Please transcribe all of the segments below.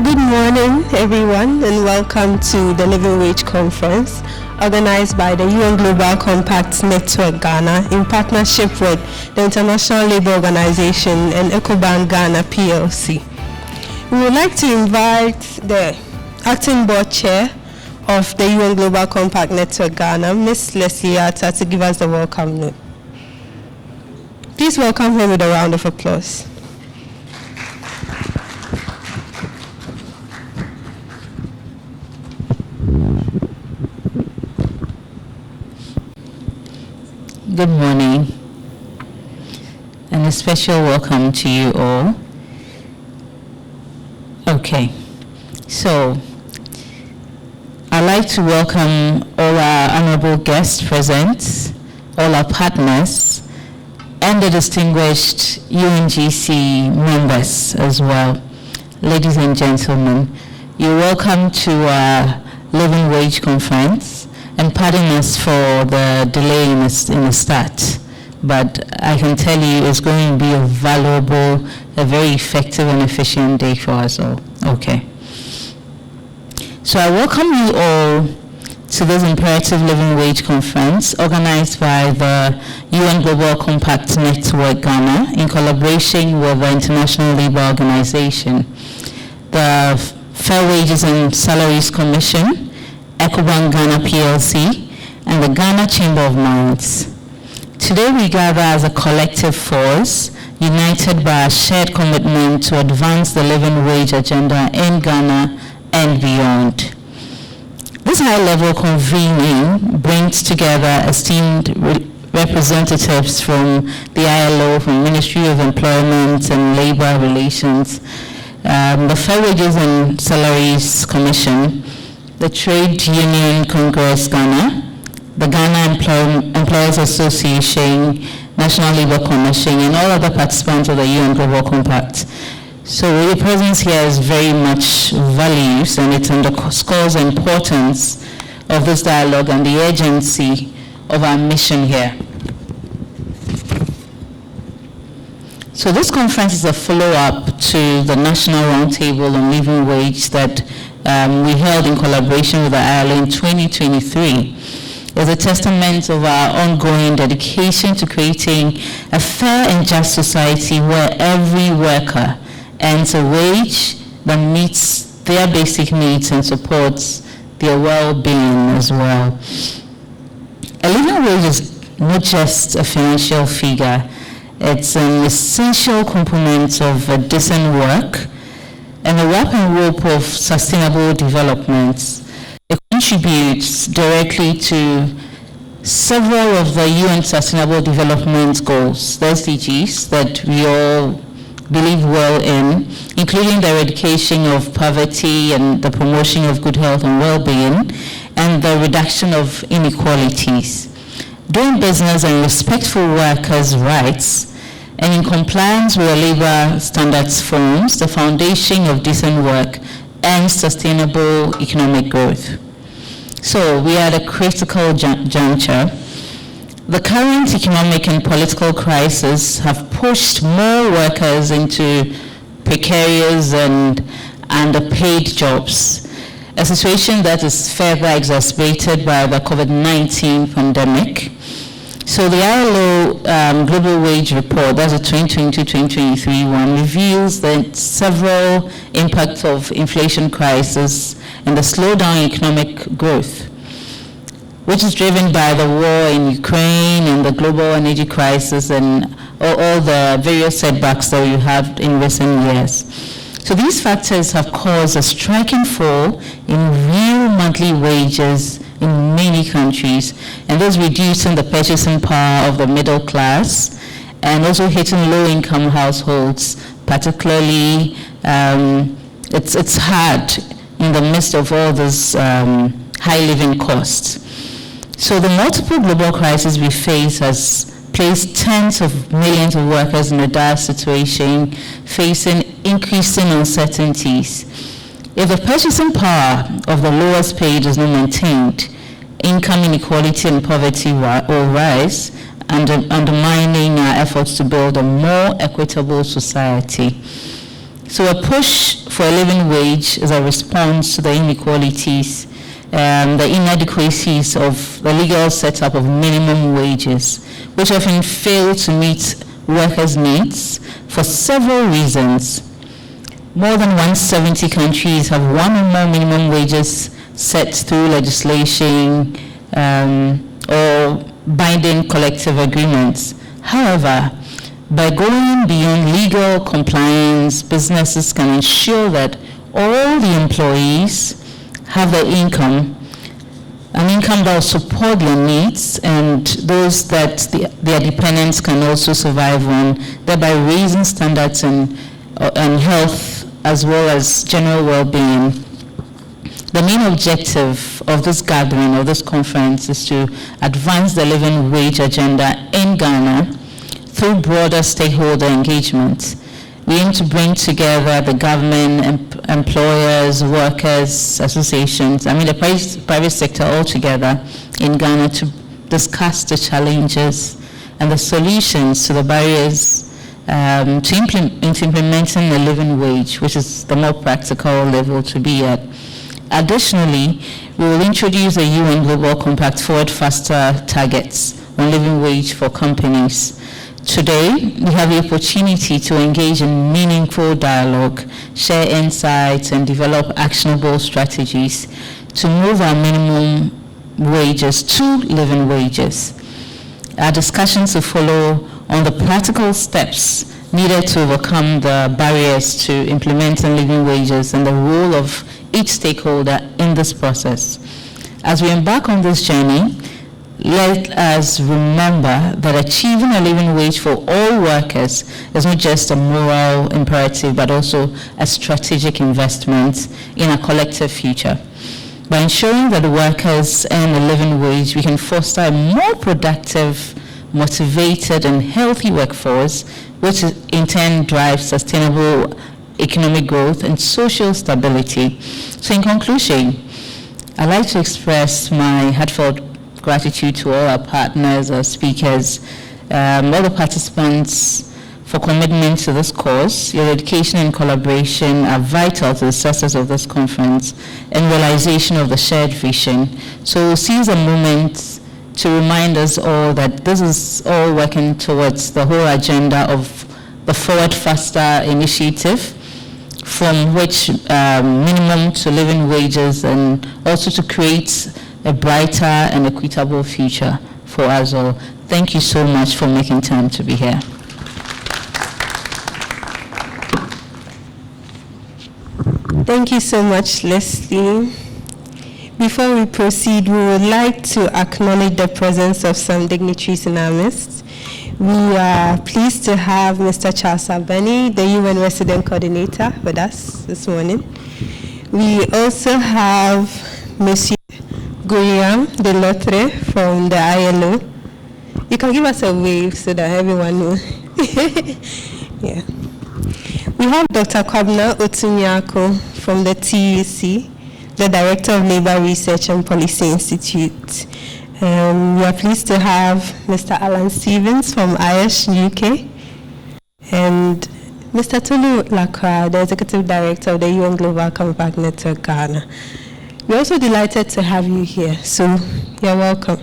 Good morning, everyone, and welcome to the Living Wage Conference, organized by the UN Global Compact Network Ghana in partnership with the International Labour Organization and EcoBank Ghana PLC. We would like to invite the Acting Board Chair of the UN Global Compact Network Ghana, Ms. Leslie Atta, to give us the welcome note. Please welcome her with a round of applause. Good morning, and a special welcome to you all. Okay, so I'd like to welcome all our honorable guests present, all our partners, and the distinguished UNGC members as well. Ladies and gentlemen, you're welcome to our Living Wage Conference. And pardon us for the delay in the start, but I can tell you it's going to be a valuable, a very effective and efficient day for us all. Okay. So I welcome you all to this Imperative Living Wage Conference organized by the UN Global Compact Network Ghana in collaboration with the International Labour Organization, the Fair Wages and Salaries Commission, EcoBank Ghana PLC, and the Ghana Chamber of Mines. Today we gather as a collective force, united by a shared commitment to advance the living wage agenda in Ghana and beyond. This high-level convening brings together esteemed representatives from the ILO, from Ministry of Employment and Labour Relations, the Fair Wages and Salaries Commission, the Trade Union Congress Ghana, the Ghana Employers Association, National Labour Commission, and all other participants of the UN Global Compact. So your presence here is very much valued, and it underscores the importance of this dialogue and the urgency of our mission here. So this conference is a follow-up to the National Roundtable on Living Wage that we held in collaboration with the ILO in 2023. It's a testament of our ongoing dedication to creating a fair and just society where every worker earns a wage that meets their basic needs and supports their well-being as well. A living wage is not just a financial figure, it's an essential component of a decent work and a wrap and rope of sustainable development. It contributes directly to several of the UN Sustainable Development Goals, the SDGs, that we all believe well in, including the eradication of poverty and the promotion of good health and well-being, and the reduction of inequalities. Doing business and respectful workers' rights, and in compliance with the labor standards forms the foundation of decent work and sustainable economic growth. So we are at a critical juncture. The current economic and political crisis have pushed more workers into precarious and underpaid jobs, a situation that is further exacerbated by the COVID-19 pandemic. So the ILO Global Wage Report, that's a 2022-2023 one, reveals that several impacts of inflation crisis and the slowdown in economic growth, which is driven by the war in Ukraine and the global energy crisis and all the various setbacks that we have in recent years. So these factors have caused a striking fall in real monthly wages in many countries, and thus reducing the purchasing power of the middle class and also hitting low-income households, particularly. It's hard in the midst of all this high living costs. So the multiple global crises we face has placed tens of millions of workers in a dire situation, facing increasing uncertainties. If the purchasing power of the lowest paid is not maintained, income inequality and poverty will rise, undermining our efforts to build a more equitable society. So a push for a living wage is a response to the inequalities, the inadequacies of the legal setup of minimum wages, which often fail to meet workers' needs for several reasons. More than 170 countries have one or more minimum wages set through legislation or binding collective agreements. However, by going beyond legal compliance, businesses can ensure that all the employees have their income, an income that will support their needs and those that their dependents can also survive on, thereby raising standards and health as well as general well-being. The main objective of this gathering, of this conference, is to advance the living wage agenda in Ghana through broader stakeholder engagement. We aim to bring together the government, employers, workers, associations, the private sector all together in Ghana to discuss the challenges and the solutions to the barriers to implementing the living wage, which is the more practical level to be at. Additionally, we will introduce the UN Global Compact Forward Faster targets on living wage for companies. Today, we have the opportunity to engage in meaningful dialogue, share insights, and develop actionable strategies to move our minimum wages to living wages. Our discussions will follow on the practical steps needed to overcome the barriers to implementing living wages and the role of each stakeholder in this process. As we embark on this journey, let us remember that achieving a living wage for all workers is not just a moral imperative, but also a strategic investment in a collective future. By ensuring that workers earn a living wage, we can foster a more productive, motivated, and healthy workforce, which in turn drives sustainable economic growth and social stability. So in conclusion, I'd like to express my heartfelt gratitude to all our partners, our speakers, all the participants for commitment to this cause. Your dedication and collaboration are vital to the success of this conference and realization of the shared vision. So we'll seize a moment to remind us all that this is all working towards the whole agenda of the Forward Faster initiative, from which minimum to living wages, and also to create a brighter and equitable future for us all. Thank you so much for making time to be here. Thank you so much, Leslie. Before we proceed, we would like to acknowledge the presence of some dignitaries in our midst. We are pleased to have Mr. Charles Abeni, the UN Resident Coordinator, with us this morning. We also have Monsieur Guillaume Delotre from the ILO. You can give us a wave so that everyone knows. Yeah. We have Dr. Kwabena Otunyako from the TUC, the Director of Labor Research and Policy Institute. We are pleased to have Mr. Alan Stevens from IOSH UK, and Mr. Tolu Lacroix, the Executive Director of the UN Global Compact Network Ghana. We're also delighted to have you here, so you're welcome.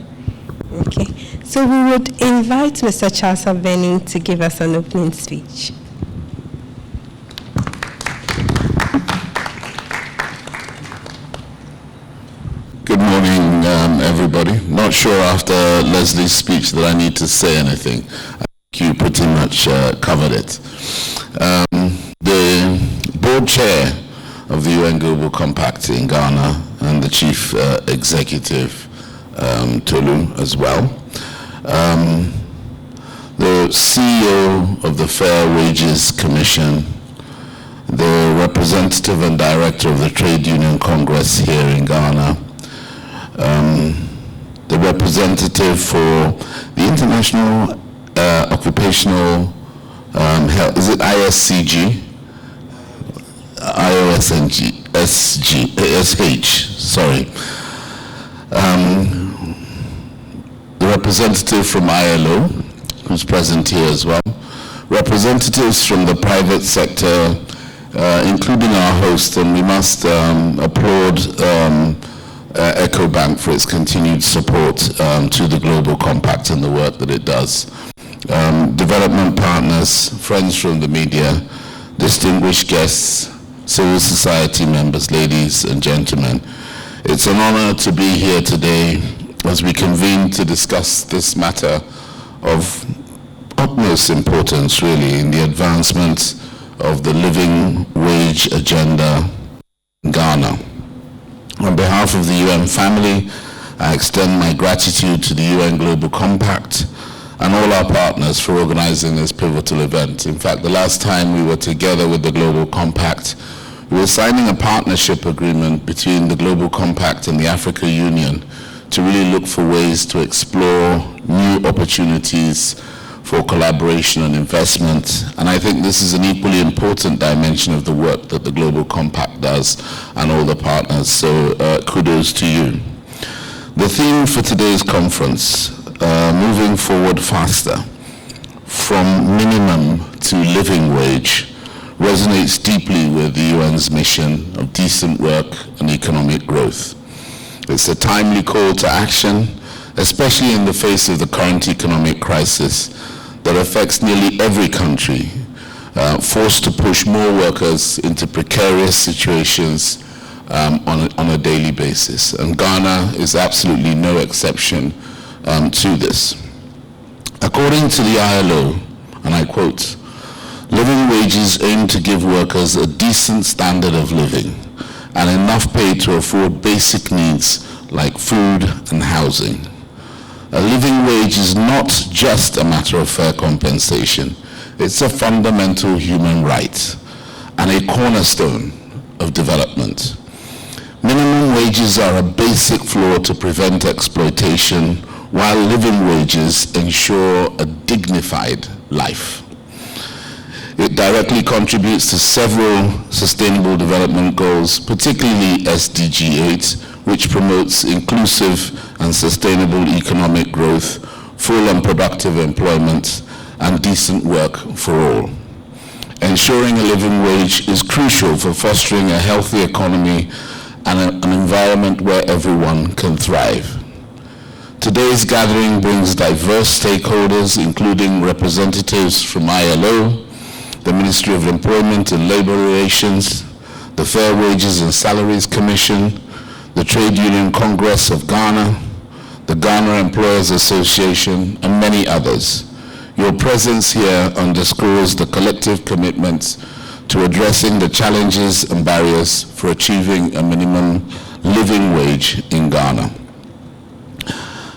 Okay, so we would invite Mr. Charles Abeni to give us an opening speech. Good morning, everybody. Not sure after Leslie's speech that I need to say anything. I think you pretty much covered it. The board chair of the UN Global Compact in Ghana and the chief executive, Tolu, as well. The CEO of the Fair Wages Commission, the representative and director of the Trade Union Congress here in Ghana, the representative for the International Occupational Health, is it ISCG? IOSNG, SH, sorry. The representative from ILO, who's present here as well. Representatives from the private sector, including our host, and we must applaud EcoBank for its continued support to the Global Compact and the work that it does. Development partners, friends from the media, distinguished guests, civil society members, ladies and gentlemen, it's an honor to be here today as we convene to discuss this matter of utmost importance, really, in the advancement of the living wage agenda in Ghana. On behalf of the UN family, I extend my gratitude to the UN Global Compact and all our partners for organizing this pivotal event. In fact, the last time we were together with the Global Compact, we were signing a partnership agreement between the Global Compact and the African Union to really look for ways to explore new opportunities for collaboration and investment. And I think this is an equally important dimension of the work that the Global Compact does and all the partners. So kudos to you. The theme for today's conference, moving forward faster, from minimum to living wage, resonates deeply with the UN's mission of decent work and economic growth. It's a timely call to action, especially in the face of the current economic crisis that affects nearly every country, forced to push more workers into precarious situations on a daily basis. And Ghana is absolutely no exception to this. According to the ILO, and I quote, "Living wages aim to give workers a decent standard of living and enough pay to afford basic needs like food and housing. A living wage is not just a matter of fair compensation. It's a fundamental human right and a cornerstone of development. Minimum wages are a basic floor to prevent exploitation, while living wages ensure a dignified life. It directly contributes to several sustainable development goals, particularly SDG 8, which promotes inclusive and sustainable economic growth, full and productive employment, and decent work for all. Ensuring a living wage is crucial for fostering a healthy economy and an environment where everyone can thrive. Today's gathering brings diverse stakeholders, including representatives from ILO, the Ministry of Employment and Labor Relations, the Fair Wages and Salaries Commission, the Trade Union Congress of Ghana, the Ghana Employers Association, and many others. Your presence here underscores the collective commitment to addressing the challenges and barriers for achieving a minimum living wage in Ghana.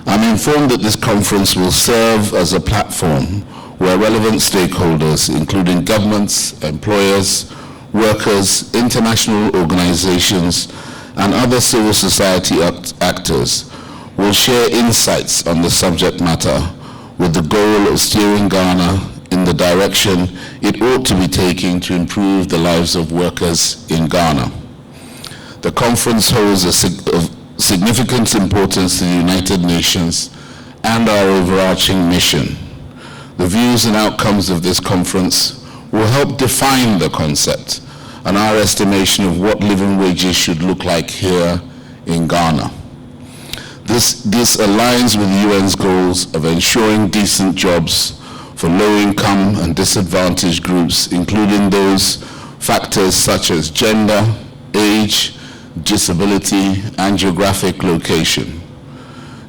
I'm informed that this conference will serve as a platform where relevant stakeholders, including governments, employers, workers, international organizations, and other civil society actors will share insights on the subject matter with the goal of steering Ghana in the direction it ought to be taking to improve the lives of workers in Ghana. The conference holds a significant importance to the United Nations and our overarching mission. The views and outcomes of this conference will help define the concept and our estimation of what living wages should look like here in Ghana. This aligns with the UN's goals of ensuring decent jobs for low-income and disadvantaged groups, including those factors such as gender, age, disability, and geographic location.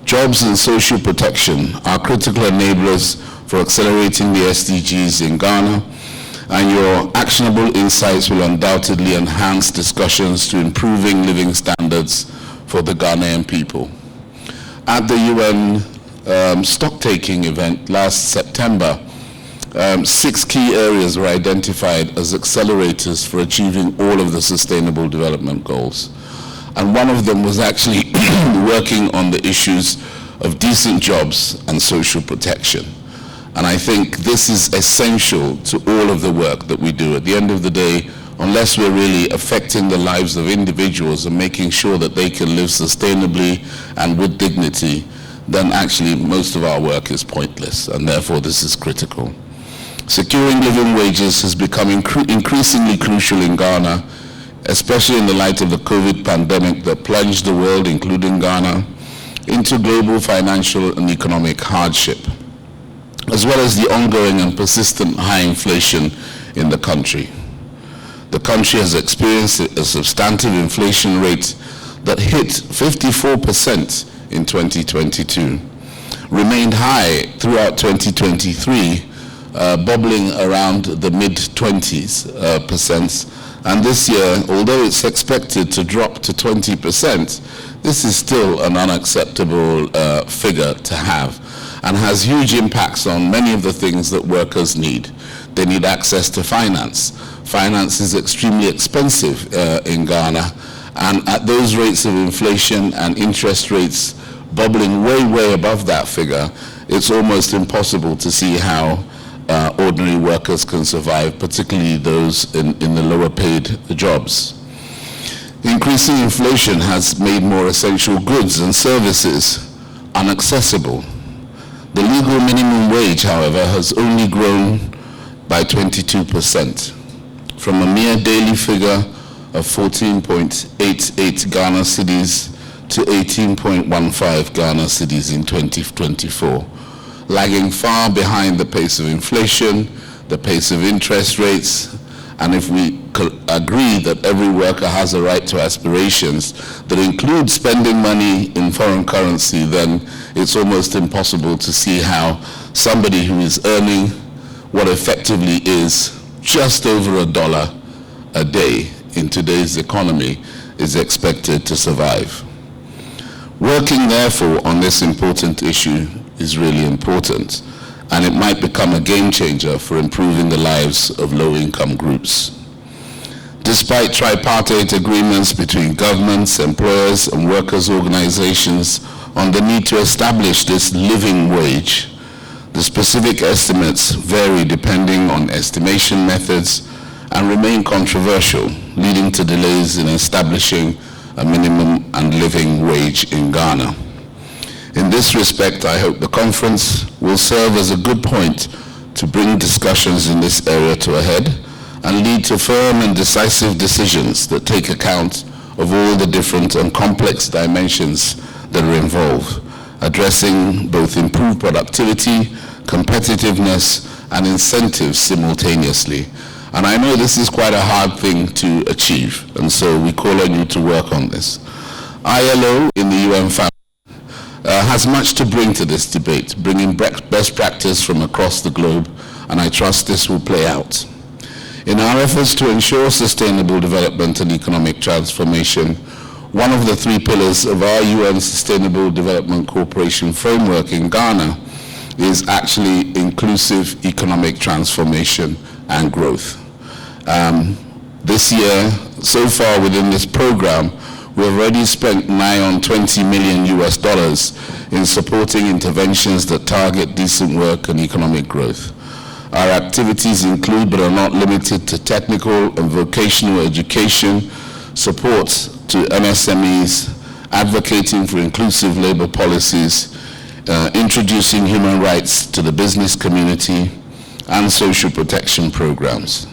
Jobs and social protection are critical enablers for accelerating the SDGs in Ghana, and your actionable insights will undoubtedly enhance discussions to improving living standards for the Ghanaian people. At the UN stock-taking event last September, 6 key areas were identified as accelerators for achieving all of the Sustainable Development Goals. And one of them was actually working on the issues of decent jobs and social protection. And I think this is essential to all of the work that we do. At the end of the day, unless we're really affecting the lives of individuals and making sure that they can live sustainably and with dignity, then actually most of our work is pointless, and therefore this is critical. Securing living wages has become increasingly crucial in Ghana, especially in the light of the COVID pandemic that plunged the world, including Ghana, into global financial and economic hardship, as well as the ongoing and persistent high inflation in the country. The country has experienced a substantive inflation rate that hit 54% in 2022, remained high throughout 2023, bubbling around the mid-20s%. And this year, although it's expected to drop to 20%, this is still an unacceptable figure to have, and has huge impacts on many of the things that workers need. They need access to finance. Finance is extremely expensive in Ghana, and at those rates of inflation and interest rates bubbling way, way above that figure, it's almost impossible to see how ordinary workers can survive, particularly those in the lower paid jobs. Increasing inflation has made more essential goods and services inaccessible. The legal minimum wage, however, has only grown by 22%, from a mere daily figure of 14.88 Ghana cedis to 18.15 Ghana cedis in 2024, lagging far behind the pace of inflation, the pace of interest rates, and if we agree that every worker has a right to aspirations that include spending money in foreign currency, then it's almost impossible to see how somebody who is earning what effectively is just over $1 a day in today's economy is expected to survive. Working, therefore, on this important issue is really important, and it might become a game changer for improving the lives of low-income groups. Despite tripartite agreements between governments, employers, and workers' organizations on the need to establish this living wage, the specific estimates vary depending on estimation methods and remain controversial, leading to delays in establishing a minimum and living wage in Ghana. In this respect, I hope the conference will serve as a good point to bring discussions in this area to a head and lead to firm and decisive decisions that take account of all the different and complex dimensions that are involved, addressing both improved productivity, competitiveness, and incentives simultaneously. And I know this is quite a hard thing to achieve, and so we call on you to work on this. ILO in the UN family has much to bring to this debate, bringing best practice from across the globe, and I trust this will play out. In our efforts to ensure sustainable development and economic transformation, one of the three pillars of our UN Sustainable Development Cooperation framework in Ghana is actually inclusive economic transformation and growth. This year, so far within this program, we have already spent nigh on $20 million in supporting interventions that target decent work and economic growth. Our activities include, but are not limited to, technical and vocational education, support to MSMEs, advocating for inclusive labor policies, introducing human rights to the business community, and social protection programs.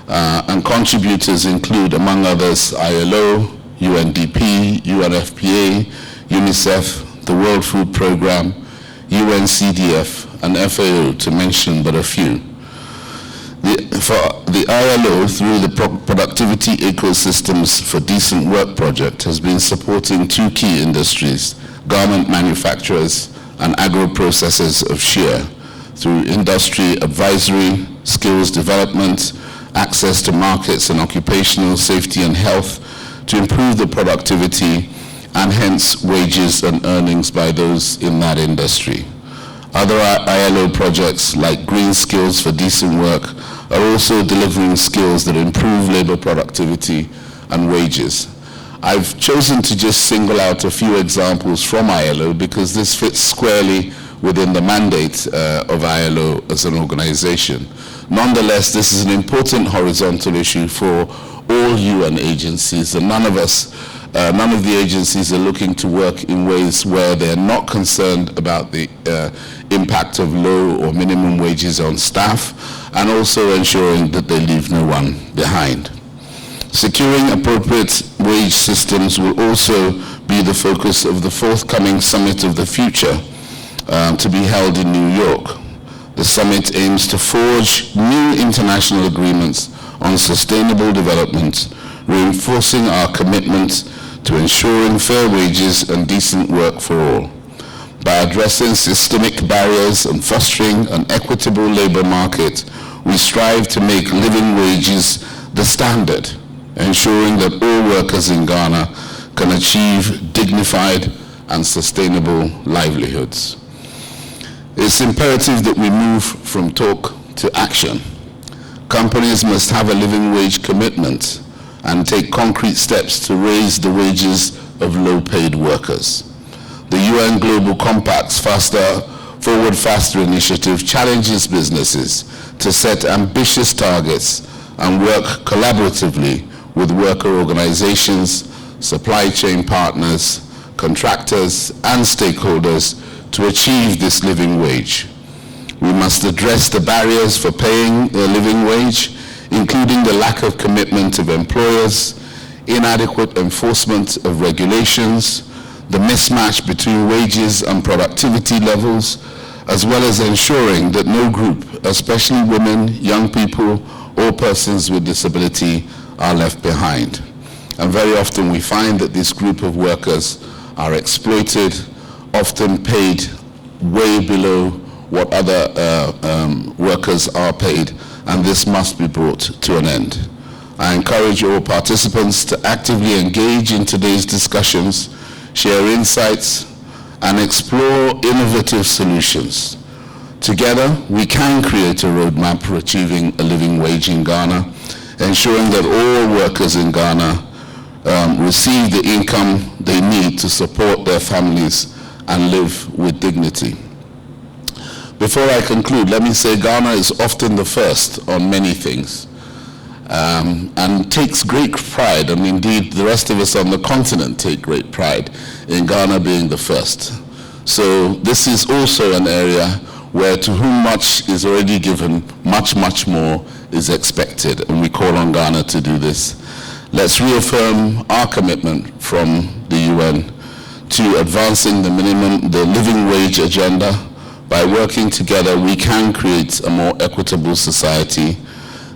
And contributors include, among others, ILO, UNDP, UNFPA, UNICEF, the World Food Programme, UNCDF, and FAO, to mention but a few. For the ILO, through the Productivity Ecosystems for Decent Work project, has been supporting two key industries, garment manufacturers and agro-processors of shea, through industry advisory, skills development, access to markets and occupational safety and health to improve the productivity and hence wages and earnings by those in that industry. Other ILO projects like Green Skills for Decent Work are also delivering skills that improve labor productivity and wages. I've chosen to just single out a few examples from ILO because this fits squarely within the mandate of ILO as an organization. Nonetheless, this is an important horizontal issue for all UN agencies, and none of us None of the agencies are looking to work in ways where they're not concerned about the impact of low or minimum wages on staff, and also ensuring that they leave no one behind. Securing appropriate wage systems will also be the focus of the forthcoming Summit of the Future to be held in New York. The summit aims to forge new international agreements on sustainable development, reinforcing our commitment to ensuring fair wages and decent work for all. By addressing systemic barriers and fostering an equitable labor market, we strive to make living wages the standard, ensuring that all workers in Ghana can achieve dignified and sustainable livelihoods. It's imperative that we move from talk to action. Companies must have a living wage commitment and take concrete steps to raise the wages of low-paid workers. The UN Global Compact's Forward Faster initiative challenges businesses to set ambitious targets and work collaboratively with worker organizations, supply chain partners, contractors, and stakeholders to achieve this living wage. We must address the barriers for paying a living wage, including the lack of commitment of employers, inadequate enforcement of regulations, the mismatch between wages and productivity levels, as well as ensuring that no group, especially women, young people, or persons with disability, are left behind. And very often we find that this group of workers are exploited, often paid way below what other workers are paid, and this must be brought to an end. I encourage all participants to actively engage in today's discussions, share insights, and explore innovative solutions. Together, we can create a roadmap for achieving a living wage in Ghana, ensuring that all workers in Ghana receive the income they need to support their families and live with dignity. Before I conclude, let me say Ghana is often the first on many things, and takes great pride, and indeed the rest of us on the continent take great pride in Ghana being the first. So this is also an area where to whom much is already given, much, much more is expected, and we call on Ghana to do this. Let's reaffirm our commitment from the UN to advancing the living wage agenda. By working together, we can create a more equitable society.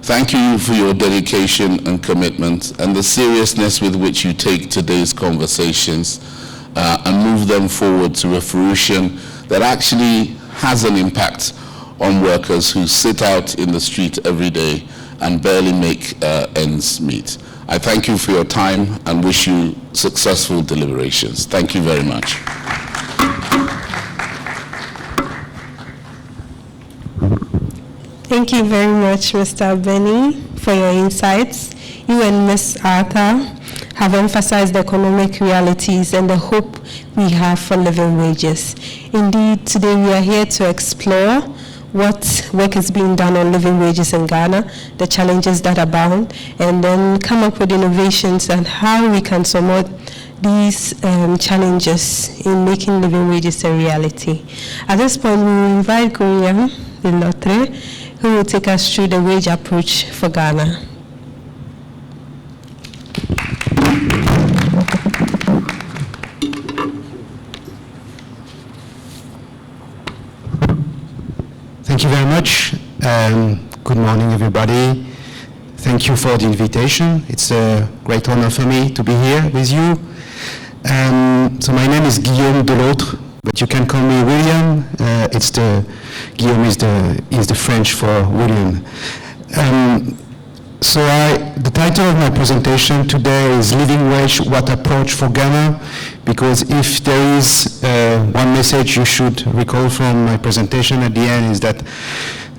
Thank you for your dedication and commitment and the seriousness with which you take today's conversations and move them forward to a fruition that actually has an impact on workers who sit out in the street every day and barely make ends meet. I thank you for your time and wish you successful deliberations. Thank you very much. Thank you very much, Mr. Benny, for your insights. You and Ms. Arthur have emphasized the economic realities and the hope we have for living wages. Indeed, today we are here to explore what work is being done on living wages in Ghana, the challenges that abound, and then come up with innovations and how we can support these challenges in making living wages a reality. At this point, we will invite Goyam Lilotre, who will take us through the wage approach for Ghana. Thank you very much. Good morning, everybody. Thank you for the invitation. It's a great honor for me to be here with you. So my name is Guillaume Delotre, but you can call me William. Guillaume is the French for William. The title of my presentation today is Living Wage, What Approach for Ghana? Because if there is one message you should recall from my presentation at the end is that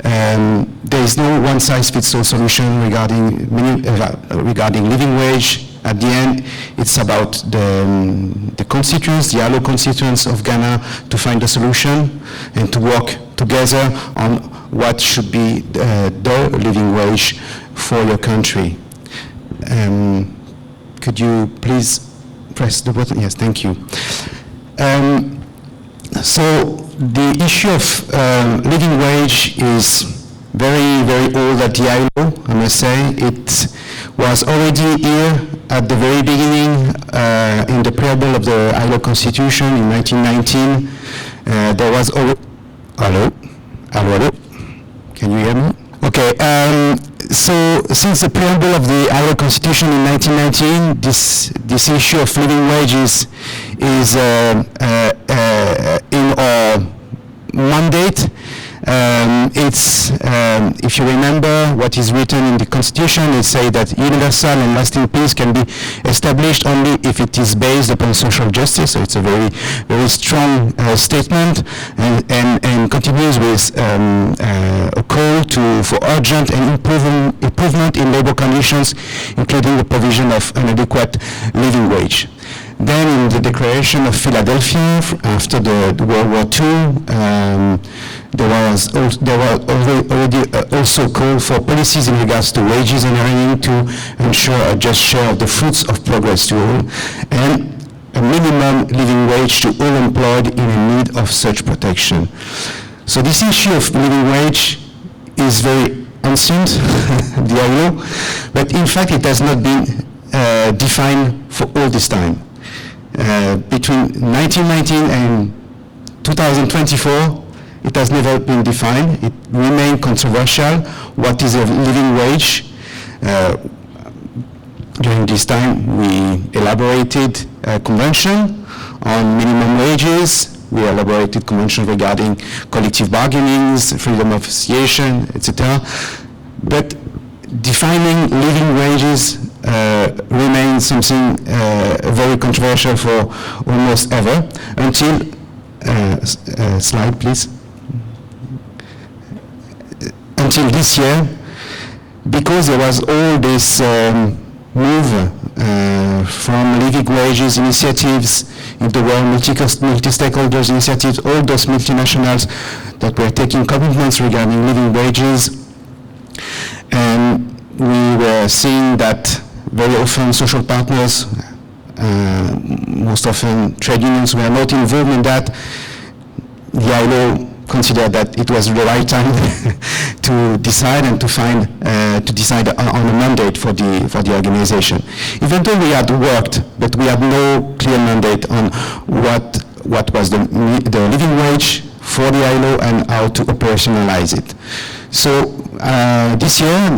there is no one-size-fits-all solution regarding living wage. At the end, it's about the constituents, the allo constituents of Ghana to find a solution and to work together on what should be the living wage for your country. Could you please press the button. Yes, thank you. So the issue of living wage is very, very old at the ILO, I must say. It was already here at the very beginning in the preamble of the ILO Constitution in 1919. There was already... Hello? Hello? Can you hear me? Okay, so since the preamble of the ILO Constitution in 1919, this issue of living wages is in our mandate. If you remember what is written in the Constitution, it says that universal and lasting peace can be established only if it is based upon social justice. So it's a very, very strong statement, and continues with a call for urgent and improvement in labor conditions, including the provision of an adequate living wage. Then in the Declaration of Philadelphia, after the World War II, there were already also call for policies in regards to wages and earning to ensure a just share of the fruits of progress to all, and a minimum living wage to all employed in need of such protection. So this issue of living wage is very ancient, the ILO, but in fact it has not been defined for all this time. Between 1919 and 2024, it has never been defined. It remains controversial. What is a living wage? During this time, we elaborated a convention on minimum wages. We elaborated convention regarding collective bargainings, freedom of association, etc. But defining living wages remains something very controversial for almost ever, until, slide please, until this year, because there was all this move from living wages initiatives in the world, multi-stakeholders initiatives, all those multinationals that were taking commitments regarding living wages. And we were seeing that very often social partners, most often trade unions, were not involved in that. The ILO considered that it was the right time to decide and to decide on a mandate for the organization. Even though we had worked, but we had no clear mandate on what was the living wage for the ILO and how to operationalize it. So this year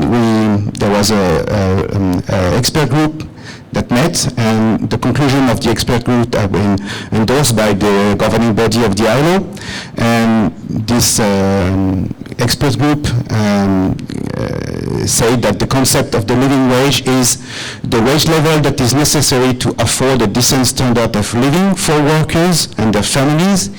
there was an expert group that met, and the conclusion of the expert group have been endorsed by the governing body of the ILO. And this expert group say that the concept of the living wage is the wage level that is necessary to afford a decent standard of living for workers and their families,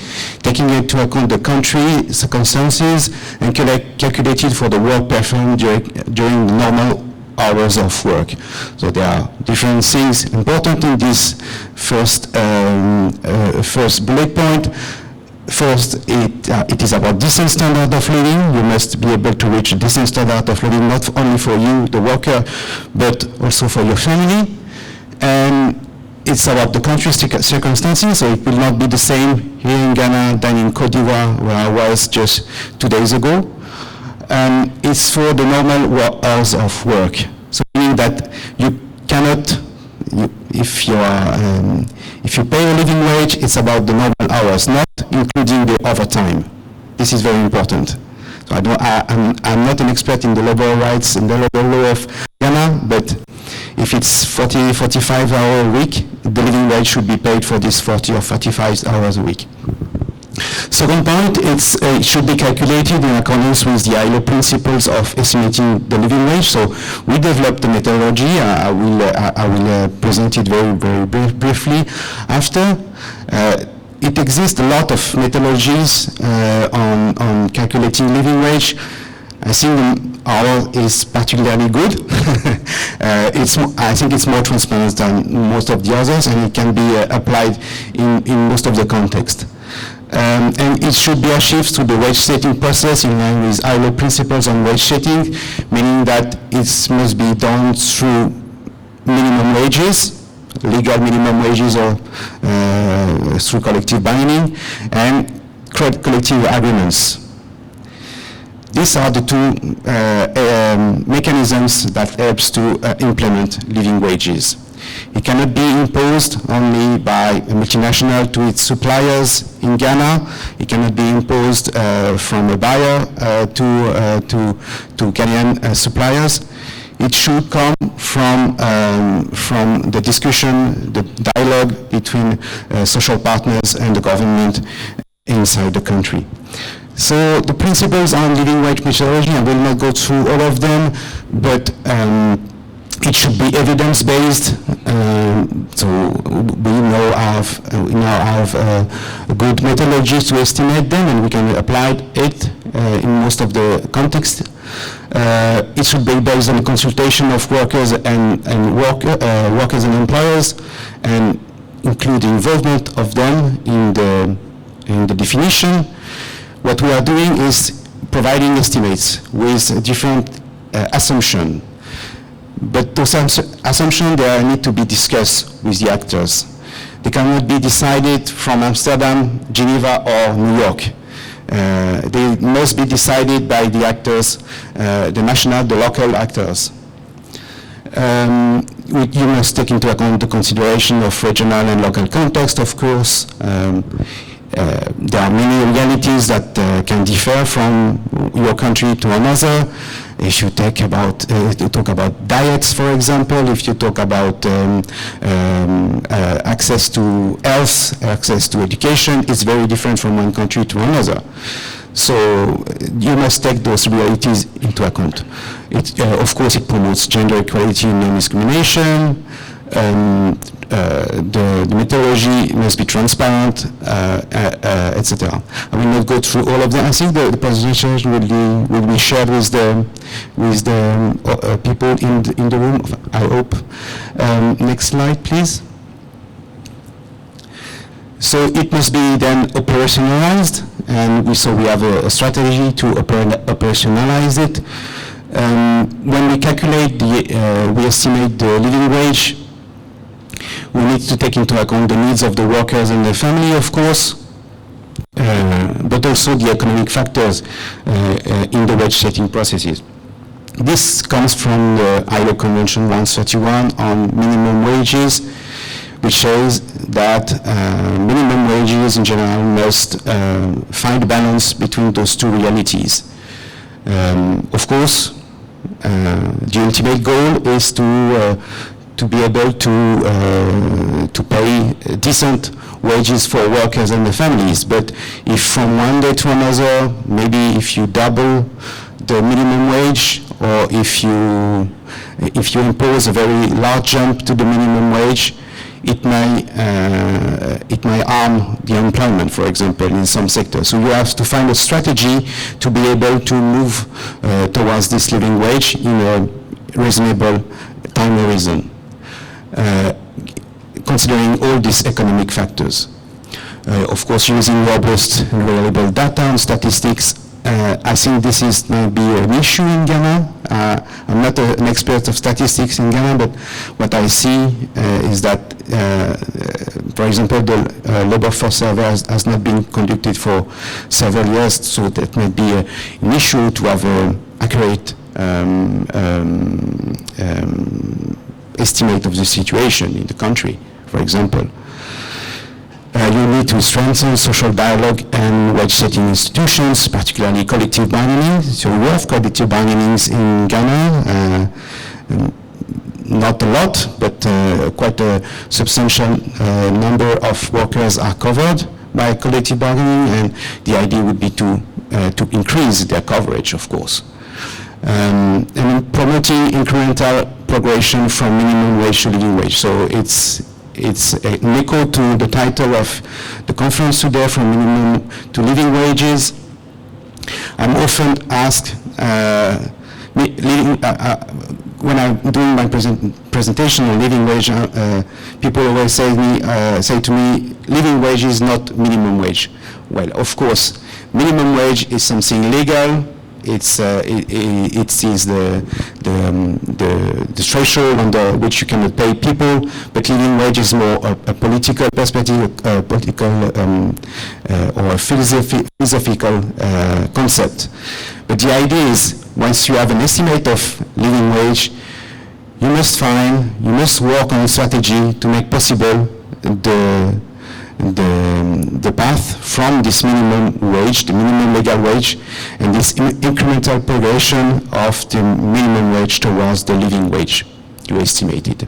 taking into account the country circumstances and calculated for the work performed during the normal hours of work. So there are different things important in this first bullet point. First, it is about decent standard of living. You must be able to reach a decent standard of living, not only for you, the worker, but also for your family. And it's about the country circumstances, so it will not be the same here in Ghana than in Cote d'Ivoire, where I was just 2 days ago. It's for the normal hours of work. So meaning that you cannot, if you pay a living wage, it's about the normal hours, not including the overtime. This is very important. So I'm not an expert in the labor rights and the labor law of Ghana, but if it's 40, 45 hours a week, the living wage should be paid for this 40 or 45 hours a week. Second point, it should be calculated in accordance with the ILO principles of estimating the living wage. So we developed the methodology. I will present it very, very briefly after. It exists a lot of methodologies on calculating living wage. I think ours is particularly good. I think it's more transparent than most of the others, and it can be applied in most of the context. And it should be achieved through the wage setting process in line with ILO principles on wage setting, meaning that it must be done through minimum wages legal minimum wages or through collective bargaining, and collective agreements. These are the two mechanisms that helps to implement living wages. It cannot be imposed only by a multinational to its suppliers in Ghana. It cannot be imposed from a buyer to Ghanaian suppliers. It should come from the discussion, the dialogue between social partners and the government inside the country. So the principles on living wage methodology, I will not go through all of them, but it should be evidence-based. So we now have good methodologies to estimate them, and we can apply it in most of the context. It should be based on consultation of workers and workers and employers, and include the involvement of them in the definition. What we are doing is providing estimates with different assumptions. But those assumptions, they need to be discussed with the actors. They cannot be decided from Amsterdam, Geneva, or New York. They must be decided by the actors, the local actors. You must take into account the consideration of regional and local context, of course. There are many realities that can differ from your country to another. If you talk about diets, for example, if you talk about access to health, access to education, it's very different from one country to another. So you must take those realities into account. Of course, it promotes gender equality and non-discrimination. The methodology must be transparent, etc. I will not go through all of them. I think the presentation will be shared with the people in the room, I hope. Next slide, please. So it must be then operationalized, and we have a strategy to operationalize it. When we calculate we estimate the living wage, we need to take into account the needs of the workers and their family, of course, but also the economic factors in the wage setting processes. This comes from the ILO Convention 131 on minimum wages, which says that minimum wages in general must find a balance between those two realities. Of course, the ultimate goal is to be able to pay decent wages for workers and their families. But if from one day to another, maybe if you double the minimum wage, or if you impose a very large jump to the minimum wage, it may harm the employment, for example, in some sectors. So you have to find a strategy to be able to move towards this living wage in a reasonable time horizon, considering all these economic factors. Of course, using robust and reliable data and statistics. I think this might be an issue in Ghana. I'm not an expert of statistics in Ghana, but what I see is that, for example, the labor force survey has not been conducted for several years, so that might be an issue to have an accurate estimate of the situation in the country, for example. You need to strengthen social dialogue and wage-setting institutions, particularly collective bargaining. So we have collective bargainings in Ghana, not a lot, but quite a substantial number of workers are covered by collective bargaining, and the idea would be to increase their coverage, of course. And promoting incremental progression from minimum wage to living wage. So it's an echo to the title of the conference today, from minimum to living wages. I'm often asked, when I'm doing my presentation on living wage, people always say to me, living wage is not minimum wage. Well, of course, minimum wage is something legal, it is the threshold under which you cannot pay people, but living wage is more a political perspective, a political or a philosophical concept. But the idea is, once you have an estimate of living wage, you must work on a strategy to make possible the path from this minimum wage, the minimum legal wage, and this incremental progression of the minimum wage towards the living wage you estimated.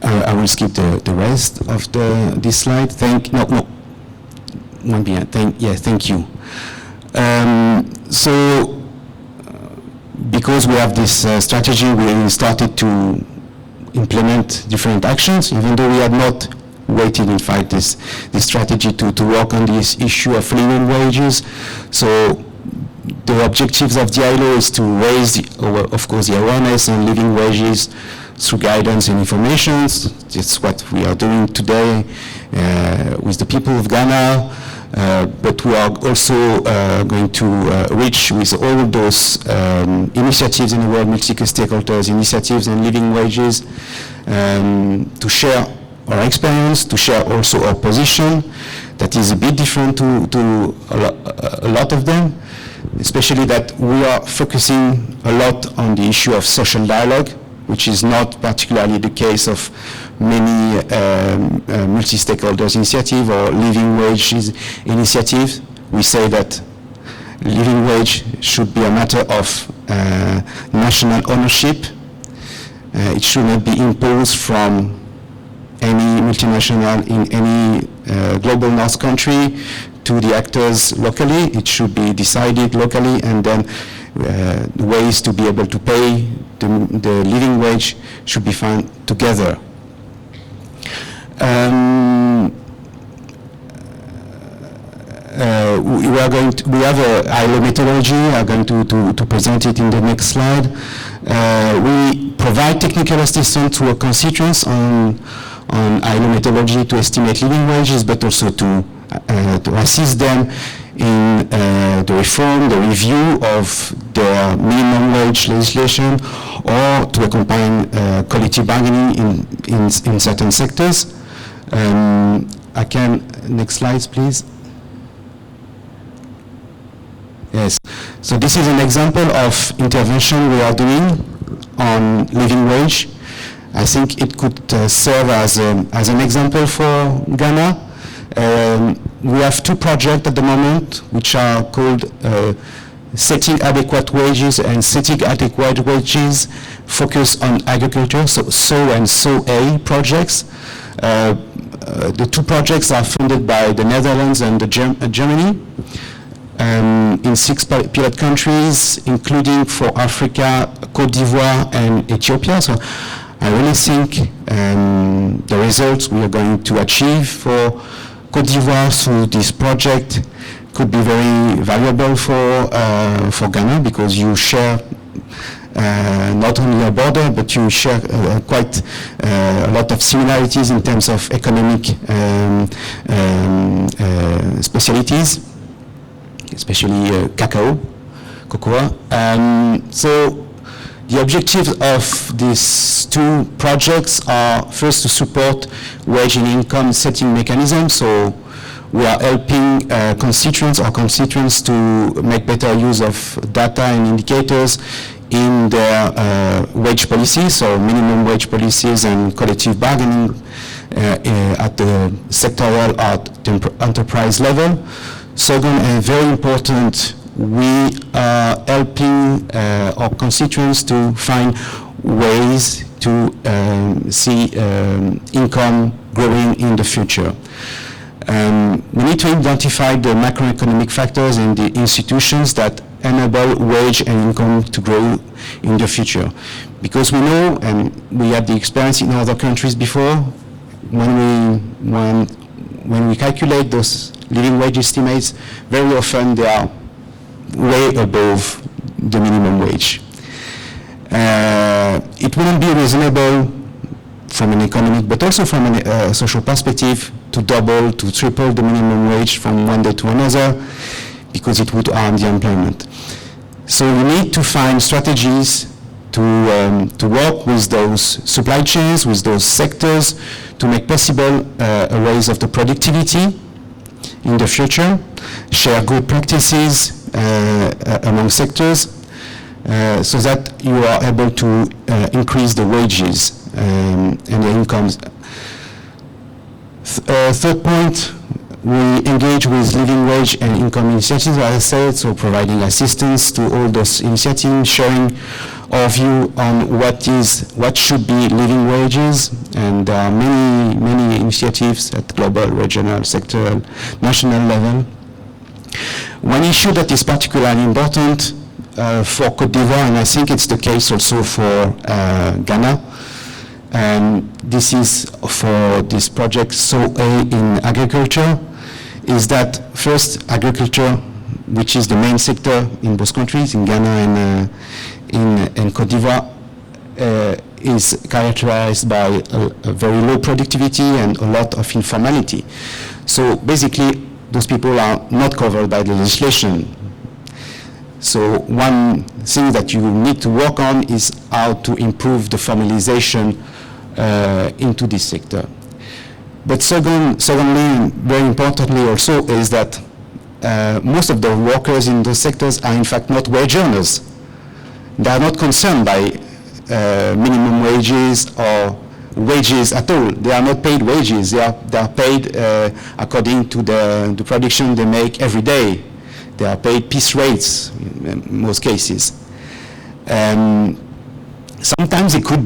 I will skip the rest of this slide. Thank you. Because we have this strategy, we started to implement different actions, even though we had not waited, in fact, this strategy to work on this issue of living wages. So the objectives of the ILO is to raise, of course, the awareness on living wages through guidance and information. That's what we are doing today with the people of Ghana. But we are also going to reach with all those initiatives in the world, multi-stakeholders initiatives on living wages, to share our experience, to share also our position that is a bit different to a lot of them, especially that we are focusing a lot on the issue of social dialogue, which is not particularly the case of many multi-stakeholders initiative or living wages initiative. We say that living wage should be a matter of national ownership. It should not be imposed from any multinational in any global north country to the actors locally. It should be decided locally, and then ways to be able to pay the living wage should be found together. We have a ILO methodology. I'm going to present it in the next slide. We provide technical assistance to our constituents on ILO methodology to estimate living wages, but also to assist them in the reform, the review of their minimum wage legislation, or to accompany collective bargaining in certain sectors. Next slides, please. Yes, so this is an example of intervention we are doing on living wage. I think it could serve as an example for Ghana. We have two projects at the moment which are called Setting Adequate Wages and Setting Adequate Wages, focused on agriculture, so SOW and SOA projects. The two projects are funded by the Netherlands and Germany in 6 pilot countries, including for Africa, Côte d'Ivoire and Ethiopia. So I really think the results we are going to achieve for Côte d'Ivoire through this project could be very valuable for Ghana, because you share not only a border, but you share quite a lot of similarities in terms of economic specialties, especially cocoa. So the objectives of these two projects are first to support wage and income setting mechanisms. So we are helping constituents to make better use of data and indicators in their wage policies, so minimum wage policies and collective bargaining at the sectoral or enterprise level. Second, and very important, we are helping our constituents to find ways to see income growing in the future. We need to identify the macroeconomic factors and the institutions that enable wage and income to grow in the future. Because we know, and we had the experience in other countries before, when we calculate those living wage estimates, very often they are way above the minimum wage. It wouldn't be reasonable from an economic, but also from a social perspective, to double, to triple the minimum wage from one day to another, because it would harm the employment. So we need to find strategies to work with those supply chains, with those sectors, to make possible a raise of the productivity in the future, share good practices among sectors, so that you are able to increase the wages and the incomes. Third point, we engage with living wage and income initiatives, as I said, so providing assistance to all those initiatives, sharing our view on what should be living wages, and there are many initiatives at global, regional, sectoral, national level. One issue that is particularly important for Côte d'Ivoire, and I think it's the case also for Ghana, and this is for this project SOA in agriculture, is that first agriculture, which is the main sector in both countries, in Ghana and in Côte d'Ivoire, is characterized by a very low productivity and a lot of informality. So basically, those people are not covered by the legislation. So one thing that you need to work on is how to improve the formalization into this sector. But secondly, very importantly also, is that most of the workers in those sectors are in fact not wage earners. They are not concerned by minimum wages or wages at all. They are not paid wages. They are paid according to the production they make every day. They are paid piece rates in most cases. Sometimes they could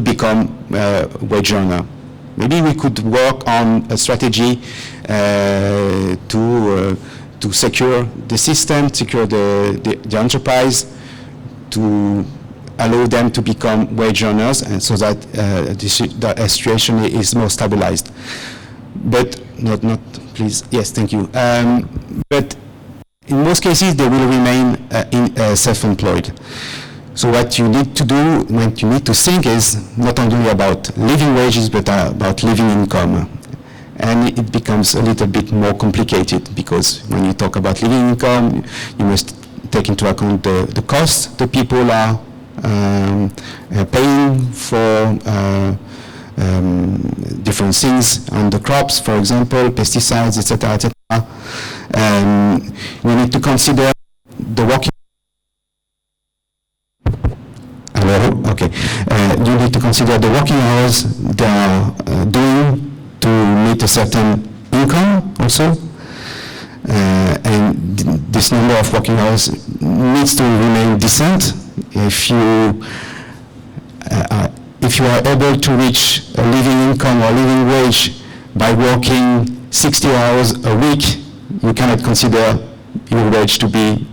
become wage earner. Maybe we could work on a strategy to secure the system, secure the enterprise, to allow them to become wage earners, and so that the situation is more stabilized. But not please. Yes, thank you. But in most cases, they will remain self-employed. So what you need to do, what you need to think is not only about living wages, but about living income. And it becomes a little bit more complicated, because when you talk about living income, you must take into account the costs the people are paying for different things on the crops, for example, pesticides, etc., etc. We need to consider the working. Okay. You need to consider the working hours they are doing to meet a certain income also. And this number of working hours needs to remain decent. If you are able to reach a living income or living wage by working 60 hours a week, you cannot consider your wage to be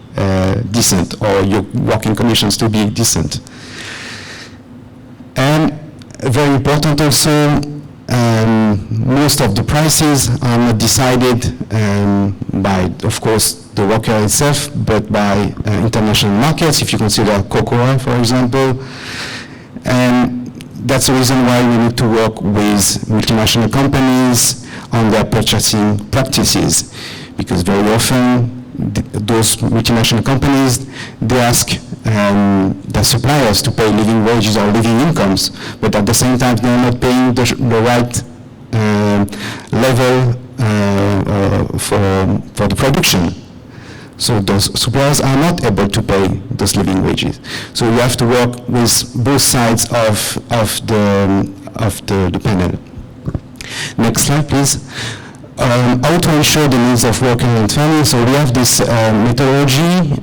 decent, or your working conditions to be decent. And very important also, most of the prices are not decided by, of course, the worker itself, but by international markets, if you consider cocoa, for example. And that's the reason why we need to work with multinational companies on their purchasing practices, because very often those multinational companies, they ask their suppliers to pay living wages or living incomes, but at the same time they are not paying the right level for the production. So those suppliers are not able to pay those living wages. So you have to work with both sides of the panel. Next slide, please. How to ensure the needs of workers and families. So we have this methodology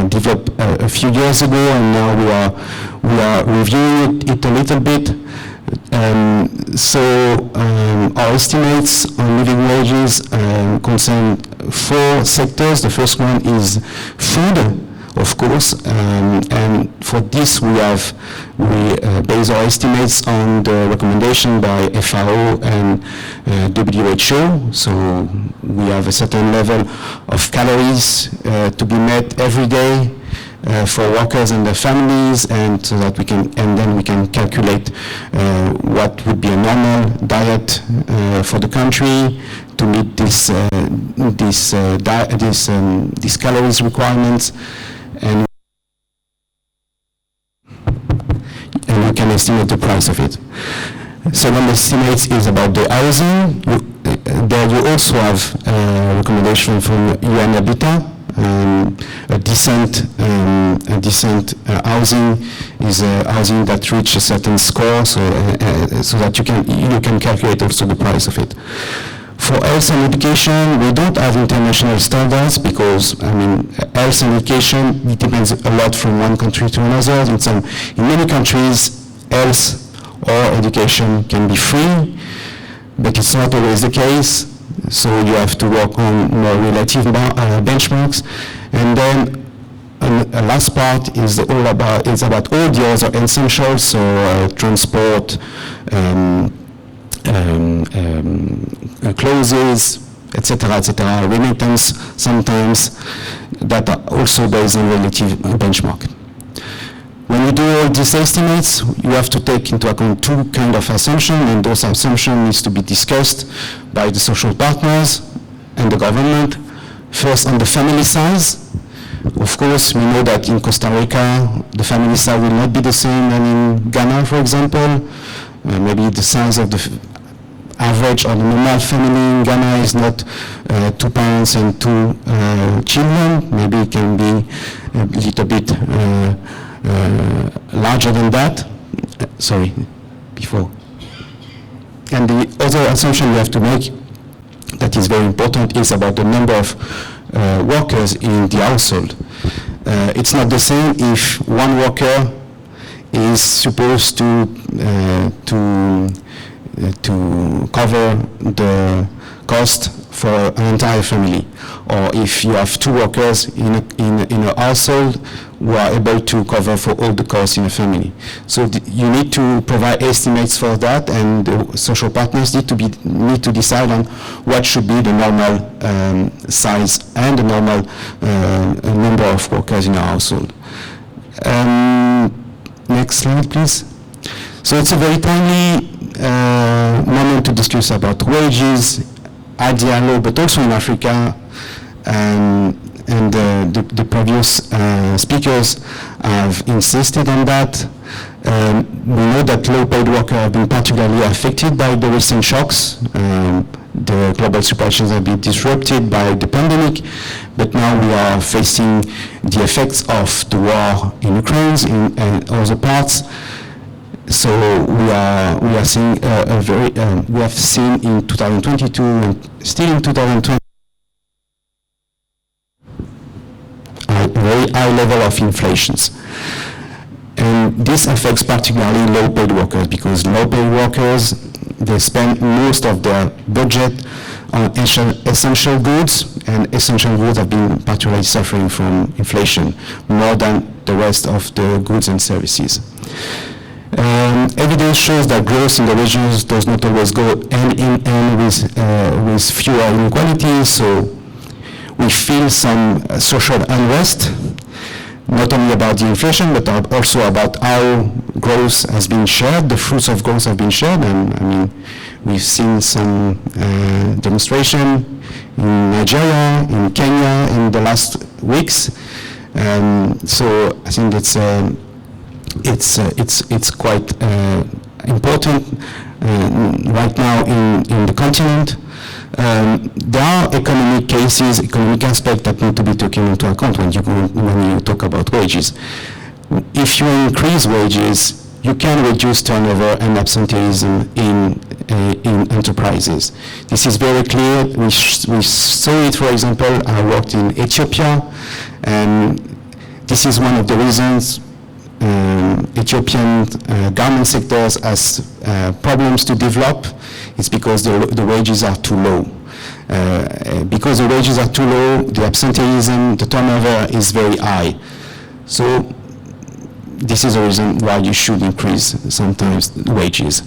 developed a few years ago, and now we are reviewing it a little bit. Our estimates on living wages concern 4 sectors. The first one is food, of course, and for this we base our estimates on the recommendation by FAO and WHO. So we have a certain level of calories to be met every day for workers and their families, and so that then we can calculate what would be a normal diet for the country to meet these calories requirements, and you can estimate the price of it. Second estimate is about the housing. There you also have a recommendation from UN Habitat. A decent housing is a housing that reaches a certain score, so that you can calculate also the price of it. For health and education, we don't have international standards because, health and education, it depends a lot from one country to another. In many countries, health or education can be free, but it's not always the case. So you have to work on more relative benchmarks. And then a last part is about all the other essentials, so transport, clothes, etc., remittance sometimes, that are also based on relative benchmark. When you do all these estimates, you have to take into account two kinds of assumptions, and those assumptions need to be discussed by the social partners and the government. First, on the family size. Of course, we know that in Costa Rica, the family size will not be the same than in Ghana, for example. Maybe the size of the average or the normal family in Ghana is not 2 parents and 2 children. Maybe it can be a little bit larger than that. And the other assumption we have to make that is very important is about the number of workers in the household. It's not the same if one worker is supposed to cover the cost for an entire family, or if you have 2 workers in a household who are able to cover for all the costs in a family. So you need to provide estimates for that, and the social partners need to decide on what should be the normal size and the normal number of workers in a household. Next slide, please. So it's a very timely moment to discuss about wages at Diallo, but also in Africa, and the previous speakers have insisted on that. We know that low-paid workers have been particularly affected by the recent shocks. The global supply chains have been disrupted by the pandemic, but now we are facing the effects of the war in Ukraine and other parts. So we are seeing we have seen in 2022 and still in 2020 a very high level of inflations. And this affects particularly low-paid workers, because low-paid workers, they spend most of their budget on essential goods, and essential goods have been particularly suffering from inflation more than the rest of the goods and services. Evidence shows that growth in the regions does not always go hand in hand with fewer inequalities, so we feel some social unrest, not only about the inflation, but also about how growth has been shared, the fruits of growth have been shared, and we've seen some demonstration in Nigeria, in Kenya in the last weeks, so I think it's quite important right now in the continent. There are economic cases, economic aspects that need to be taken into account when you talk about wages. If you increase wages, you can reduce turnover and absenteeism in enterprises. This is very clear. We saw it, for example, I worked in Ethiopia, and this is one of the reasons Ethiopian garment sectors has problems to develop. It's because the wages are too low. Because the wages are too low, the absenteeism, the turnover is very high. So this is a reason why you should increase sometimes wages.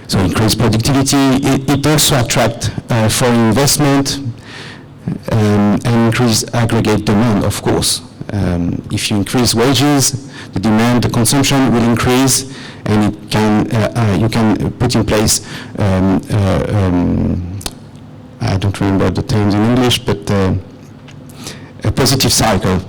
So increase productivity. It also attracts foreign investment and increase aggregate demand, of course. If you increase wages, the demand, the consumption will increase, and it can you can put in place I don't remember the terms in English, but a positive cycle.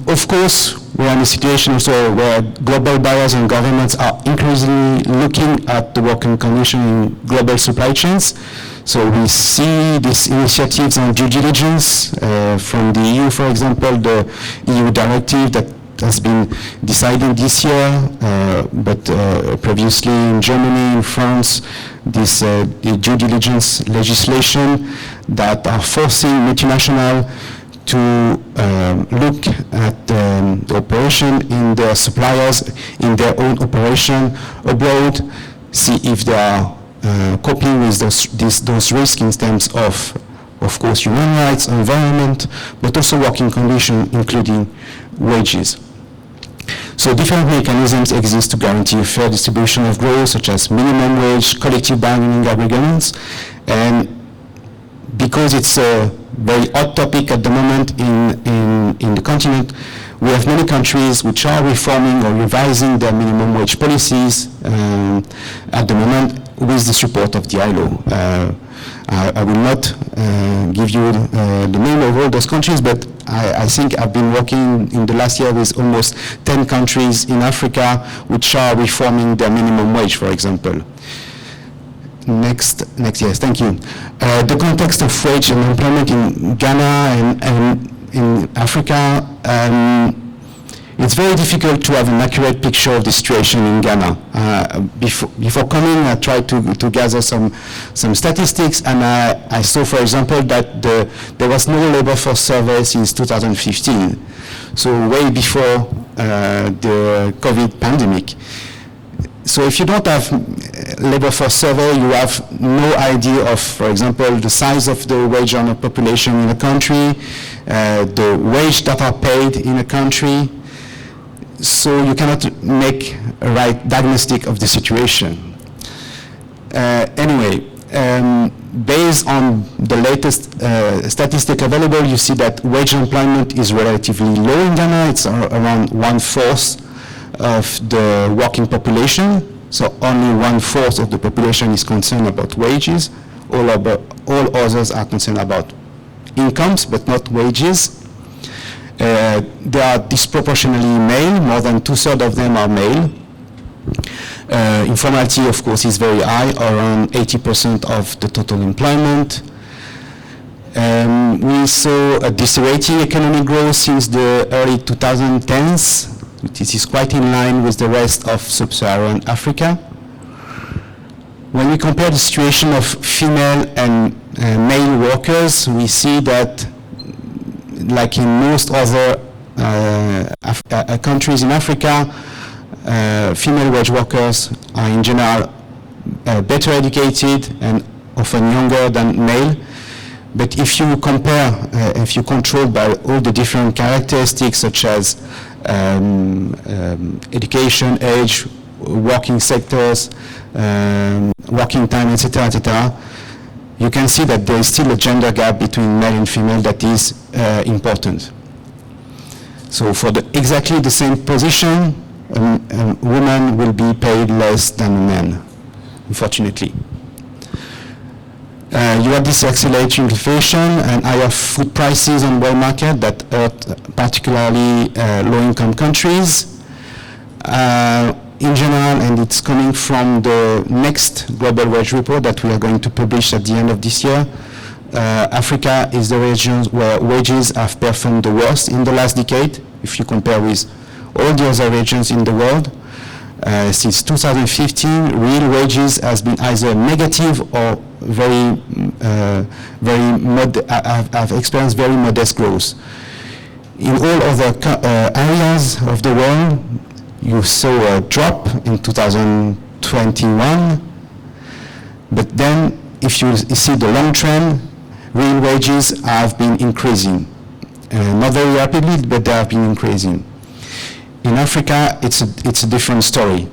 Of course, we are in a situation also where global buyers and governments are increasingly looking at the working condition in global supply chains. So we see these initiatives on due diligence from the EU, for example, the EU directive that has been decided this year, but previously in Germany, in France, this the due diligence legislation that are forcing multinational to look at the operation in their suppliers, in their own operation abroad, see if they are coping with those risks in terms of course, human rights, environment, but also working conditions, including wages. So different mechanisms exist to guarantee a fair distribution of growth, such as minimum wage, collective bargaining agreements, and because it's a very hot topic at the moment in the continent, we have many countries which are reforming or revising their minimum wage policies at the moment with the support of the ILO. I will not give you the name of all those countries, but I think I've been working in the last year with almost 10 countries in Africa which are reforming their minimum wage, for example. Next, yes, thank you. The context of wage and employment in Ghana and in Africa, it's very difficult to have an accurate picture of the situation in Ghana. Before coming, I tried to gather some statistics, and I saw, for example, that there was no labor force survey since 2015, so way before the COVID pandemic. So if you don't have labor force survey, you have no idea of, for example, the size of the wage earner population in a country, the wage that are paid in a country. So you cannot make a right diagnostic of the situation. Anyway, based on the latest statistic available, you see that wage employment is relatively low in Ghana. It's around 1/4 of the working population. So only 1/4 of the population is concerned about wages. All others are concerned about incomes, but not wages. They are disproportionately male. More than 2/3 of them are male. Informality, of course, is very high, around 80% of the total employment. We saw a decelerating economic growth since the early 2010s. This is quite in line with the rest of sub-Saharan Africa. When we compare the situation of female and male workers, we see that, like in most other countries in Africa, female wage workers are in general better educated and often younger than male. But if you compare, if you control by all the different characteristics such as education, age, working sectors, working time, etc., you can see that there is still a gender gap between male and female that is important. So for exactly the same position, a woman will be paid less than a man, unfortunately. You have this accelerating inflation and higher food prices on world market that hurt particularly low-income countries. In general, and it's coming from the next global wage report that we are going to publish at the end of this year, Africa is the region where wages have performed the worst in the last decade, if you compare with all the other regions in the world. Since 2015, real wages has been either negative or have experienced very modest growth. In all other areas of the world, you saw a drop in 2021, but then if you see the long trend, real wages have been increasing. Not very rapidly, but they have been increasing. In Africa, it's a different story.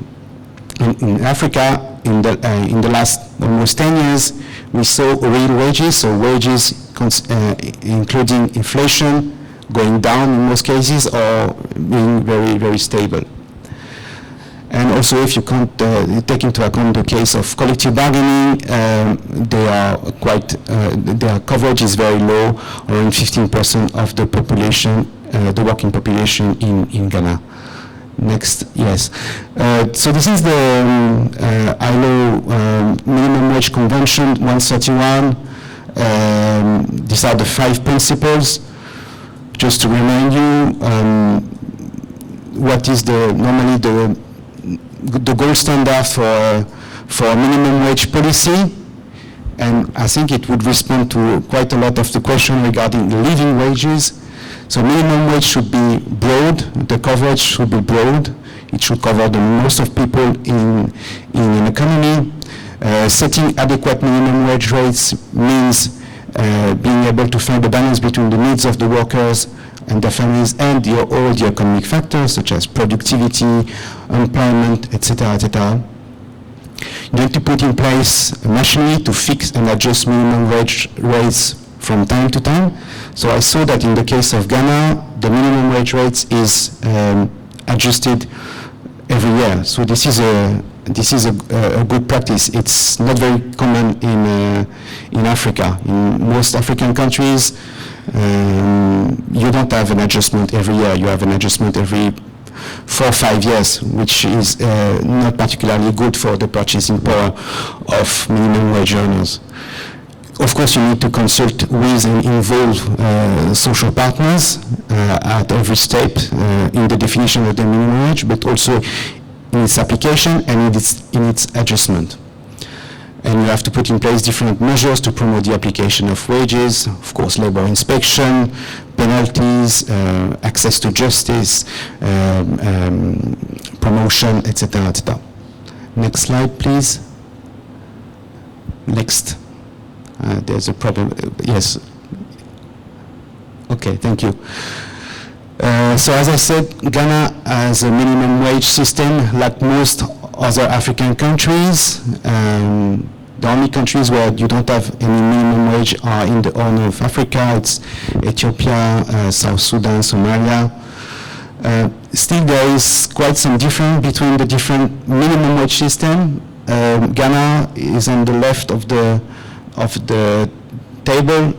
In Africa, in the last almost 10 years, we saw real wages, so wages including inflation, going down in most cases or being very, very stable. And also, if you can't take into account the case of collective bargaining, their coverage is very low, around 15% of the population, the working population in Ghana. Next, yes. So this is the ILO Minimum Wage Convention 131. These are the 5 principles. Just to remind you, what is normally the gold standard for minimum wage policy, and I think it would respond to quite a lot of the question regarding the living wages. So minimum wage should be broad, the coverage should be broad, it should cover the most of people in an economy. Setting adequate minimum wage rates means being able to find a balance between the needs of the workers and their families and all the economic factors such as productivity, employment, etc., etc. You need to put in place nationally to fix and adjust minimum wage rates from time to time. So I saw that in the case of Ghana, the minimum wage rates is adjusted every year. So this is a good practice. It's not very common in Africa. In most African countries, you don't have an adjustment every year. You have an adjustment every 4 or 5 years, which is not particularly good for the purchasing power of minimum wage earners. Of course, you need to consult with and involve social partners at every step in the definition of the minimum wage, but also in its application and in its adjustment. And you have to put in place different measures to promote the application of wages, of course, labor inspection, penalties, access to justice, promotion, etc., etc. Next slide, please. Next. There's a problem. Yes. Okay, thank you. So as I said, Ghana has a minimum wage system like most other African countries. The only countries where you don't have any minimum wage are in the Horn of Africa. It's Ethiopia, South Sudan, Somalia. Still, there is quite some difference between the different minimum wage system. Ghana is on the left of the table,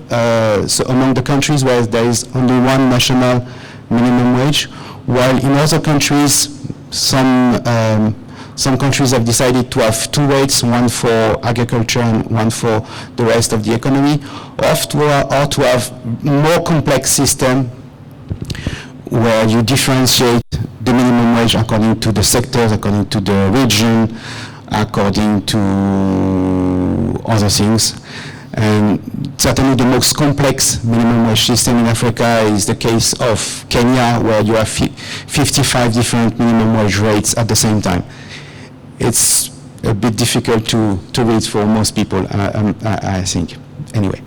so among the countries where there is only one national minimum wage, while in other countries, some countries have decided to have 2 rates, one for agriculture and one for the rest of the economy, or to have more complex system where you differentiate the minimum wage according to the sectors, according to the region, according to other things. And certainly the most complex minimum wage system in Africa is the case of Kenya, where you have 55 different minimum wage rates at the same time. It's a bit difficult to read for most people, I think. Anyway,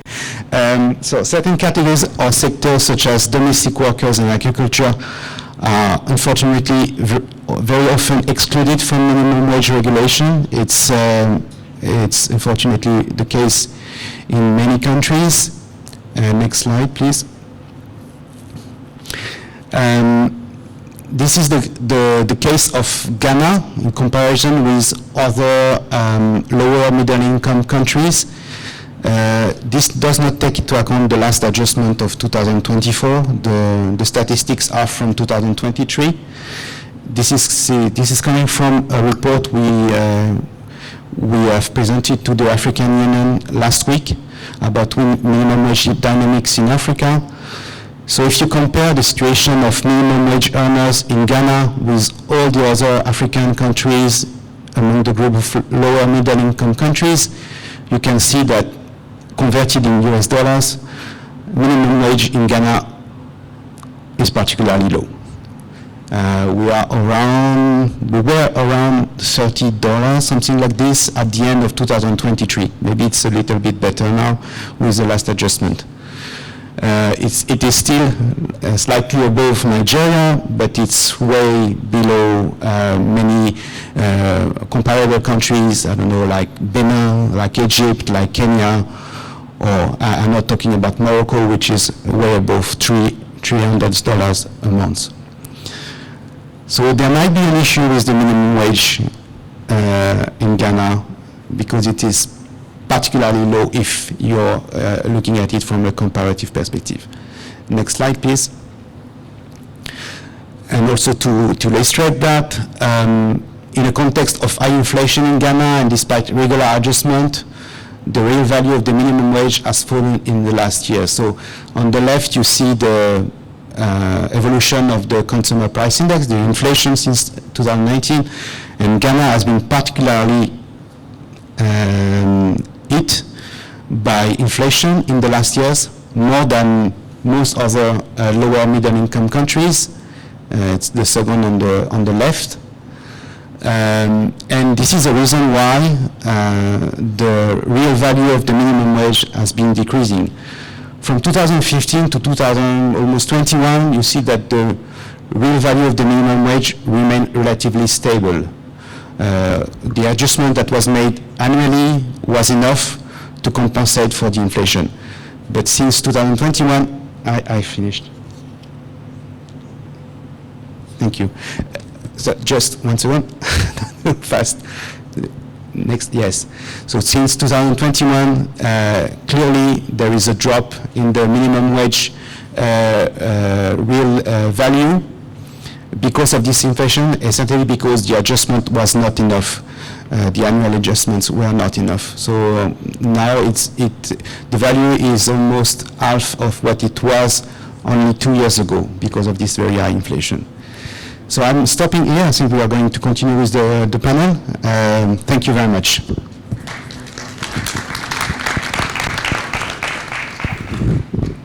so certain categories or sectors such as domestic workers and agriculture are unfortunately very often excluded from minimum wage regulation. It's unfortunately the case in many countries. Next slide, please. This is the case of Ghana in comparison with other lower middle income countries. This does not take into account the last adjustment of 2024. The statistics are from 2023. This is coming from a report we have presented to the African Union last week about minimum wage dynamics in Africa. So if you compare the situation of minimum wage earners in Ghana with all the other African countries among the group of lower middle income countries, you can see that converted in US dollars, minimum wage in Ghana is particularly low. We were around $30, something like this, at the end of 2023. Maybe it's a little bit better now with the last adjustment. It is still slightly above Nigeria, but it's way below many comparable countries, I don't know, like Benin, like Egypt, like Kenya, or I'm not talking about Morocco, which is way above $300 a month. So there might be an issue with the minimum wage in Ghana because it is particularly low if you're looking at it from a comparative perspective. Next slide, please. And also to illustrate that, in a context of high inflation in Ghana and despite regular adjustment, the real value of the minimum wage has fallen in the last year. So on the left, you see the evolution of the consumer price index, the inflation since 2019, and Ghana has been particularly hit by inflation in the last years, more than most other lower middle income countries. It's the second on the left. And this is the reason why the real value of the minimum wage has been decreasing. From 2015 to 2021, you see that the real value of the minimum wage remained relatively stable. The adjustment that was made annually was enough to compensate for the inflation. But since 2021, I finished. Thank you. So just one second, fast. Next, yes. So since 2021, clearly there is a drop in the minimum wage real value because of this inflation, essentially because the adjustment was not enough. The annual adjustments were not enough. So now the value is almost half of what it was only 2 years ago because of this very high inflation. So I'm stopping here. I think we are going to continue with the panel. Thank you very much.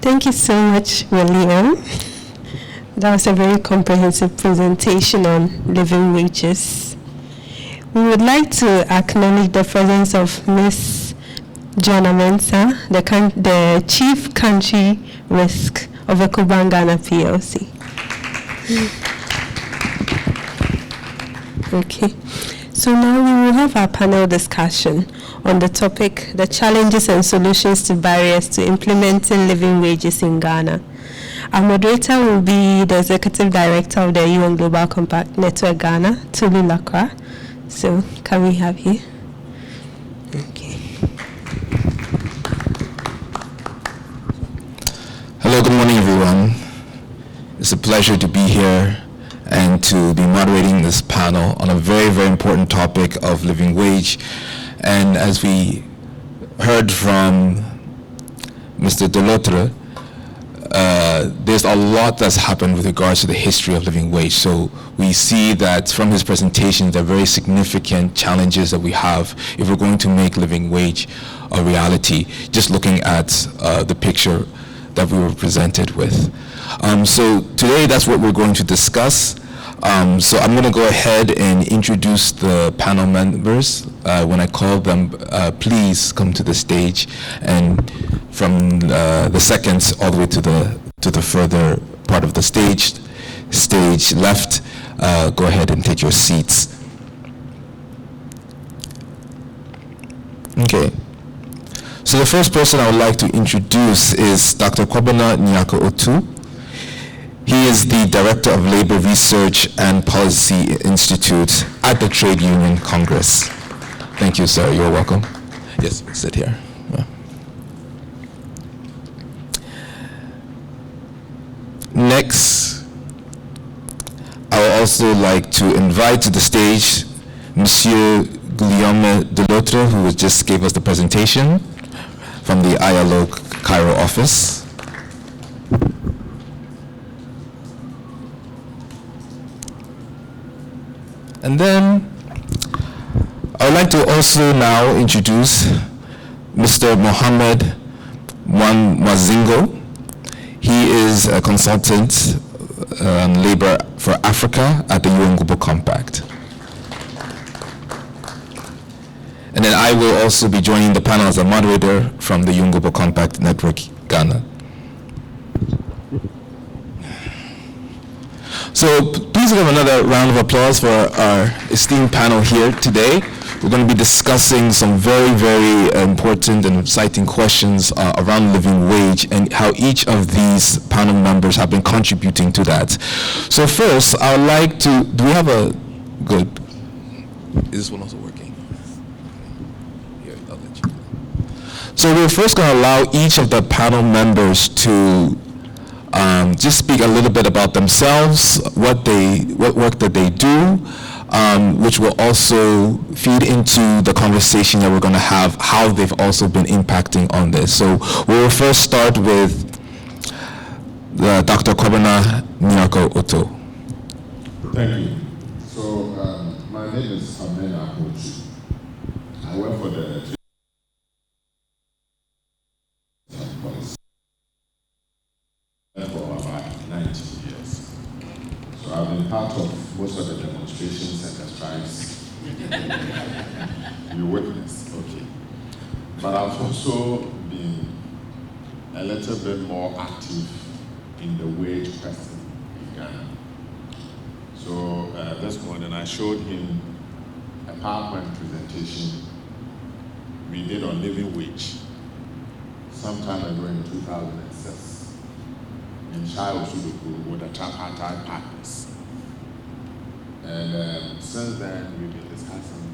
Thank you so much, William. That was a very comprehensive presentation on living wages. We would like to acknowledge the presence of Ms. Joanna Mensah, the Chief Country Risk of Ecobank Ghana PLC. Okay, so now we will have our panel discussion on the topic, the challenges and solutions to barriers to implementing living wages in Ghana. Our moderator will be the Executive Director of the UN Global Compact Network Ghana, Tulu Lakra. So can we have you? Okay. Hello, good morning, everyone. It's a pleasure to be here and to be moderating this panel on a very, very important topic of living wage. And as we heard from Mr. Delotre, there's a lot that's happened with regards to the history of living wage. So we see that from his presentation, there are very significant challenges that we have if we're going to make living wage a reality, just looking at the picture that we were presented with. So today, that's what we're going to discuss. So I'm going to go ahead and introduce the panel members. When I call them, please come to the stage, and from the seconds all the way to the further part of the stage left, go ahead and take your seats. Okay. So the first person I would like to introduce is Dr. Kwabena Nyako Otu. He is the Director of Labor Research and Policy Institute at the Trade Union Congress. Thank you, sir. You're welcome. Yes, sit here. Yeah. Next, I would also like to invite to the stage Monsieur Guillaume Delotre, who just gave us the presentation from the ILO Cairo office. And then I would like to also now introduce Mr. Mohammed Mwazingo. He is a consultant on labor for Africa at the UN Global Compact. And then I will also be joining the panel as a moderator from the UN Global Compact Network Ghana. So please give another round of applause for our esteemed panel here today. We're going to be discussing some very, very important and exciting questions around living wage and how each of these panel members have been contributing to that. So first, I would like to, do we have a good, is this one also working? Here, I'll let you. So we're first going to allow each of the panel members to just speak a little bit about themselves, what work that they do, which will also feed into the conversation that we're going to have, how they've also been impacting on this. So we'll first start with Dr. Kobana Nyako Otto. Thank you. So my name is Amena Akochi. I work for the policy for about 19 years. So I've been part of most of the demonstrations and the strikes. You witness, okay. But I've also been a little bit more active in the wage question in Ghana. So this morning I showed him a PowerPoint presentation we did on living wage sometime ago in 2006 in Shai Osudoku with the tripartite partners. And since then we've been discussing,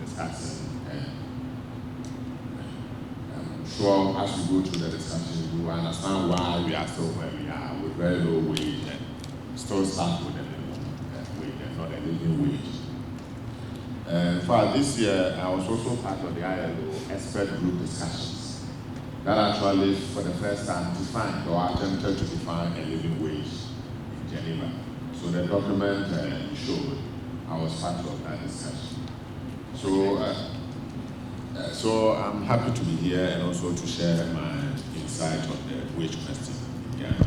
and I'm sure as we go through the discussion you will understand why we are still where we are with very low wage and still start with the minimum wage and not a living wage. In fact, this year I was also part of the ILO expert group discussions that actually for the first time defined or attempted to define a living wage in Geneva. So the document you showed, I was part of that discussion. So I'm happy to be here and also to share my insight on the wage question in Ghana.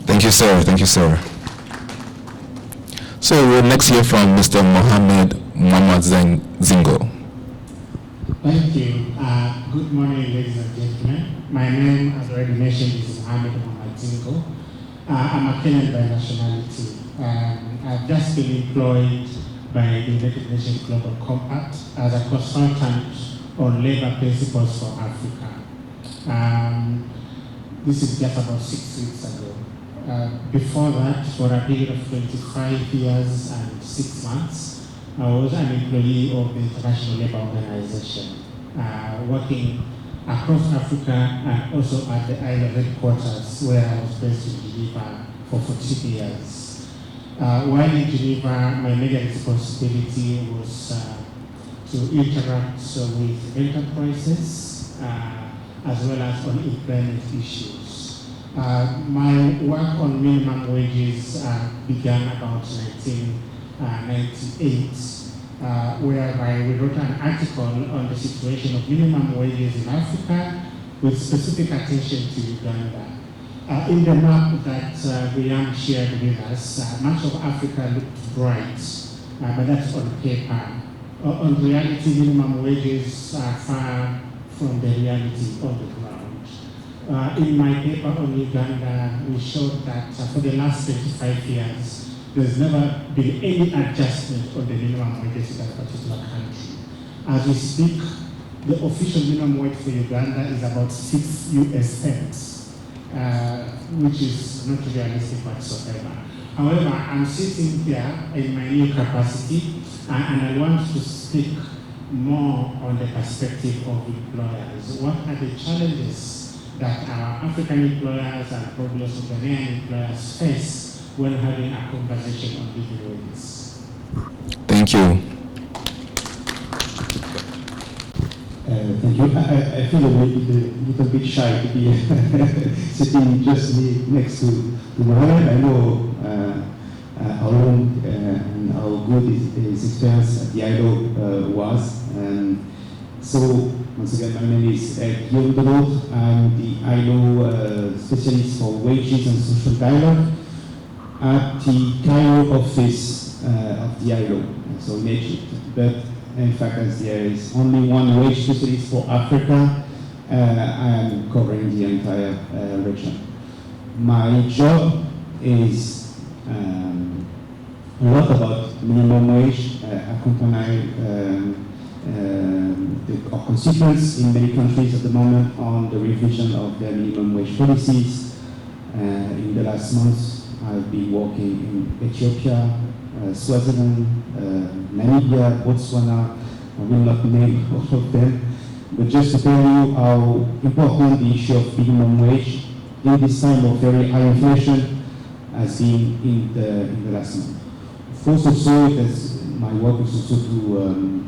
Thank you, sir. Thank you, sir. So we'll next hear from Mr. Mohammed Zingo. Thank you. Good morning, ladies and gentlemen. My name, as already mentioned, is Mohammed Zingo. I'm a Kenyan by nationality. I've just been employed by the United Nations Global Compact as a consultant on labor principles for Africa. This is just about 6 weeks ago. Before that, for a period of 25 years and 6 months, I was an employee of the International Labour Organization, working across Africa and also at the ILO headquarters, where I was based in Geneva for 14 years. While in Geneva, my major responsibility was to interact with enterprises as well as on employment issues. My work on minimum wages began about 1998, whereby we wrote an article on the situation of minimum wages in Africa with specific attention to Uganda. In the map that Guillaume shared with us, much of Africa looked bright, but that's on paper. On reality, minimum wages are far from the reality on the ground. In my paper on Uganda, we showed that for the last 25 years, there's never been any adjustment on the minimum wages in that particular country. As we speak, the official minimum wage for Uganda is about 6 US cents. Which is not realistic whatsoever. However, I'm sitting here in my new capacity and I want to speak more on the perspective of employers. What are the challenges that our African employers and probably also Ghanaian employers face when having a conversation on living wages? Thank you. Thank you. I feel a little bit shy to be sitting just next to Mohammed. I know how long and how good his experience at the ILO was. So, once again, my name is Guillaume Delort. I'm the ILO specialist for wages and social dialogue at the Cairo office of the ILO, so in Egypt. But in fact, as there is only one wage specialist for Africa, I am covering the entire region. My job is a lot about minimum wage, accompany our constituents in many countries at the moment on the revision of their minimum wage policies. In the last months, I've been working in Ethiopia, Swaziland, Namibia, Botswana. I will not name all of them, but just to tell you how important the issue of minimum wage in this time of very high inflation has been in the last month. Of course, also, my work is also to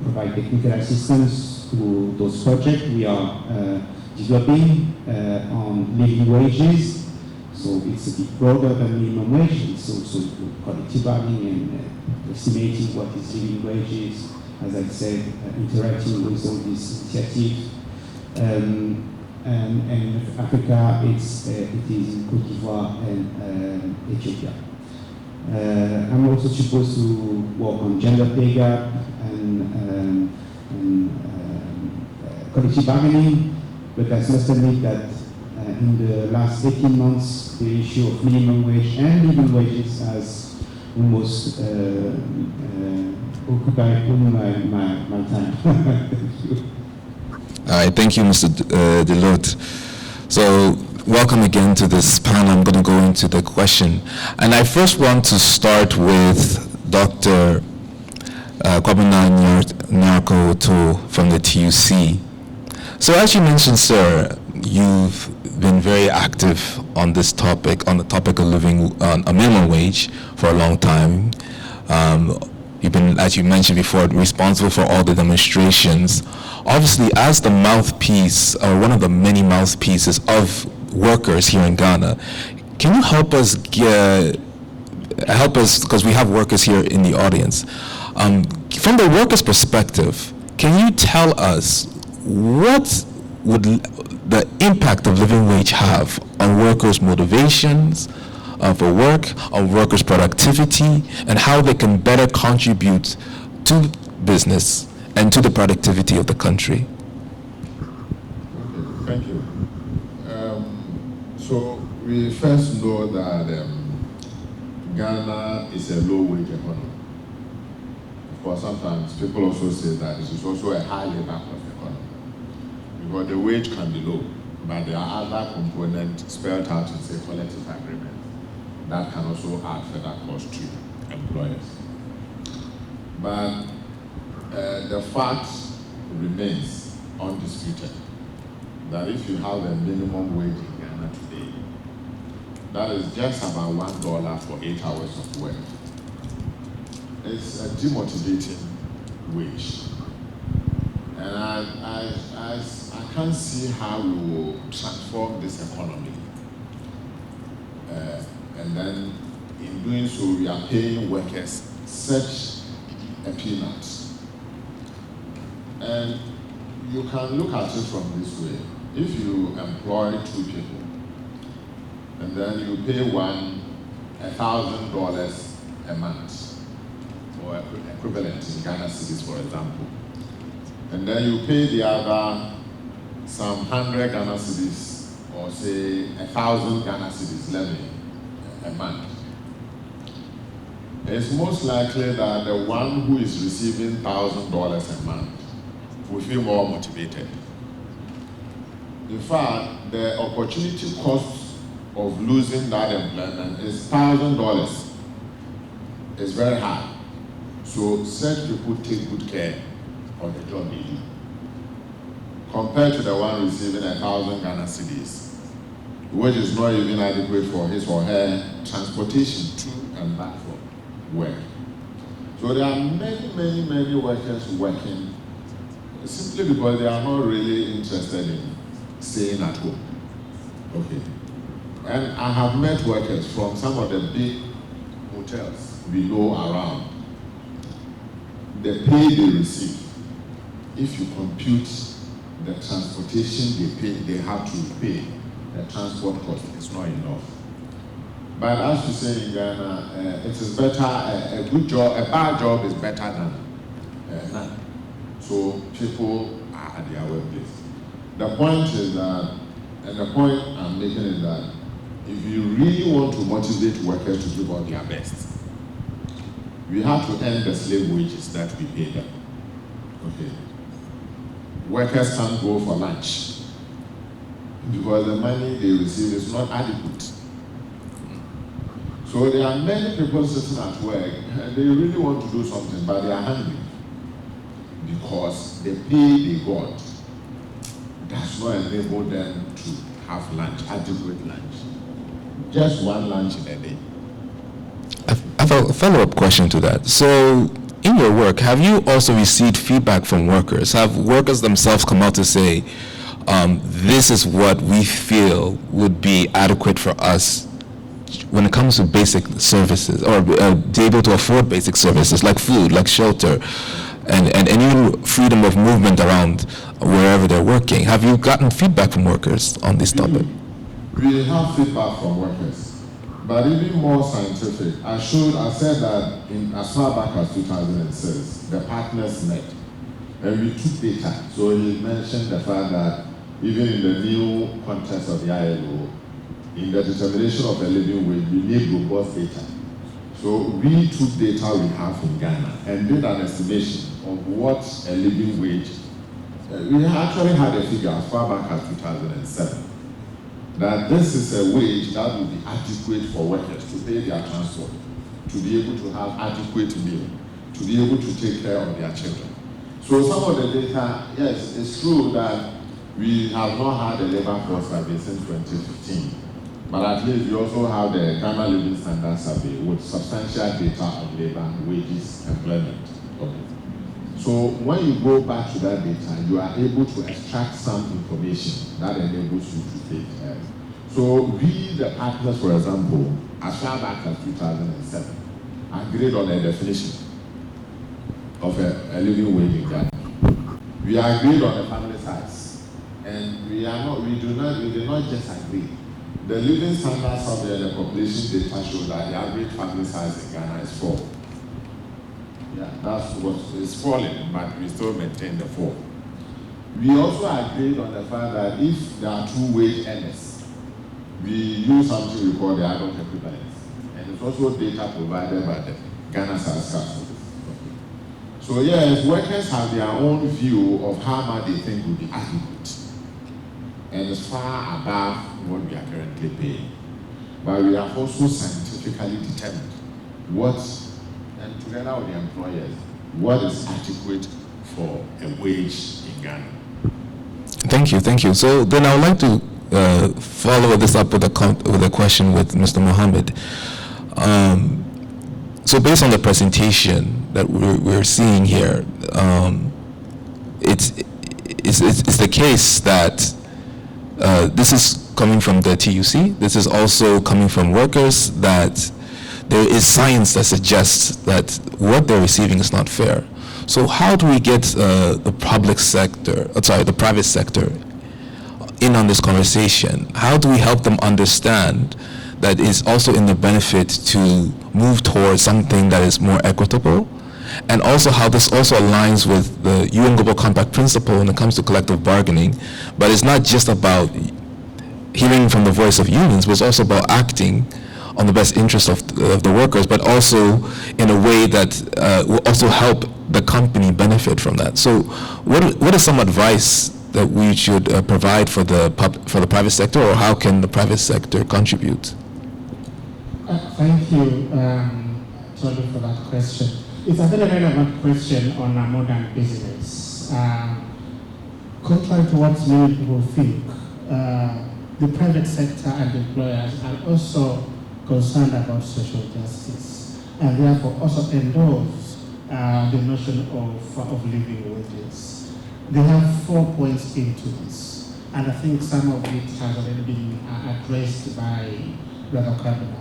provide technical assistance to those projects we are developing on living wages. So it's a bit broader than minimum wage. It's also collective bargaining and estimating what is living wages. As I said, interacting with all these initiatives. And Africa, it is in Cote d'Ivoire and Ethiopia. I'm also supposed to work on gender pay gap and collective bargaining, but I must admit that in the last 18 months, the issue of minimum wage and living wages has almost occupied all my time. Thank you. All right, thank you, Mr. Delotte. So, welcome again to this panel. I'm going to go into the question. And I first want to start with Dr. Kwabena Nyarko from the TUC. So, as you mentioned, sir, you've been very active on this topic, on the topic of living on a minimum wage for a long time. You've been, as you mentioned before, responsible for all the demonstrations. Obviously, as the mouthpiece, or one of the many mouthpieces of workers here in Ghana, can you help us, because we have workers here in the audience. From the workers' perspective, can you tell us what would the impact of living wage have on workers' motivations for work, on workers' productivity, and how they can better contribute to business and to the productivity of the country? Okay, thank you. So we first know that Ghana is a low-wage economy. Of course, sometimes people also say that this is also a high labor cost economy, because the wage can be low, but there are other components spelled out in, say, collective agreement that can also add further cost to employers. But the fact remains undisputed that if you have a minimum wage in Ghana today, that is just about $1 for 8 hours of work. It's a demotivating wage. And I can't see how we will transform this economy. And then in doing so, we are paying workers such a peanut. And you can look at it from this way. If you employ 2 people, and then you pay one $1,000 a month, or equivalent in Ghana cedis, for example, and then you pay the other some 100 Ghana cedis, or say 1,000 Ghana cedis levy a month, it's most likely that the one who is receiving $1,000 a month will feel more motivated. In fact, the opportunity cost of losing that employment is $1,000. It's very high. So such people take good care of the job they do, compared to the one receiving 1,000 Ghana cedis, which is not even adequate for his or her transportation to and back from work. So there are many workers working simply because they are not really interested in staying at home. Okay. And I have met workers from some of the big hotels we know around. The pay they receive, if you compute the transportation they have to pay, the transport cost is not enough. But as you say in Ghana, it is better, a good job, a bad job is better than none. So people are at their workplace. The point is that, and the point I'm making is that if you really want to motivate workers to give out their best, we have to end the slave wages that we pay them. Okay. Workers can't go for lunch because the money they receive is not adequate. So there are many people sitting at work and they really want to do something, but they are hungry because the pay they got does not enable them to have lunch, adequate lunch. Just one lunch in a day. I have a follow-up question to that. So, in your work, have you also received feedback from workers? Have workers themselves come out to say, this is what we feel would be adequate for us when it comes to basic services, or be able to afford basic services like food, like shelter, and even freedom of movement around wherever they're working? Have you gotten feedback from workers on this topic? We have feedback from workers, but even more scientific. I said that as far back as 2006, the partners met and we took data. So he mentioned the fact that even in the new context of the ILO, in the determination of a living wage, we need robust data. So we took data we have in Ghana and did an estimation of what a living wage. We actually had a figure as far back as 2007 that this is a wage that will be adequate for workers to pay their transport, to be able to have adequate meal, to be able to take care of their children. So some of the data, yes, it's true that we have not had a labor force survey since 2015. But at least we also have the Ghana Living Standard Survey with substantial data on labor, wages, employment. Okay. So when you go back to that data, you are able to extract some information that enables you to take care. So we, the partners, for example, as far back as 2007, agreed on a definition of a living wage in Ghana. We agreed on the family size, and we did not just agree. The Living Standard Survey and the population data show that the average family size in Ghana is 4. Yeah, that's what is falling, but we still maintain the 4. We also agreed on the fact that if there are 2 wage earners, we use something we call the adult equivalence. And it's also data provided by the Ghana Statistics. So yes, workers have their own view of how much they think will be adequate. And it's far above what we are currently paying. But we have also scientifically determined and together with the employers, what is adequate for a wage in Ghana. Thank you. So then I would like to follow this up with a question with Mr. Mohammed. So based on the presentation that we're seeing here, it's the case that this is coming from the TUC. This is also coming from workers, that there is science that suggests that what they're receiving is not fair. So how do we get the private sector in on this conversation? How do we help them understand that it's also in the benefit to move towards something that is more equitable? And also how this also aligns with the UN Global Compact principle when it comes to collective bargaining. But it's not just about hearing from the voice of unions, but it's also about acting on the best interest of the workers, but also in a way that will also help the company benefit from that. So what is some advice that we should provide for the private sector, or how can the private sector contribute? Thank you, Tolu, for that question. It's a very relevant question on a modern business. Contrary to what many people think, the private sector and employers are also concerned about social justice, and therefore also endorse the notion of living wages. They have 4 points into this, and I think some of it has already been addressed by Brother Kabila.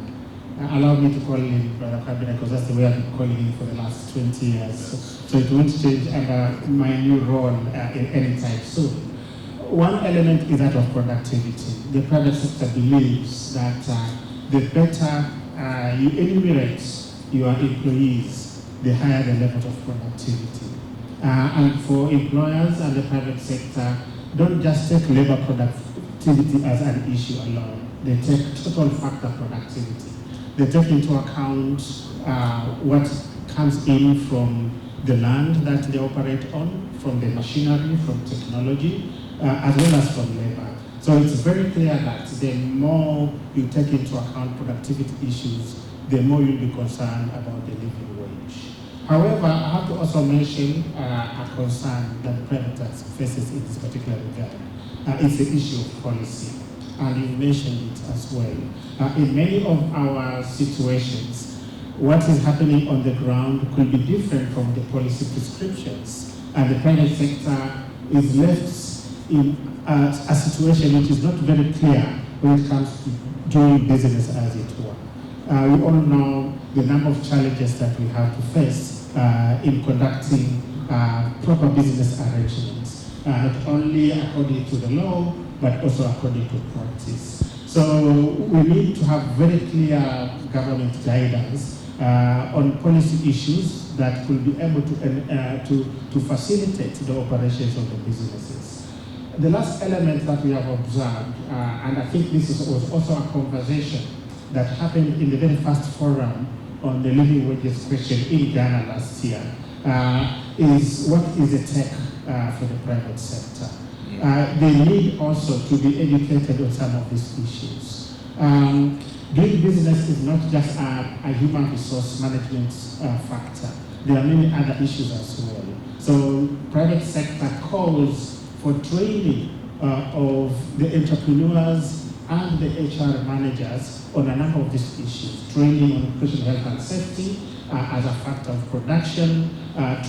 Allow me to call him Brother Kabila because that's the way I've been calling him for the last 20 years. So it won't change under my new role anytime soon. One element is that of productivity. The private sector believes that the better you enumerate your employees, the higher the level of productivity. And for employers and the private sector, don't just take labor productivity as an issue alone. They take total factor productivity. They take into account what comes in from the land that they operate on, from the machinery, from technology, as well as from labor. So it's very clear that the more you take into account productivity issues, the more you'll be concerned about the living wage. However, I have to also mention a concern that the private sector faces in this particular regard. It's the issue of policy, and you mentioned it as well. In many of our situations, what is happening on the ground could be different from the policy prescriptions, and the private sector is left in a situation which is not very clear when it comes to doing business as it were. We all know the number of challenges that we have to face in conducting proper business arrangements, not only according to the law, but also according to practice. So we need to have very clear government guidance on policy issues that could be able to facilitate the operations of the businesses. The last element that we have observed, and I think this was also a conversation that happened in the very first forum on the living wages question in Ghana last year, is what is the tech for the private sector? They need also to be educated on some of these issues. Doing business is not just a human resource management factor. There are many other issues as well. So private sector calls for training of the entrepreneurs and the HR managers on a number of these issues. Training on occupational health and safety as a factor of production,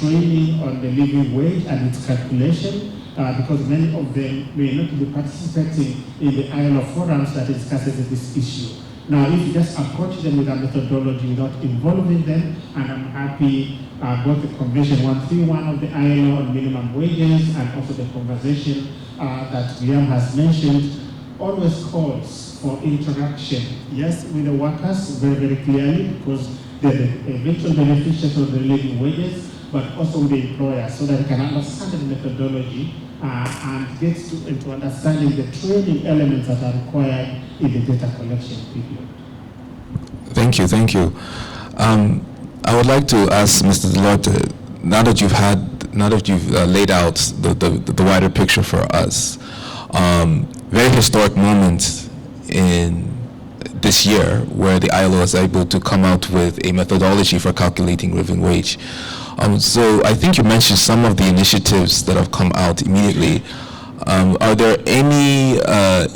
training on the living wage and its calculation, because many of them may not be participating in the ILO forums that discusses this issue. Now, if you just approach them with a methodology without involving them, and I'm happy both the Convention 131 of the ILO on minimum wages and also the conversation that Liam has mentioned, always calls for interaction, yes, with the workers very, very clearly, because they're the eventual beneficiaries of the living wages, but also with the employer, so that they can understand the methodology and get into understanding the training elements that are required in the data collection period. Thank you, thank you. I would like to ask Mr. Delotte, now that you've laid out the wider picture for us, very historic moment in this year where the ILO was able to come out with a methodology for calculating living wage. So I think you mentioned some of the initiatives that have come out immediately. Are there any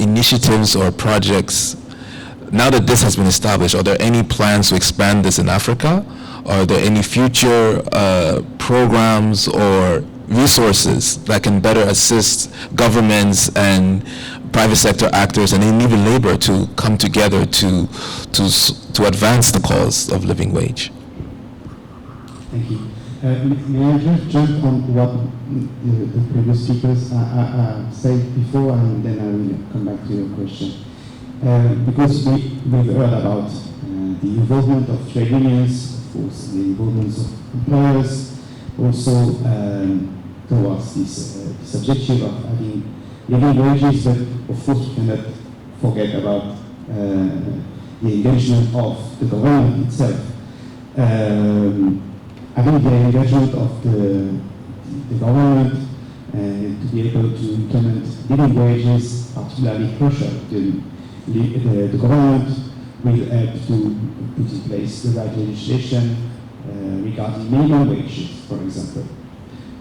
initiatives or projects, now that this has been established, are there any plans to expand this in Africa? Are there any future programs or resources that can better assist governments and private sector actors and even labor to come together to advance the cause of living wage? Thank you. May I just jump on what the previous speakers said before, and then I will come back to your question. Because we've heard about the involvement of trade unions, of course, the involvement of employers, also towards this objective of having living wages, but of course we cannot forget about the engagement of the government itself. Having the engagement of the government to be able to implement living wages, particularly crucial. The government will help to put in place the right legislation regarding minimum wages, for example.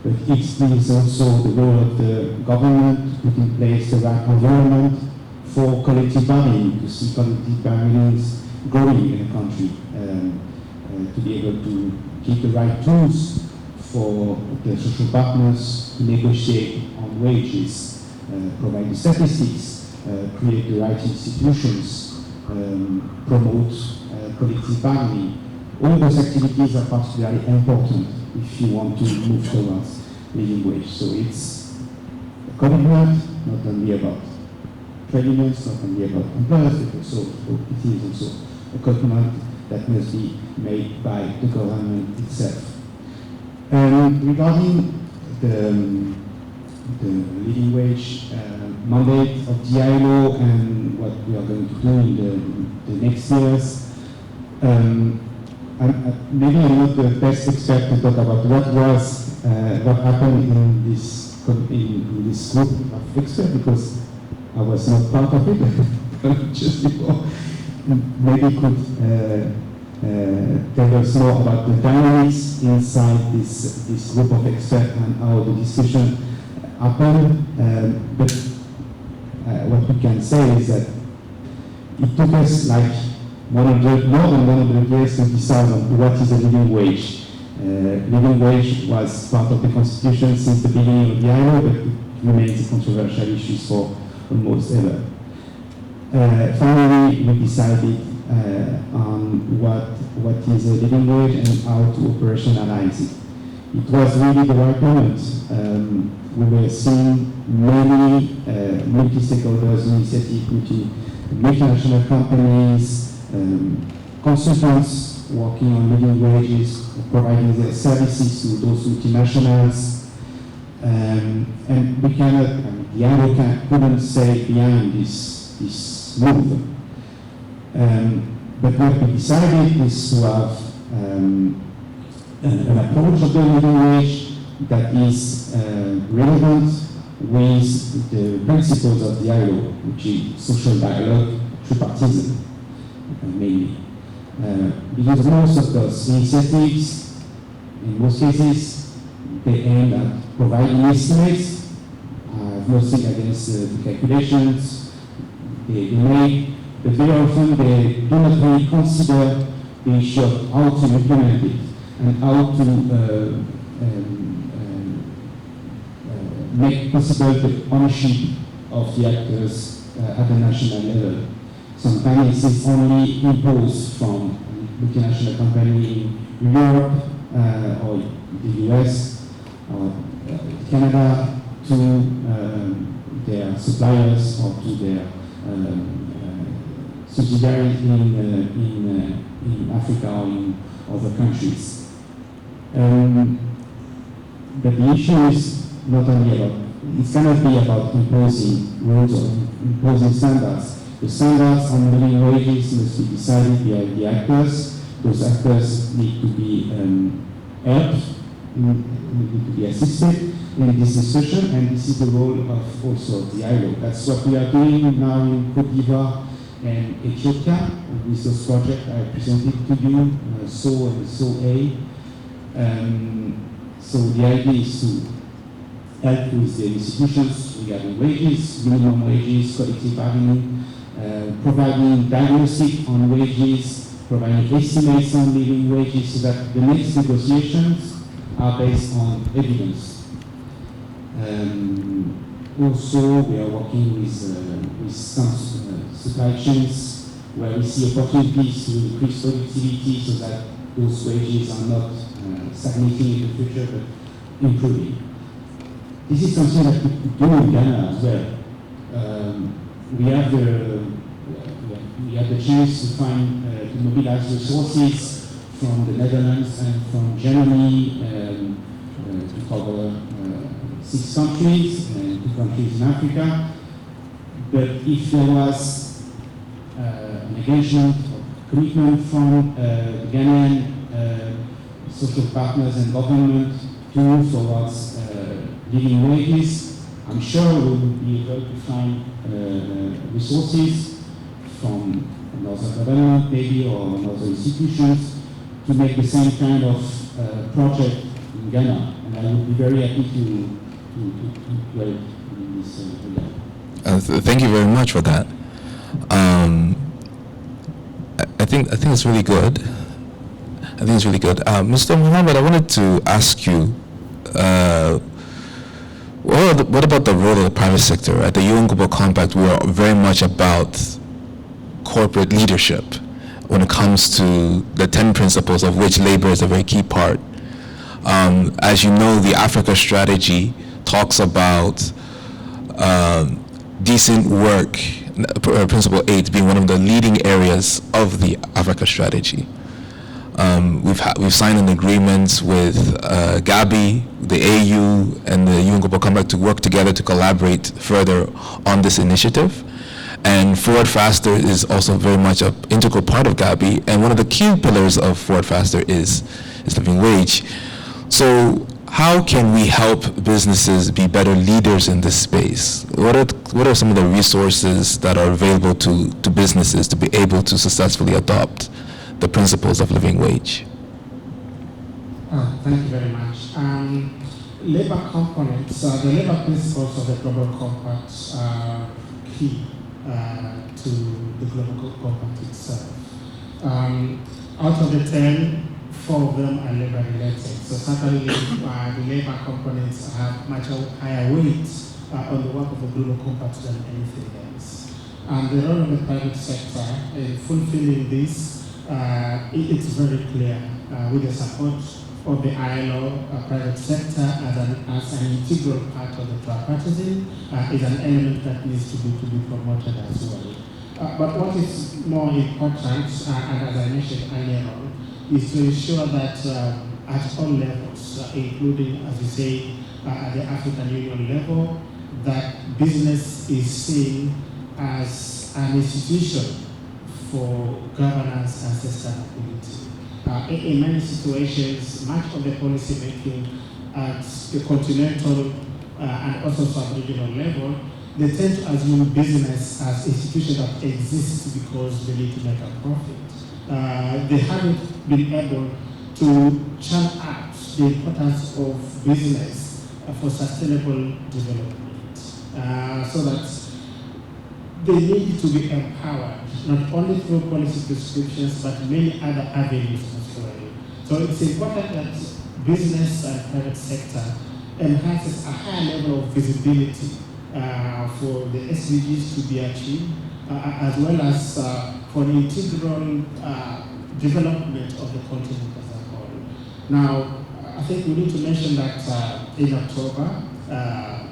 But it is also the role of the government to put in place the right environment for collective bargaining, to see collective bargaining growing in the country, to be able to give the right tools for the social partners to negotiate on wages, provide the statistics, create the right institutions, promote collective bargaining. All those activities are particularly important if you want to move towards living wage. So it's a commitment not only about trade unions, not only about employers, but also it is also a commitment that must be made by the government itself. Regarding the living wage mandate of the ILO and what we are going to do in the next years, maybe I'm not the best expert to talk about what happened in this group of experts because I was not part of it just before. Maybe could tell us more about the dynamics inside this group of experts and how the discussion happened. But what we can say is that it took us like more than 100 years to decide on what is a living wage. Living wage was part of the Constitution since the beginning of the ILO, but it remains a controversial issue for almost ever. Finally, we decided on what is a living wage and how to operationalize it. It was really the right moment. We were seeing many multi-stakeholders initiatives, multinational companies, consultants working on living wages, providing their services to those multinationals. And we cannot, the ILO couldn't stay behind this move. But what we decided is to have an approach of the living wage that is relevant with the principles of the ILO, which is social dialogue, tripartism, mainly. Because most of those initiatives, in most cases, they aim at providing estimates. I have nothing against the calculations they make, but very often they do not really consider the issue of how to implement it and how to make possible the ownership of the actors at the national level. Sometimes this is only imposed from multinational company in Europe or the US or Canada to their suppliers or to their subsidiaries in Africa or in other countries. But the issue is not only about, it cannot be about imposing rules or imposing standards. The standards on living wages must be decided by the actors. Those actors need to be helped, need to be assisted in this discussion, and this is the role of also the ILO. That's what we are doing now in Côte d'Ivoire and Ethiopia with those projects I presented to you, SO and SO-A. So the idea is to help with the institutions regarding wages, minimum wages, collective bargaining, providing diagnostic on wages, providing estimates on living wages so that the next negotiations are based on evidence. Also, we are working with some supply chains where we see opportunities to increase productivity so that those wages are not stagnating in the future but improving. This is something that we do in Ghana as well. We have the chance to find, to mobilize resources from the Netherlands and from Germany to cover 6 countries and 2 countries in Africa. But if there was an engagement or commitment from the Ghanaian social partners and government to move towards living wages, I'm sure we will be able to find resources from another government maybe or other institutions to make the same kind of project in Ghana. And I would be very happy to help in this regard. Thank you very much for that. I think it's really good. Mr. Mohammed, I wanted to ask you, what about the role of the private sector? At the UN Global Compact, we are very much about corporate leadership when it comes to the 10 principles of which labor is a very key part. As you know, the Africa strategy talks about decent work, Principle 8 being one of the leading areas of the Africa strategy. We've signed an agreement with Gabi, the AU, and the UN Global Compact to work together to collaborate further on this initiative. And Forward Faster is also very much an integral part of Gavi, and one of the key pillars of Forward Faster is living wage. So how can we help businesses be better leaders in this space? What are some of the resources that are available to businesses to be able to successfully adopt the principles of living wage? Thank you very much. Labor components, the labor principles of the Global Compact are key to the Global Compact itself. Out of the 10, 4 of them are labor related. So certainly the labor components have much higher weight on the work of the Global Compact than anything else. And the role of the private sector in fulfilling this, it's very clear with the support of the ILO, private sector as an integral part of the tripartism is an element that needs to be promoted as well. But what is more important, and as I mentioned earlier on, is to ensure that at all levels, including, as you say, at the African Union level, that business is seen as an institution for governance and sustainability. In many situations, much of the policy making at the continental and also sub-regional level, they tend to assume business as institutions that exist because they need to make a profit. They haven't been able to churn out the importance of business for sustainable development, so that they need to be empowered, not only through policy prescriptions, but many other avenues as well. So it's important that business and private sector enhances a high level of visibility for the SDGs to be achieved, as well as for the integral development of the continent as a whole. Now, I think we need to mention that in October,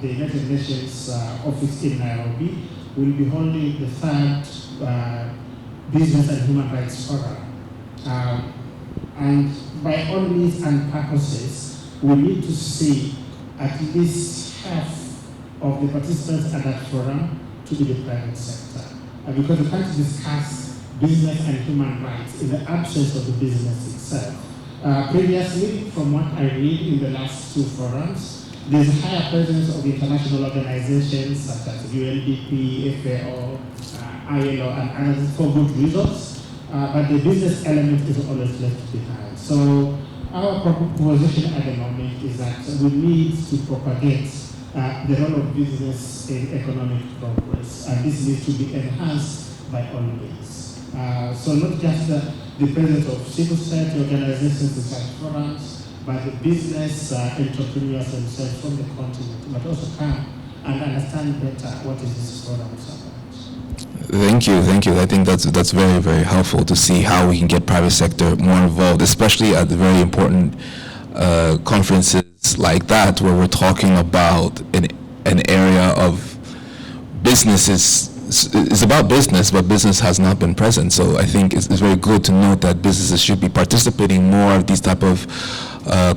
the United Nations office in Nairobi will be holding the 3rd Business and Human Rights Forum. And by all means and purposes, we need to see at least half of the participants at that forum to be the private sector. Because we can't discuss business and human rights in the absence of the business itself. Previously, from what I read in the last 2 forums, there's a higher presence of international organizations such as UNDP, FAO, ILO, and others for good reasons, but the business element is always left behind. So our proposition at the moment is that we need to propagate the role of business in economic progress, and this needs to be enhanced by all means. So not just the presence of civil society organizations in such forums, but the business entrepreneurs themselves from the continent, but also come and understand better what is this forum about. Thank you. I think that's very, very helpful to see how we can get private sector more involved, especially at the very important conferences like that, where we're talking about an area of businesses. It's about business, but business has not been present. So I think it's very good to note that businesses should be participating more of these type of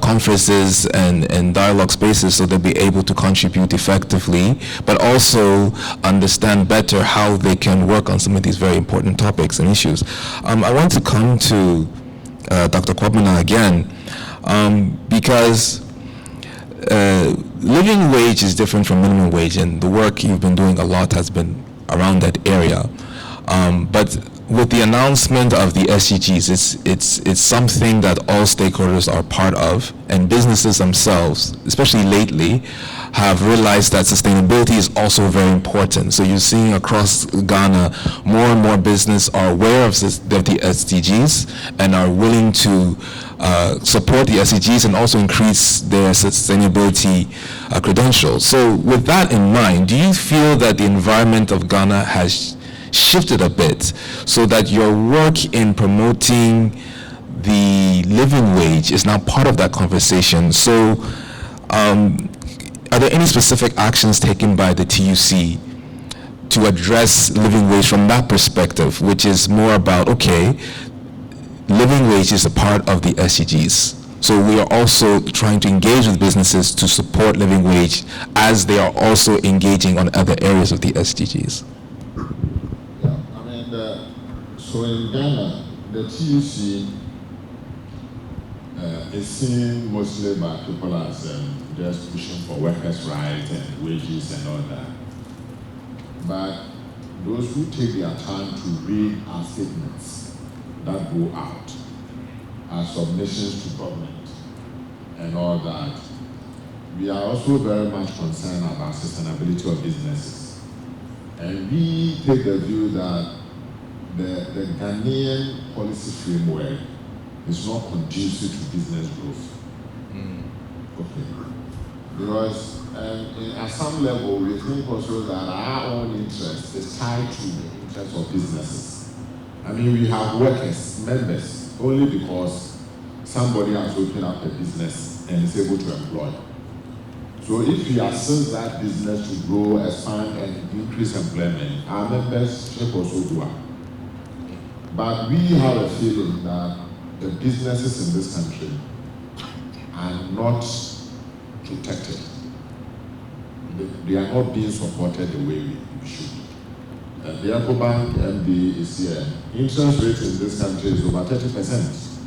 conferences and dialogue spaces, so they'll be able to contribute effectively, but also understand better how they can work on some of these very important topics and issues. I want to come to Dr. Kwabena again, because living wage is different from minimum wage, and the work you've been doing a lot has been around that area. But with the announcement of the SDGs, it's something that all stakeholders are part of, and businesses themselves, especially lately, have realized that sustainability is also very important. So you're seeing across Ghana, more and more business are aware of the SDGs and are willing to support the SDGs and also increase their sustainability credentials. So with that in mind, do you feel that the environment of Ghana has shifted a bit so that your work in promoting the living wage is now part of that conversation? So are there any specific actions taken by the TUC to address living wage from that perspective, which is more about, okay, living wage is a part of the SDGs. So we are also trying to engage with businesses to support living wage as they are also engaging on other areas of the SDGs. So in Ghana, the TUC is seen mostly by people as just pushing for workers' rights and wages and all that. But those who take their time to read our statements that go out, our submissions to government and all that, we are also very much concerned about sustainability of businesses. And we take the view that the Ghanaian policy framework is not conducive to business growth. Okay. Because at some level, we think also that our own interest is tied to the interest of businesses. I mean, we have workers, members, only because somebody has opened up a business and is able to employ. So if we assist that business to grow, expand, and increase employment, our members should also do it. But we have a feeling that the businesses in this country are not protected. They are not being supported the way we should. The EcoBank MD is here. Interest rate in this country is over 30%.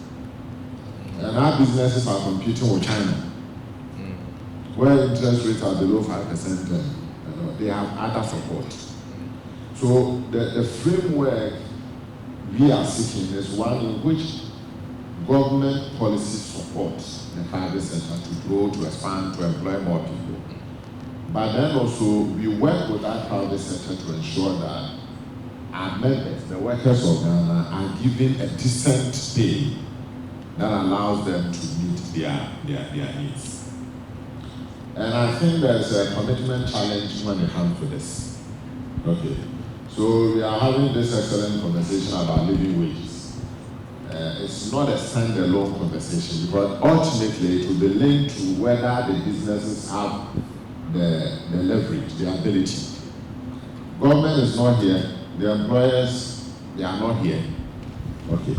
And our businesses are competing with China, where interest rates are below 5%, they have other support. So the framework we are seeking is one in which government policy supports the private sector to grow, to expand, to employ more people. But then also we work with that private sector to ensure that our members, the workers of Ghana, are given a decent pay that allows them to meet their needs. And I think there's a commitment challenge when it comes to this. Okay. So we are having this excellent conversation about living wages. It's not a standalone conversation because ultimately it will be linked to whether the businesses have the leverage, the ability. Government is not here. The employers, they are not here. Okay.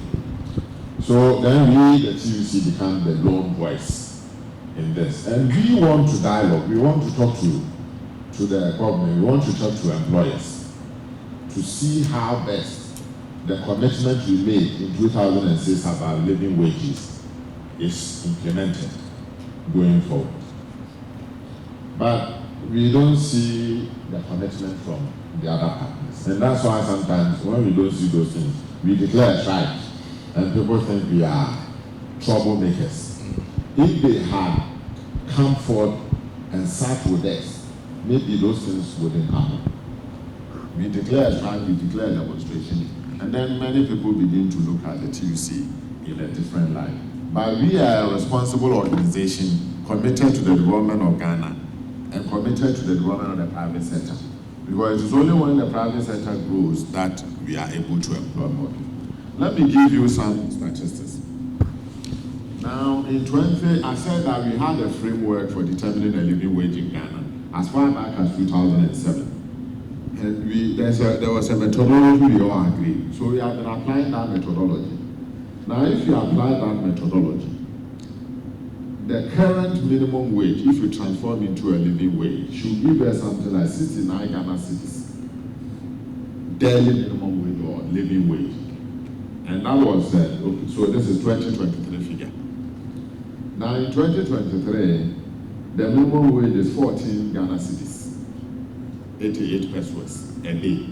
So then we, the TUC, become the lone voice in this. And we want to dialogue. We want to talk to the government. We want to talk to employers to see how best the commitment we made in 2006 about living wages is implemented going forward. But we don't see the commitment from the other partners. And that's why sometimes when we don't see those things, we declare a strike and people think we are troublemakers. If they had come forth and sat with us, maybe those things wouldn't happen. We declare a strike, we declare a demonstration, and then many people begin to look at the TUC in a different light. But we are a responsible organization committed to the development of Ghana and committed to the development of the private sector. Because it is only when the private sector grows that we are able to employ more people. Let me give you some statistics. Now, in I said that we had a framework for determining the living wage in Ghana as far back as 2007. And there was a methodology we all agreed. So we have been applying that methodology. Now, if you apply that methodology, the current minimum wage, if you transform into a living wage, should give us something like 69 Ghana cedis, daily minimum wage or living wage. And that was, okay, so this is 2023 figure. Now in 2023, the minimum wage is 14 Ghana cedis, 88 pesos a day.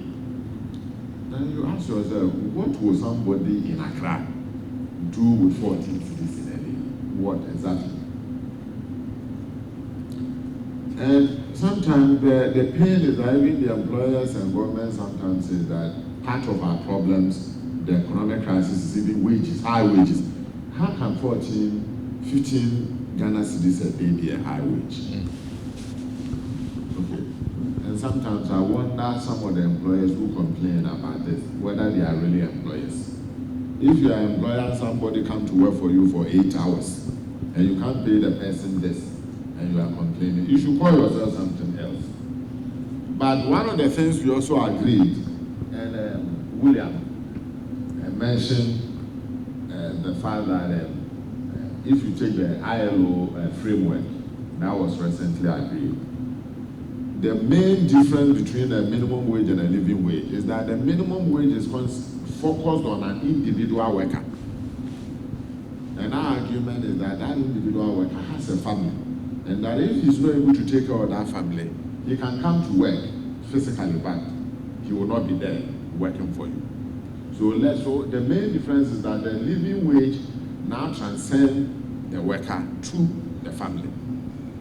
Then you ask yourself, what will somebody in Accra do with 14 cedis in a day? What exactly? And sometimes the pain is that even the employers and government sometimes say that part of our problems, the economic crisis, is even wages, high wages. How can 15 Ghana cedis a day be a high wage? Okay. And sometimes I wonder some of the employers who complain about this, whether they are really employers. If you are an employer, somebody come to work for you for 8 hours, and you can't pay the person this, and you are complaining, you should call yourself something else. But one of the things we also agreed, and William mentioned the fact that if you take the ILO framework that was recently agreed, the main difference between a minimum wage and a living wage is that the minimum wage is focused on an individual worker. And our argument is that that individual worker has a family, and that if he's not able to take care of that family, he can come to work physically, but he will not be there working for you. So the main difference is that the living wage now transcends the worker to the family.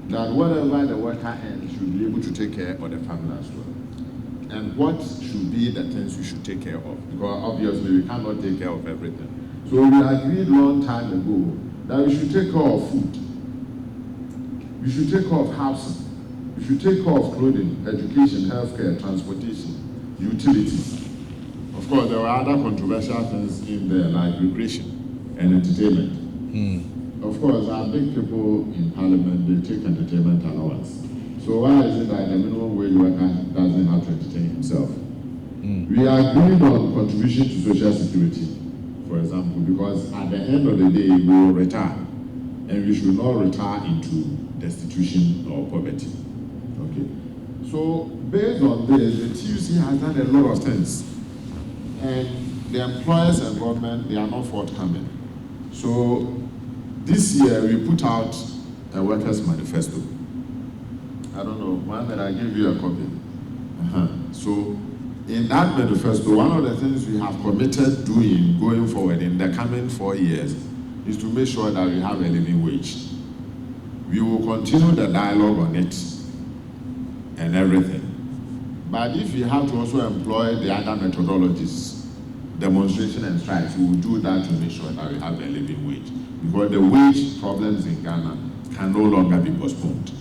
That whatever the worker earns, should be able to take care of the family as well. And what should be the things we should take care of? Because obviously we cannot take care of everything. So we agreed long time ago that we should take care of food. We should take care of housing. We should take care of clothing, education, healthcare, transportation, utilities. Of course, there were other controversial things in there, like recreation and entertainment. Of course, our big people in Parliament, they take entertainment allowance. So why is it that the minimum wage worker doesn't have to entertain himself? We are agreed on contribution to social security, for example, because at the end of the day, we will retire, and we should not retire into destitution or poverty. Okay. So based on this, the TUC has done a lot of things, and the employers and government, they are not forthcoming. So this year we put out a workers' manifesto. I don't know, one that I gave you a copy. So in that manifesto, one of the things we have committed doing going forward in the coming 4 years is to make sure that we have a living wage. We will continue the dialogue on it and everything. But if we have to also employ the other methodologies, demonstration and strikes, we will do that to make sure that we have a living wage. Because the wage problems in Ghana can no longer be postponed.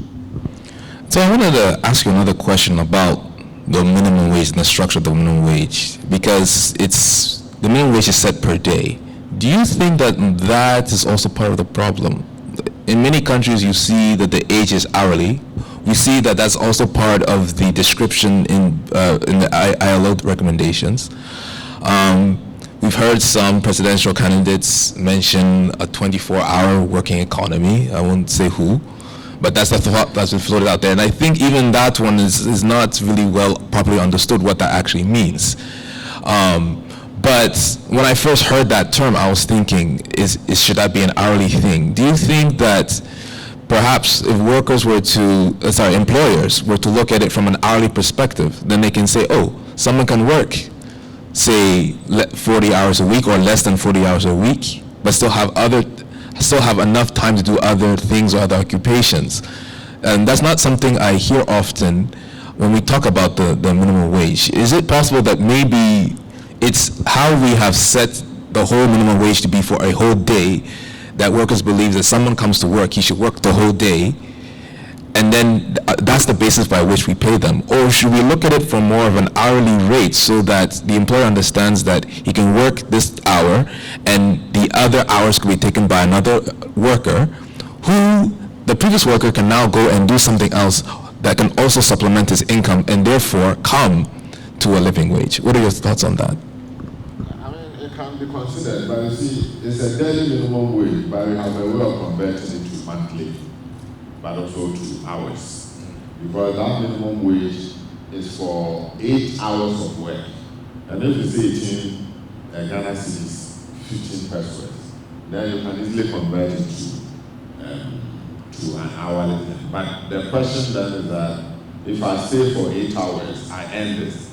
So I wanted to ask you another question about the minimum wage and the structure of the minimum wage, because the minimum wage is set per day. Do you think that that is also part of the problem? In many countries, you see that the age is hourly. We see that that's also part of the description in the ILO recommendations. We've heard some presidential candidates mention a 24-hour working economy. I won't say who, but that's the thought that's been floated out there. And I think even that one is not really well properly understood what that actually means. But when I first heard that term, I was thinking, should that be an hourly thing? Do you think that perhaps if employers were to look at it from an hourly perspective, then they can say, oh, someone can work, say 40 hours a week or less than 40 hours a week, but still have enough time to do other things or other occupations. And that's not something I hear often when we talk about the minimum wage. Is it possible that maybe it's how we have set the whole minimum wage to be for a whole day, that workers believe that someone comes to work, he should work the whole day, and then that's the basis by which we pay them? Or should we look at it from more of an hourly rate so that the employer understands that he can work this hour and the other hours could be taken by another worker who the previous worker can now go and do something else that can also supplement his income and therefore come to a living wage? What are your thoughts on that? I mean, it can be considered, but you see, it's a daily minimum wage, but we have a way of converting it to monthly, but also to hours. Because that minimum wage is for 8 hours of work. And if you say 18 Ghana cedis, 15 pesos, then you can easily convert it to an hourly thing. But the question then is that if I stay for 8 hours, I earn this.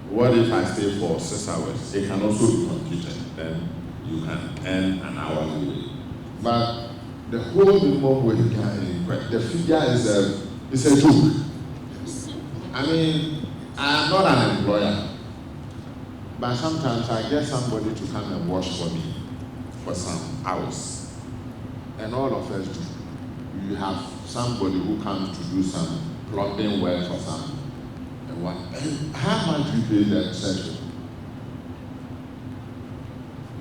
What if I stay for 6 hours? It can also be computed. Then you can earn an hourly wage. But the whole minimum wage, the figure is a joke. I mean, I am not an employer, but sometimes I get somebody to come and wash for me for some hours. And all of us do. You have somebody who comes to do some plumbing work for some. And how much we pay them section?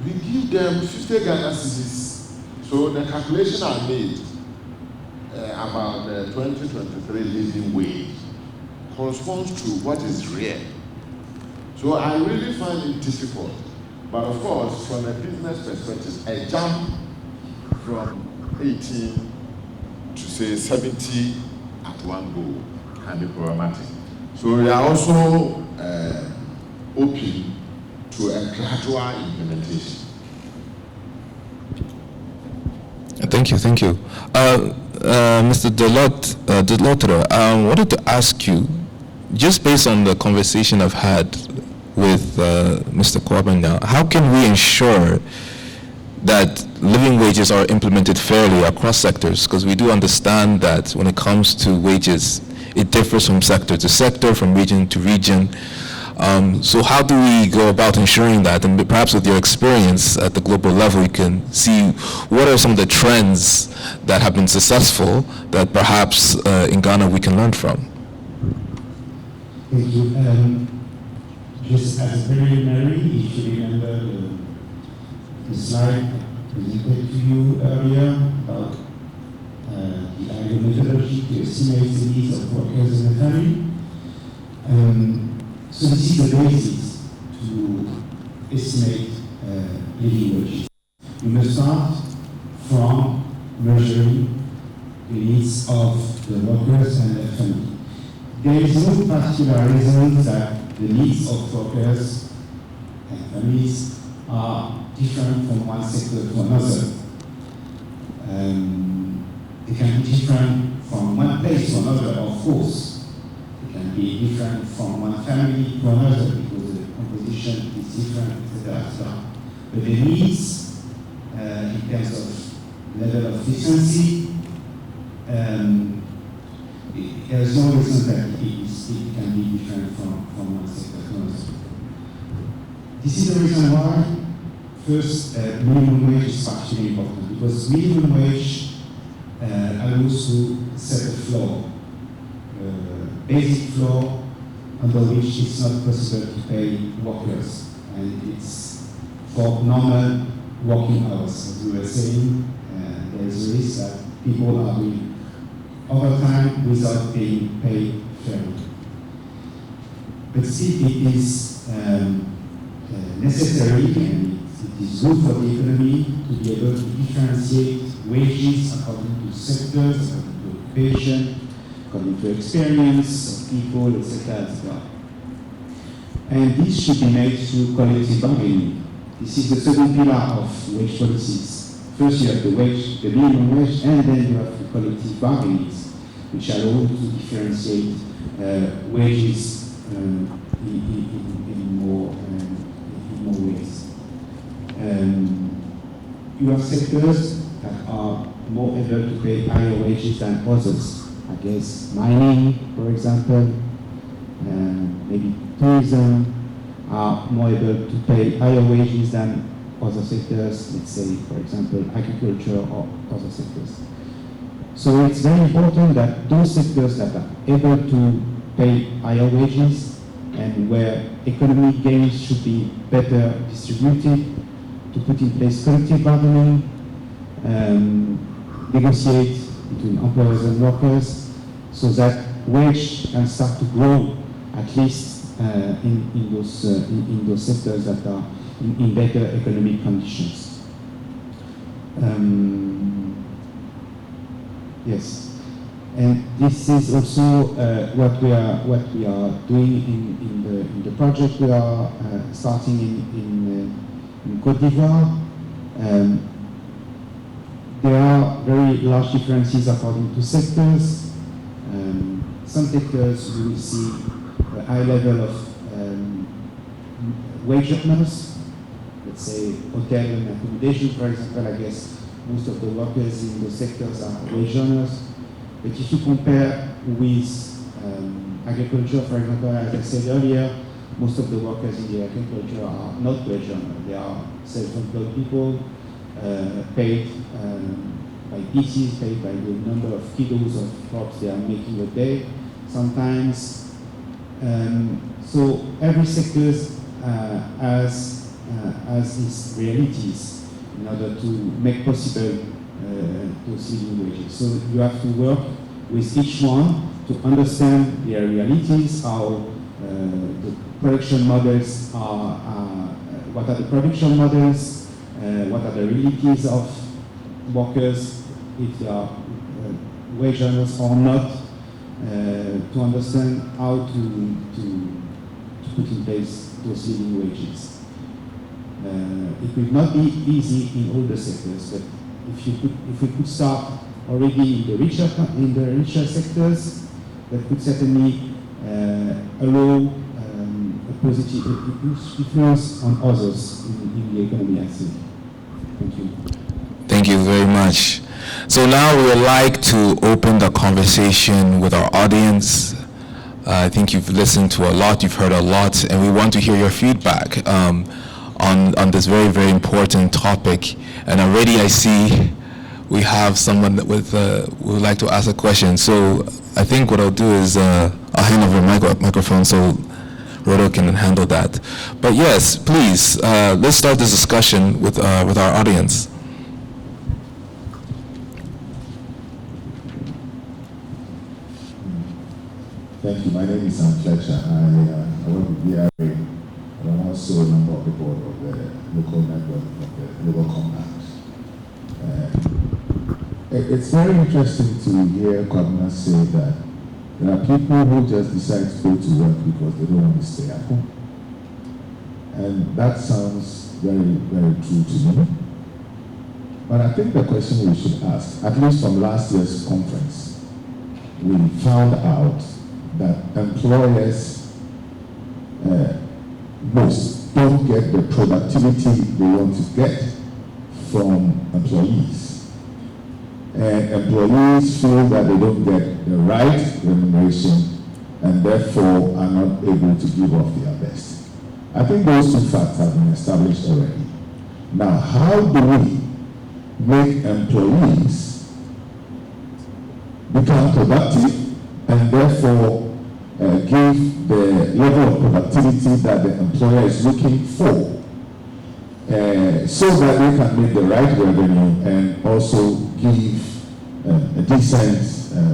We give them 50 Ghana cedis. So the calculation I made about the 2023 living wage corresponds to what is real. So I really find it difficult. But of course, from a business perspective, a jump from 18 to say 70 at one go can be problematic. So we are also open to a gradual implementation. Thank you. Mr. Delotro, I wanted to ask you, just based on the conversation I've had with Mr. Corbin now, how can we ensure that living wages are implemented fairly across sectors? Because we do understand that when it comes to wages, it differs from sector to sector, from region to region. So how do we go about ensuring that? And perhaps with your experience at the global level, you can see what are some of the trends that have been successful that perhaps in Ghana we can learn from. Thank you. Just as a preliminary, if you remember the slide presented to you earlier about the ideal methodology to estimate the needs of workers in the family. So this is the basis to estimate living wages. We must start from measuring the needs of the workers and their family. There is no particular reason that the needs of workers and families are different from one sector to another. They can be different from one place to another, of course. They can be different from one family to another because the composition is different, etc. But the needs, in terms of level of efficiency, there is no reason that it can be different from one sector to another. This is the reason why, first, minimum wage is particularly important, because minimum wage allows to set a floor, basic floor under which it's not possible to pay workers, and it's for normal working hours. As we were saying, there is a risk that people are doing overtime without being paid fairly. But still, it is necessary and it is good for the economy to be able to differentiate wages according to sectors, according to occupation, according to experience of people, etc., etc. And this should be made through collective bargaining. This is the second pillar of wage policies. First you have the wage, the minimum wage, and then you have the collective bargaining, which allow to differentiate wages in more ways. You have sectors that are more able to pay higher wages than others. I guess mining, for example, maybe tourism are more able to pay higher wages than other sectors, let's say, for example, agriculture or other sectors. So it's very important that those sectors that are able to pay higher wages and where economic gains should be better distributed, to put in place collective bargaining, negotiate between employers and workers, so that wage can start to grow at least in those sectors that are in better economic conditions. Yes, and this is also what we are doing in the project we are starting in Côte d'Ivoire. There are very large differences according to sectors. Some sectors you will see a high level of wage earners. Let's say hotel and accommodation, for example. I guess most of the workers in those sectors are wage earners. But if you compare with agriculture, for example, as I said earlier, most of the workers in the agriculture are not wage earners. They are self-employed people, paid by pieces, paid by the number of kilos of crops they are making a day, sometimes. So every sector has its realities in order to make possible those living wages. So you have to work with each one to understand their realities, how the production models are, what are the production models, what are the realities of workers, if they are wage earners or not, to understand how to put in place those living wages. It will not be easy in all the sectors, but if we could start already in the richer sectors, that could certainly allow a positive influence on others in the economy, I think. Thank you. Thank you very much. So now we would like to open the conversation with our audience. I think you've listened to a lot, you've heard a lot, and we want to hear your feedback on this very, very important topic. And already I see we have someone that would like to ask a question. So I think what I'll do is I'll hand over the microphone so Rodo can handle that. But yes, please, let's start this discussion with our audience. Thank you. My name is Sam Fletcher. I work with BRA, and I'm also a member of the board of the local network of the Global Compact. It's very interesting to hear Kwabena say that there are people who just decide to go to work because they don't want to stay at home. And that sounds very, very true to me. But I think the question we should ask, at least from last year's conference, we found out that employers most don't get the productivity they want to get from employees. And employees feel that they don't get the right remuneration and therefore are not able to give off their best. I think those two facts have been established already. Now, how do we make employees become productive and therefore give the level of productivity that the employer is looking for, so that they can make the right revenue and also give a decent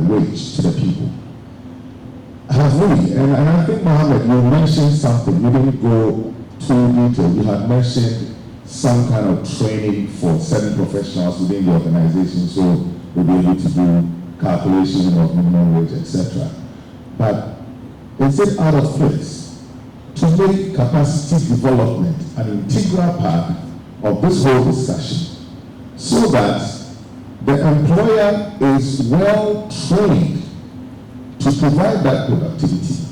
wage to the people? Have we? And I think, Mohammed, you mentioned something. You didn't go too detailed. You had mentioned some kind of training for certain professionals within the organization, so they'll be able to do calculation of minimum wage, etc. But is it out of place to make capacity development an integral part of this whole discussion, so that the employer is well trained to provide that productivity?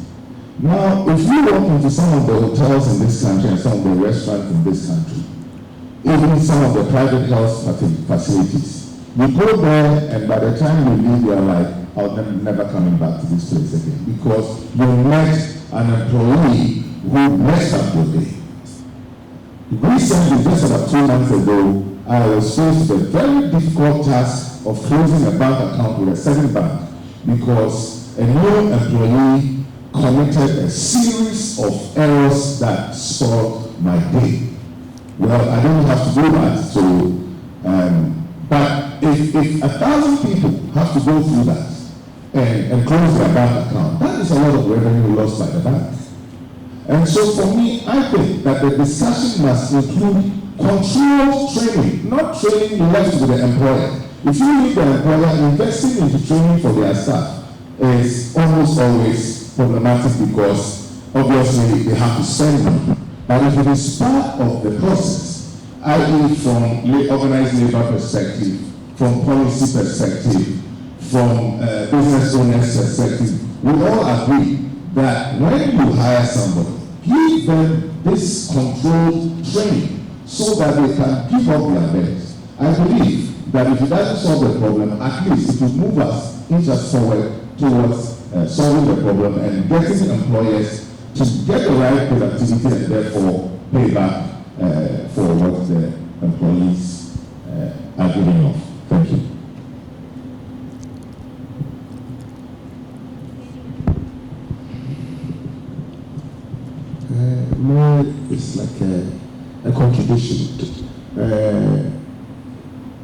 Now, if you walk into some of the hotels in this country and some of the restaurants in this country, even some of the private health facilities, you go there, and by the time you leave, you're like, I'm never coming back to this place again, because you met an employee who messed up your day. Recently, just about 2 months ago, I was faced with a very difficult task of closing a bank account with a certain bank, because a new employee committed a series of errors that spoiled my day. Well, I didn't have to do that, so but if 1,000 people have to go through that and close their bank account, that is a lot of revenue lost by the bank. And so for me, I think that the discussion must include controlled training, not training left with the employer. If you need the employer, investing into training for their staff is almost always problematic, because obviously they have to spend money. But if it is part of the process, i.e. from organized labor perspective, from policy perspective, from business owners perspective, we all agree that when you hire somebody, give them this controlled training so that they can give up their best. I believe that if it doesn't solve the problem, at least it will move us, inch us forward towards solving the problem and getting employers to get the right productivity and therefore pay back for what the employees are giving off. Thank you. More is like a contribution.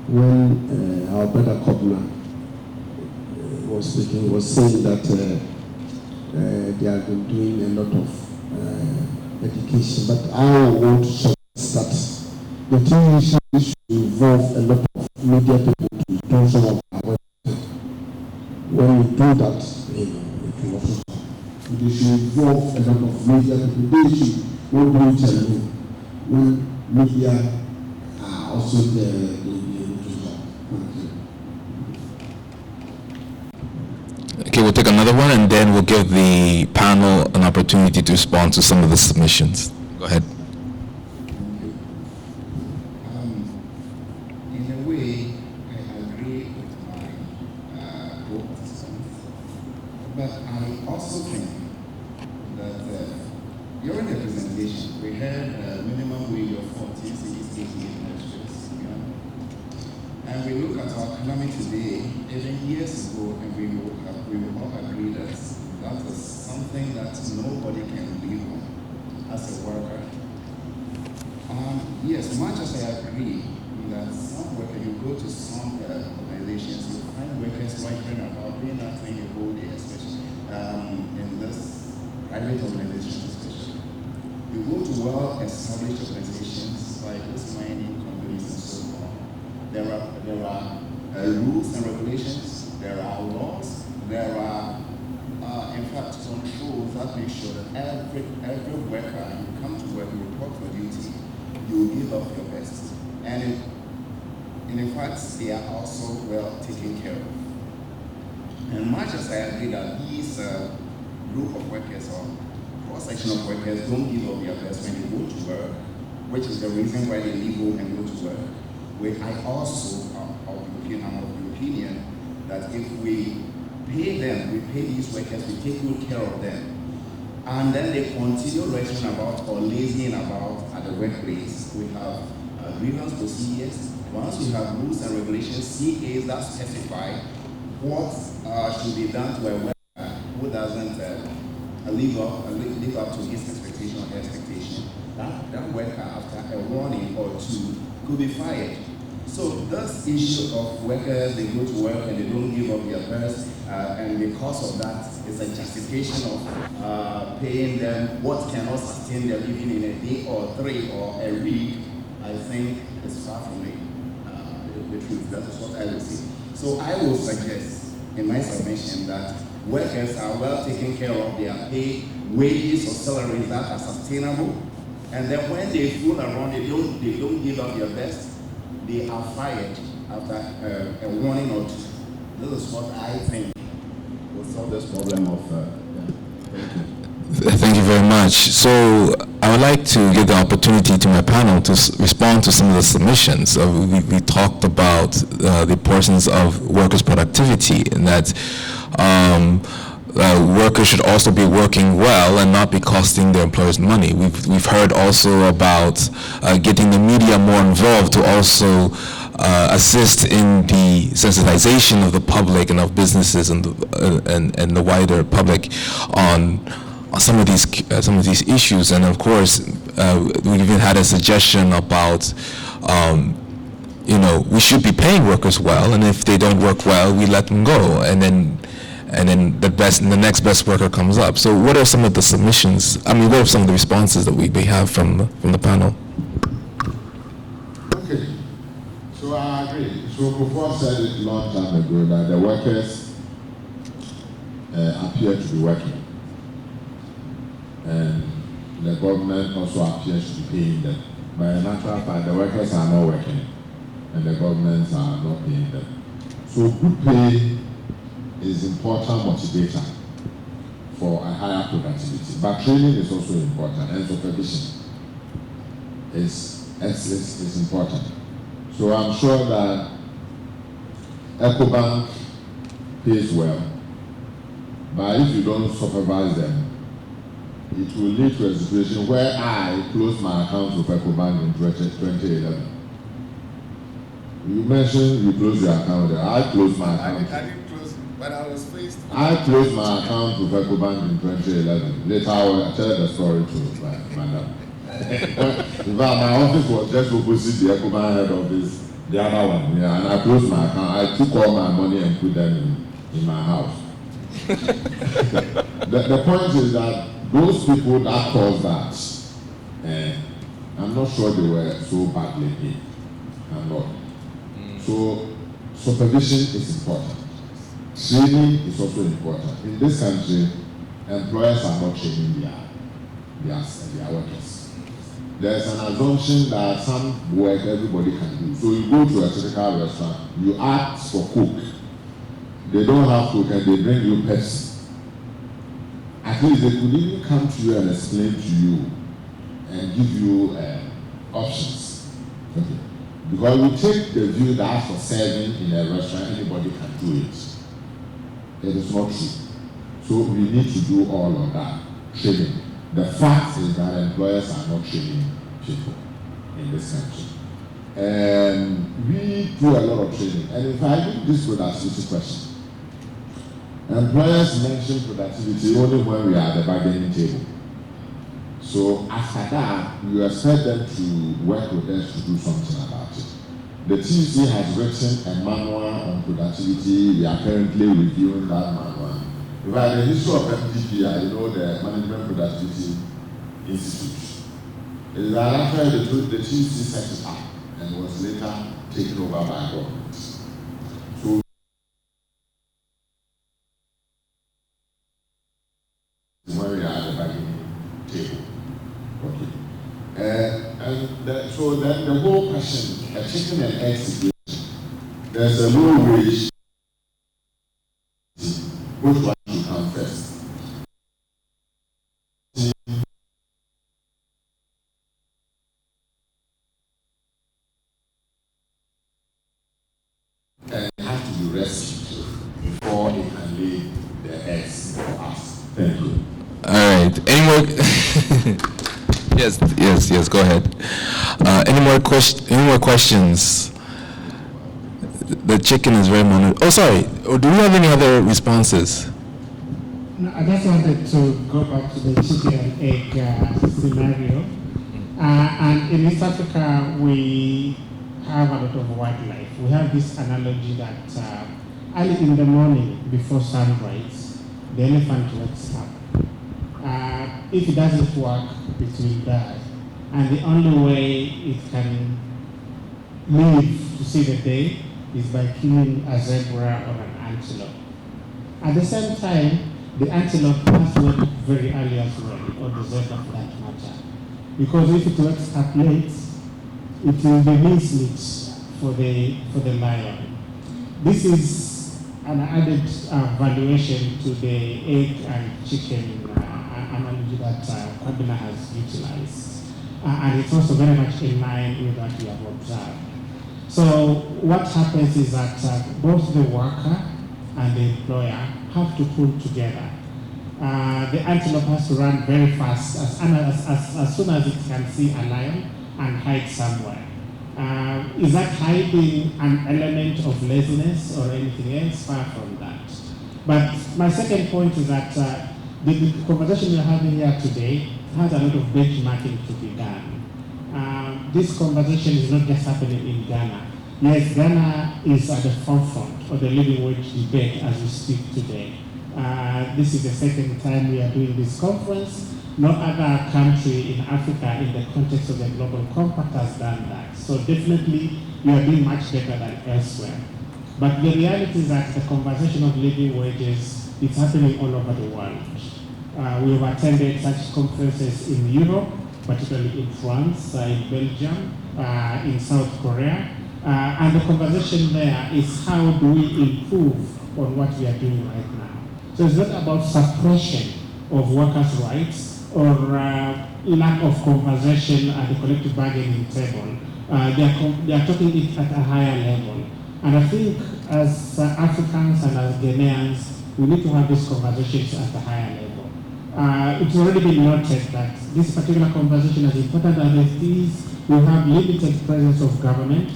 When our brother Kwabena was speaking, was saying that they have been doing a lot of education, but I want to suggest that the team should involve a lot of media people to do some of our work. When you do that, it will also come. They should involve a lot of media people. They should not do it alone. When media are also there to be able to help. Thank you. Okay, we'll take another one and then we'll give the panel an opportunity to respond to some of the submissions. Go ahead. In a way, I agree with my co-participants, but I also think that during the presentation, we had a minimum wage of 14, 16, 18 lectures, and we look at our economy today, even years ago, and we will all agree that that is something that nobody can live on as a worker. Yes, much as I agree that some worker, you go to some organizations, you find workers wondering about doing nothing the whole day, especially in this private organizations especially. You go to well-established organizations like this mining companies and so on. There are rules and regulations, there are laws, there are in fact controls that make sure that every worker, you come to work, you report for duty, you give up your best. And in fact, they are also well taken care of. And much as I agree that these group of workers or cross-section of workers don't give up their best when they go to work, which is the reason why they leave home and go to work, I also am of the opinion that if we pay them, we pay these workers, we take good care of them, and then they continue writing about or lazying about at the workplace. We have grievance procedures. Once we have rules and regulations, CAs that specify what should be done to a worker who doesn't live up to his expectation or her expectation, that worker after a warning or two could be fired. So this issue of workers, they go to work and they don't give up their best, and because of that, it's a justification of paying them what cannot sustain them even in a day or 3 or a week. I think it's far from the truth. That is what I will say. So I will suggest in my submission that workers are well taken care of, their pay, wages or salaries that are sustainable, and then when they fool around, they don't give up their best, they are fired after a warning or two. This is what I think will solve this problem of thank you. Thank you very much. So I would like to give the opportunity to my panel to respond to some of the submissions. We talked about the portions of workers' productivity, and that workers should also be working well and not be costing their employers money. We've heard also about getting the media more involved to also assist in the sensitization of the public and of businesses and the wider public on some of these issues. And of course, we even had a suggestion about we should be paying workers well, and if they don't work well, we let them go, and then the next best worker comes up. So what are some of the submissions? What are some of the responses that we have from the panel? Okay, so I agree. So Kufo said it a long time ago that the workers appear to be working, and the government also appears to be paying them. By a natural fact, the workers are not working, and the governments are not paying them. So good pay is important motivator for a higher productivity. But training is also important, and supervision is important. So I'm sure that EcoBank pays well, but if you don't supervise them, it will lead to a situation where I close my account with EcoBank in 2011. You mentioned you closed your account there. I closed my account. I didn't close, but I was faced. I closed my account with EcoBank in 2011. Later I will tell the story to madam. In fact, my office was just opposite the EcoBank head office, the other one. Yeah, and I closed my account. I took all my money and put them in my house. The point is that those people that caused that, I'm not sure they were so badly paid. I'm not. So supervision is important. Training is also important. In this country, employers are not training their workers. there's an assumption that some work everybody can do. So you go to a typical restaurant, you ask for Coke. They don't have Coke and they bring you Pepsi. At least they could even come to you and explain to you and give you options. Okay. Because we take the view that for serving in a restaurant, anybody can do it. It is not true. So we need to do all of that training. The fact is that employers are not training people in this country. And we do a lot of training. And if I do this productivity question, employers mention productivity only when we are at the bargaining table. So after that, you expect them to work with us to do something about it. The TUC has written a manual on productivity. We are currently reviewing that manual. In fact, the issue of MPP, the Management Productivity Institute, is that after the TUC set it up and was later taken over by government. So when we are at the bargaining table. Okay. So then the whole question, a chicken and egg situation, there's a low wage. Which one should come first? And it has to be rescued before it can lay the eggs for us. Thank you. All right. Any more? Yes. Go ahead. Any more questions? The chicken is very mono. Oh, sorry. Do we have any other responses? No, I just wanted to go back to the chicken and egg scenario. And in East Africa, we have a lot of wildlife. We have this analogy that early in the morning, before sunrise, the elephant wakes up. If it doesn't work, it will die. And the only way it can live to see the day is by killing a zebra or an antelope. At the same time, the antelope has to wake up very early as well, or the zebra for that matter. Because if it wakes up late, it will be mincemeat for the lion. This is an added valuation to the egg and chicken analogy that Kwabena has utilized. And it's also very much in line with what we have observed. So what happens is that both the worker and the employer have to pull together. The antelope has to run very fast as soon as it can see a lion and hide somewhere. Is that hiding an element of laziness or anything else? Far from that. But my second point is that the conversation we're having here today has a lot of benchmarking to be done. This conversation is not just happening in Ghana. Yes, Ghana is at the forefront of the living wage debate as we speak today. This is the second time we are doing this conference. No other country in Africa in the context of the Global Compact has done that. So definitely we are doing much better than elsewhere. But the reality is that the conversation of living wages is happening all over the world. We have attended such conferences in Europe, particularly in France, in Belgium, in South Korea. And the conversation there is how do we improve on what we are doing right now. So it's not about suppression of workers' rights or lack of conversation at the collective bargaining table. They are talking it at a higher level. And I think as Africans and as Ghanaians, we need to have these conversations at a higher level. It's already been noted that this particular conversation, as important as it is, we have limited presence of government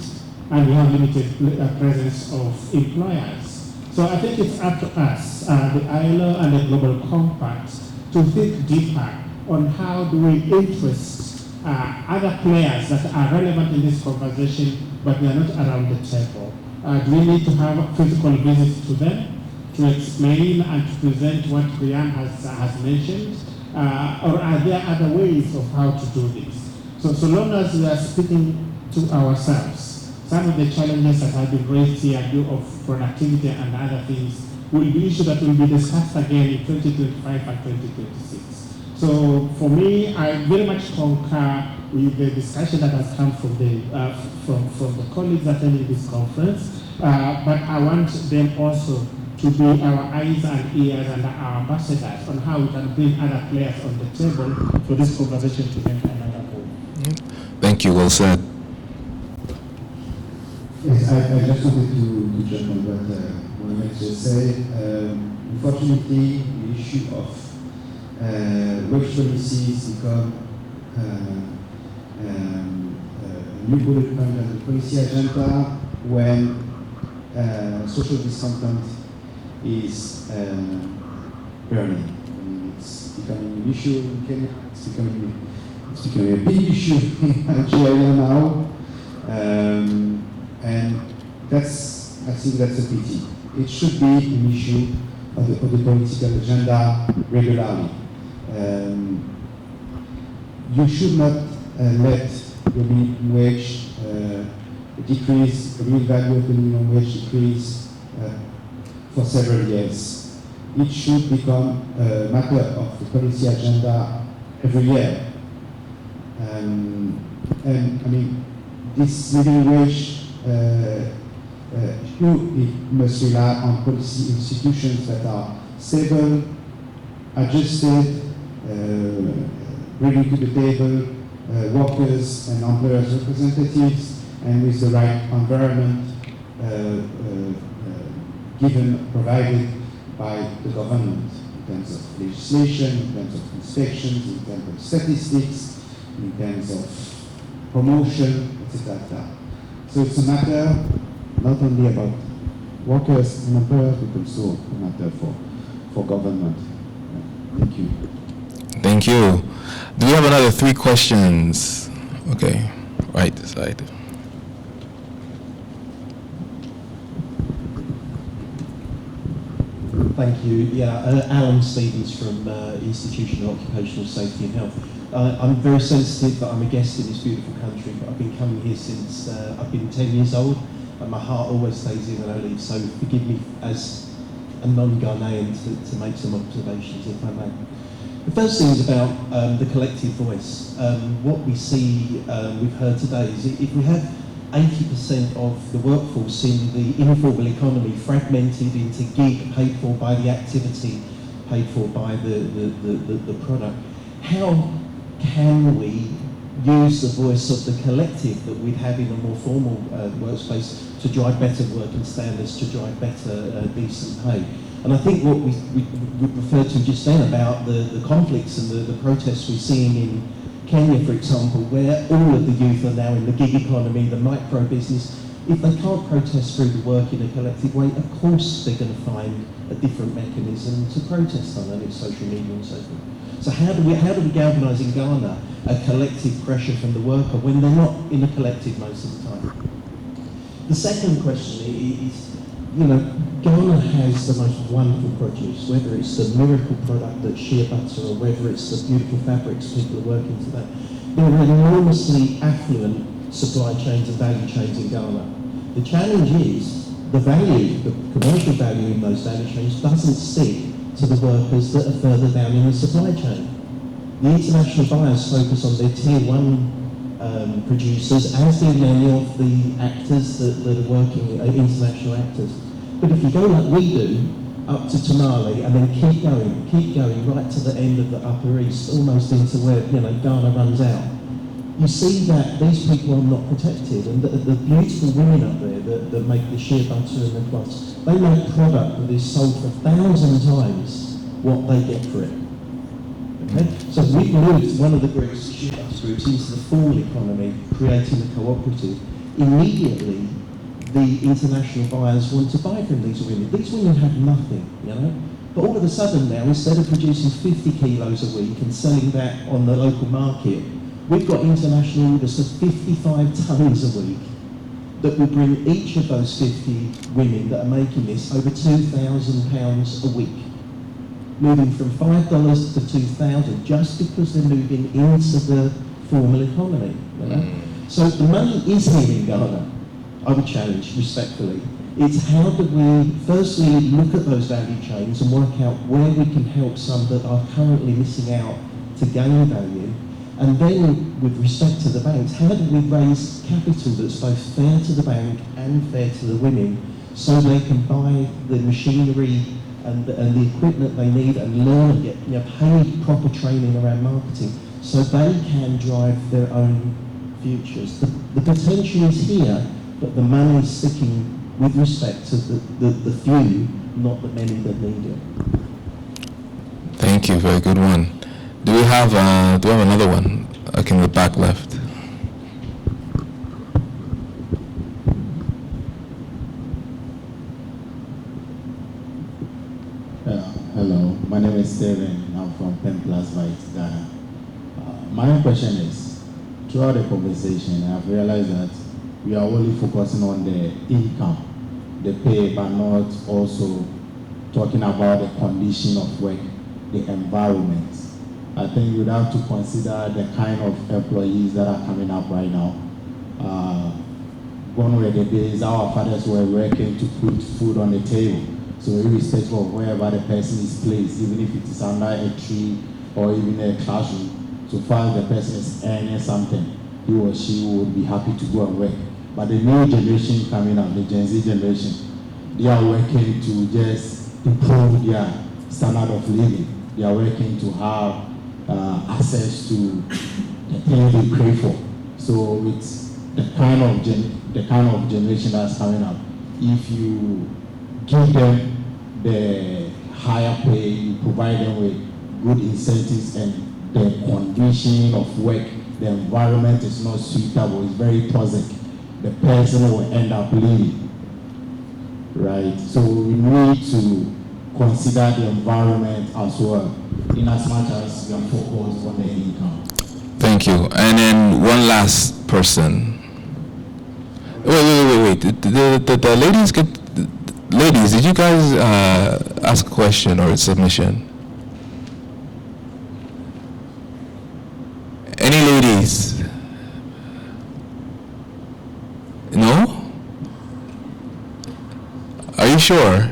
and we have limited presence of employers. So I think it's up to us, the ILO and the Global Compact, to think deeper on how do we interest other players that are relevant in this conversation, but they are not around the table. Do we need to have physical visits to them to explain and to present what Brian has mentioned? Or are there other ways of how to do this? So long as we are speaking to ourselves, some of the challenges that have been raised here of productivity and other things will be issues that will be discussed again in 2025 and 2026. So for me, I very much concur with the discussion that has come from the colleagues attending this conference, but I want them also to be our eyes and ears and our ambassadors on how we can bring other players on the table for this conversation to make another move. Thank you, well said. Yes, I just wanted to jump on what Mohamed just said. Unfortunately, the issue of wage policies become a new bullet point on the policy agenda when social discontent is burning. I mean, it's becoming an issue in Kenya. It's becoming a big issue in Nigeria now, and I think that's a pity. It should be an issue of the political agenda regularly. You should not let the minimum wage decrease, the real value of the minimum wage decrease for several years. It should become a matter of the policy agenda every year. And I mean, this living wage, it must rely on policy institutions that are stable, adjusted, bringing to the table workers and employers' representatives, and with the right environment provided by the government in terms of legislation, in terms of inspections, in terms of statistics, in terms of promotion, etc. So it's a matter not only about workers and employers, but also a matter for government. Thank you. Thank you. Do we have another 3 questions? Okay, right side. Thank you. Yeah, Alan Stevens from Institution of Occupational Safety and Health. I'm very sensitive that I'm a guest in this beautiful country, but I've been coming here since I've been 10 years old, and my heart always stays in when I leave, so forgive me as a non-Ghanaian to make some observations, if I may. The first thing is about the collective voice. What we see, we've heard today, is if we have 80% of the workforce in the informal economy fragmented into gig paid for by the activity, paid for by the product, how can we use the voice of the collective that we'd have in a more formal workspace to drive better working standards, to drive better decent pay? And I think what we referred to just then about the conflicts and the protests we're seeing in Kenya, for example, where all of the youth are now in the gig economy, the micro business. If they can't protest through the work in a collective way, of course they're going to find a different mechanism to protest on, and it's social media and so forth. So how do we galvanise in Ghana a collective pressure from the worker when they're not in a collective most of the time? The second question is, Ghana has the most wonderful produce, whether it's the miracle product that's shea butter or whether it's the beautiful fabrics people are working to that. There are enormously affluent supply chains and value chains in Ghana. The challenge is the value, the commercial value in those value chains doesn't stick to the workers that are further down in the supply chain. The international buyers focus on their tier 1 producers, as do many of the actors that are working, international actors. But if you go like we do, up to Tamale, and then keep going right to the end of the Upper East, almost into where Ghana runs out, you see that these people are not protected, and the beautiful women up there that make the shea butter and the cloths, they make product that is sold for 1,000 times what they get for it. Okay? So we've moved one of the groups, the shea butter groups, into the formal economy, creating a cooperative. Immediately, the international buyers want to buy from these women. These women have nothing, But all of a sudden now, instead of producing 50 kilos a week and selling that on the local market, we've got international orders for 55 tons a week that will bring each of those 50 women that are making this over £2,000 a week. Moving from $5 to $2,000 just because they're moving into the formal economy. So the money is here in Ghana. I would challenge respectfully. It's how do we firstly look at those value chains and work out where we can help some that are currently missing out to gain value? And then, with respect to the banks, how do we raise capital that's both fair to the bank and fair to the women, so they can buy the machinery and the equipment they need and learn and get paid proper training around marketing, so they can drive their own futures? The potential is here, but the money is sticking with respect to the few, not the many that need it. Thank you, very good one. Do we have another one? Like in the back left. Hello, my name is Steven. I'm from Pen Plus Bytes, Ghana. My own question is, throughout the conversation, I've realized that we are only focusing on the income, the pay, but not also talking about the condition of work, the environment. I think we'd have to consider the kind of employees that are coming up right now. Gone were the days our fathers were working to put food on the table. So irrespective of wherever the person is placed, even if it is under a tree or even a classroom, so far as the person is earning something, he or she would be happy to go and work. But the new generation coming up, the Gen Z generation, they are working to just improve their standard of living. They are working to have access to the things they crave for. So it's the kind of generation that's coming up. If you give them the higher pay, you provide them with good incentives, and the condition of work, the environment is not suitable, it's very toxic, the person will end up leaving, right? So we need to consider the environment as well, in as much as we are focused on the income. Thank you. And then one last person. Wait. The ladies get. Ladies, did you guys ask a question or a submission? Any ladies? No? Are you sure?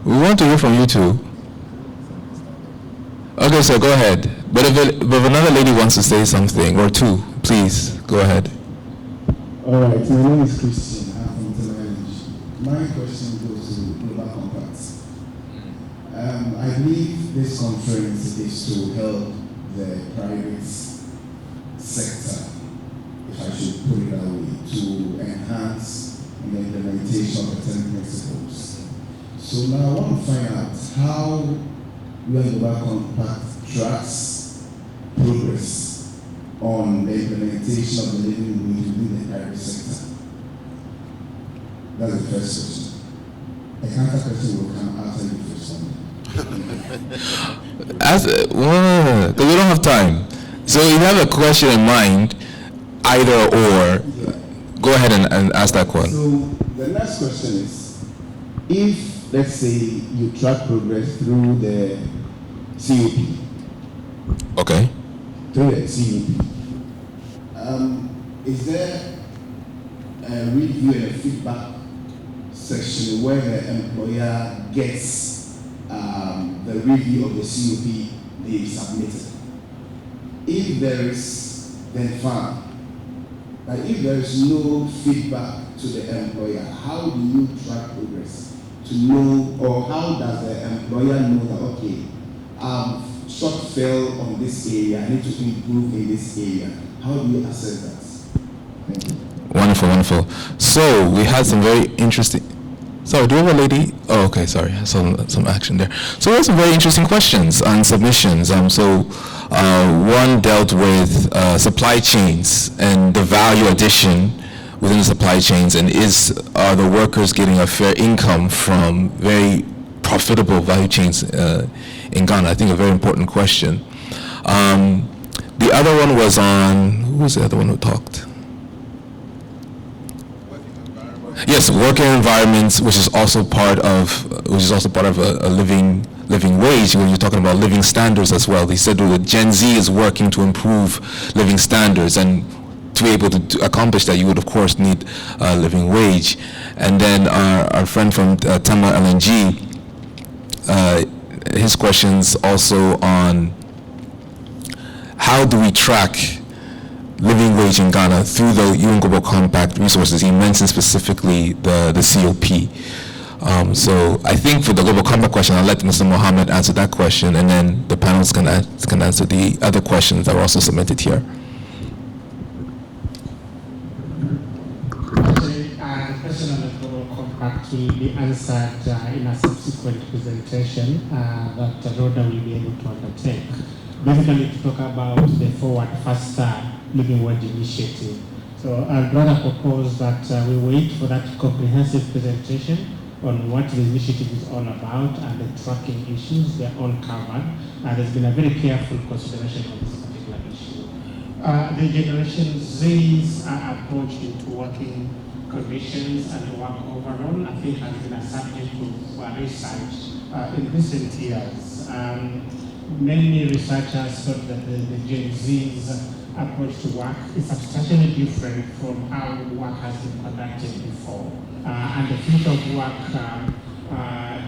We want to hear from you too. Okay, so go ahead. But if another lady wants to say something, or two, please, go ahead. All right, my name is Christian. I'm from Television. My question goes to Global Compact. I believe this conference is to help the private sector, if I should put it that way, to enhance the implementation of the 10 principles. So now I want to find out how Global Compact tracks progress on the implementation of the living wage within the private sector. That's the first question. A counter question will come after you first one. Because we don't have time. So if you have a question in mind, either or, go ahead and ask that one. So the next question is, if, let's say, you track progress through the COP. Okay. Through the COP. Is there a review and a feedback section where the employer gets the review of the COP they submitted? If there is, then fine. But if there is no feedback to the employer, how do you track progress to know, or how does the employer know that, okay, I've short fell on this area, I need to improve in this area? How do you assess that? Thank you. Wonderful. So we had some very interesting. So do you have a lady? Oh, okay, sorry. I saw some action there. So we had some very interesting questions and submissions. One dealt with supply chains and the value addition within the supply chains, and are the workers getting a fair income from very profitable value chains in Ghana? I think a very important question. The other one was on, who was the other one who talked? Yes, working environments, which is also part of a living wage. When you're talking about living standards as well, he said that Gen Z is working to improve living standards, and to be able to accomplish that, you would of course need a living wage. And then our friend from Tema LNG, his questions also on how do we track living wage in Ghana through the UN Global Compact resources? He mentioned specifically the COP. So I think for the Global Compact question, I'll let Mr. Mohammed answer that question, and then the panelists can answer the other questions that were also submitted here. The question on the Global Compact will be answered in a subsequent presentation that Rhoda will be able to undertake. Basically, to talk about the Forward Faster Living Wage Initiative. So I'd rather propose that we wait for that comprehensive presentation on what the initiative is all about and the tracking issues. They're all covered. There's been a very careful consideration of this particular issue. The Generation Z's approach into working conditions and work overall, I think, has been a subject of research in recent years. Many researchers thought that the Gen Z's approach to work is substantially different from how work has been conducted before. And the future of work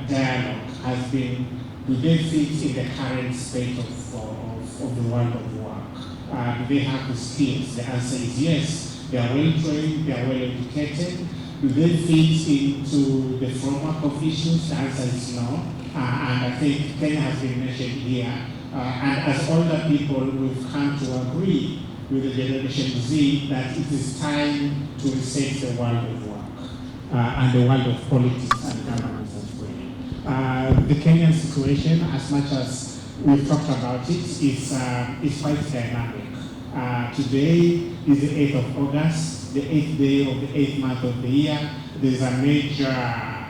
dialogue has been, do they fit in the current state of the world of work? Do they have the skills? The answer is yes. They are well trained, they are well educated. Do they fit into the framework of issues? The answer is no. And I think Kenya has been mentioned here. And as older people, we've come to agree with the Generation Z that it is time to reset the world of work and the world of politics and governance as well. The Kenyan situation, as much as we've talked about it, is quite dynamic. Today is the 8th of August, the 8th day of the 8th month of the year. There's a major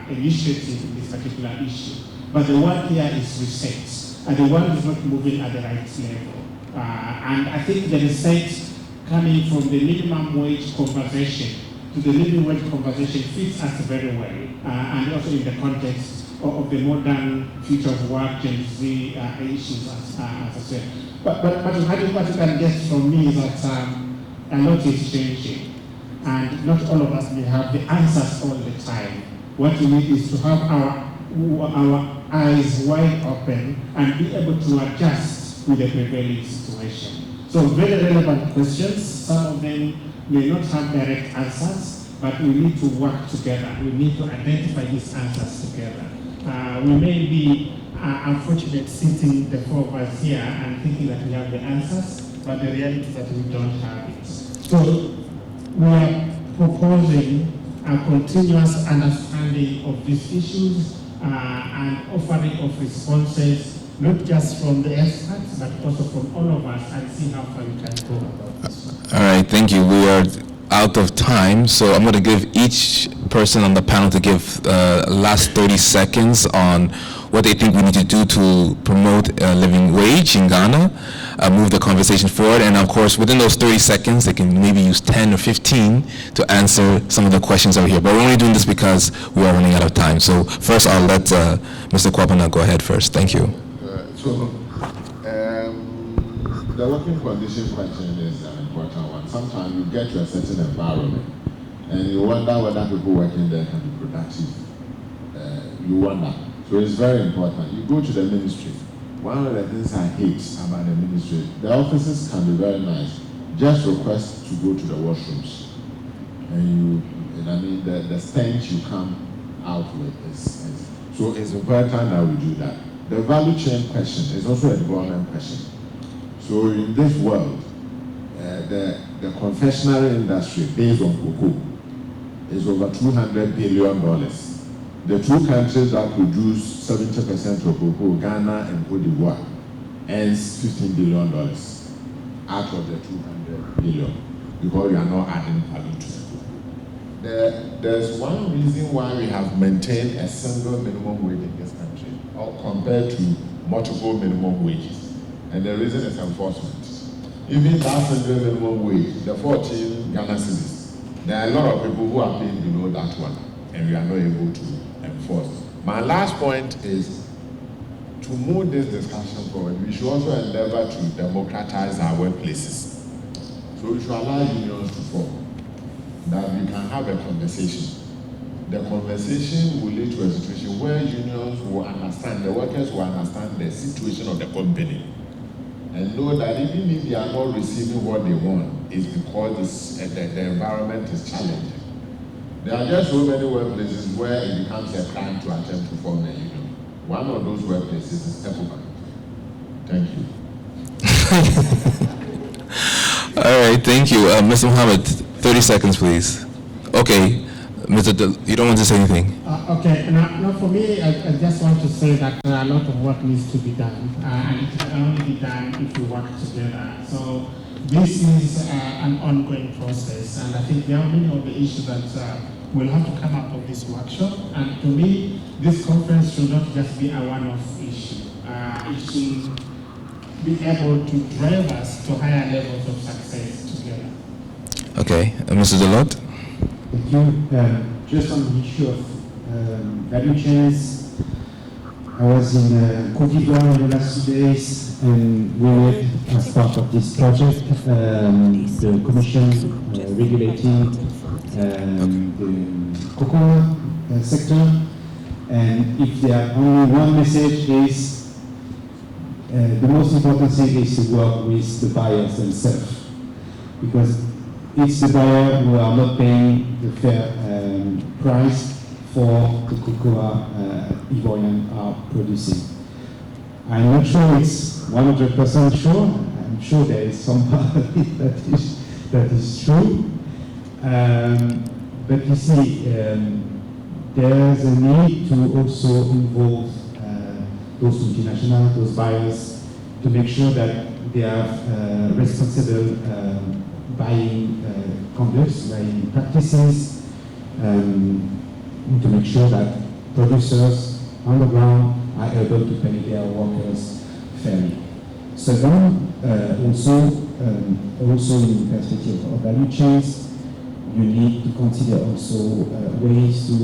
initiative in this particular issue. But the word here is reset, and the world is not moving at the right level. And I think the reset coming from the minimum wage conversation to the living wage conversation fits us very well, and also in the context of the modern future of work, Gen Z issues, as I said. But what you can get from me is that a lot is changing, and not all of us may have the answers all the time. What we need is to have our eyes wide open and be able to adjust with the prevailing situation. So very relevant questions. Some of them may not have direct answers, but we need to work together. We need to identify these answers together. We may be unfortunate sitting the four of us here and thinking that we have the answers, but the reality is that we don't have it. So we are proposing a continuous understanding of these issues and offering of responses, not just from the experts, but also from all of us, and see how far we can go about this. All right, thank you. We are out of time, so I'm going to give each person on the panel to give last 30 seconds on what they think we need to do to promote a living wage in Ghana, move the conversation forward, and of course, within those 30 seconds, they can maybe use 10 or 15 to answer some of the questions over here. But we're only doing this because we are running out of time. So first, I'll let Mr. Kwabena go ahead first. Thank you. The working conditions question is an important one. Sometimes you get to a certain environment and you wonder whether people working there can be productive. You wonder. So it's very important. You go to the ministry. One of the things I hate about the ministry, the offices can be very nice. Just request to go to the washrooms. And the stench you come out with is so it's important that we do that. The value chain question is also a development question. So in this world, the confectionery industry based on cocoa is over $200 billion. The two countries that produce 70% of cocoa, Ghana and Cote d'Ivoire, earns $15 billion out of the $200 billion, because we are not adding value to it. There's one reason why we have maintained a single minimum wage in this country, compared to multiple minimum wages. And the reason is enforcement. Even that single minimum wage, the 14 Ghana cedis, there are a lot of people who are paying below that one, and we are not able to enforce. My last point is to move this discussion forward. We should also endeavor to democratize our workplaces. So we should allow unions to form, that we can have a conversation. The conversation will lead to a situation where unions will understand, the workers will understand the situation of the company. and know that even if they are not receiving what they want, it's because the environment is challenging. There are just so many workplaces where it becomes a crime to attempt to form a union. One of those workplaces is Tepobank. Thank you. All right, thank you. Mr. Mohammed, 30 seconds, please. Okay, you don't want to say anything? Okay, now for me, I just want to say that a lot of work needs to be done, and it can only be done if we work together. So this is an ongoing process, and I think there are many of the issues that will have to come out of this workshop. And to me, this conference should not just be a one-off issue. It should be able to drive us to higher levels of success together. Okay, Mr. Delort? Thank you. Just on the issue of value chains, I was in Côte d'Ivoire in the last 2 days, and we made, as part of this project, the Commission regulating the cocoa sector. And if there are only one message is, the most important thing is to work with the buyers themselves, because it's the buyer who are not paying the fair price for the cocoa Ivorian are producing. I'm not sure it's 100% sure. I'm sure there is some part of it that is true. But you see, there's a need to also involve those multinationals, those buyers, to make sure that they have responsible buying conducts, buying practices, to make sure that producers on the ground are able to pay their workers fairly. Second, also in perspective of value chains, you need to consider also ways to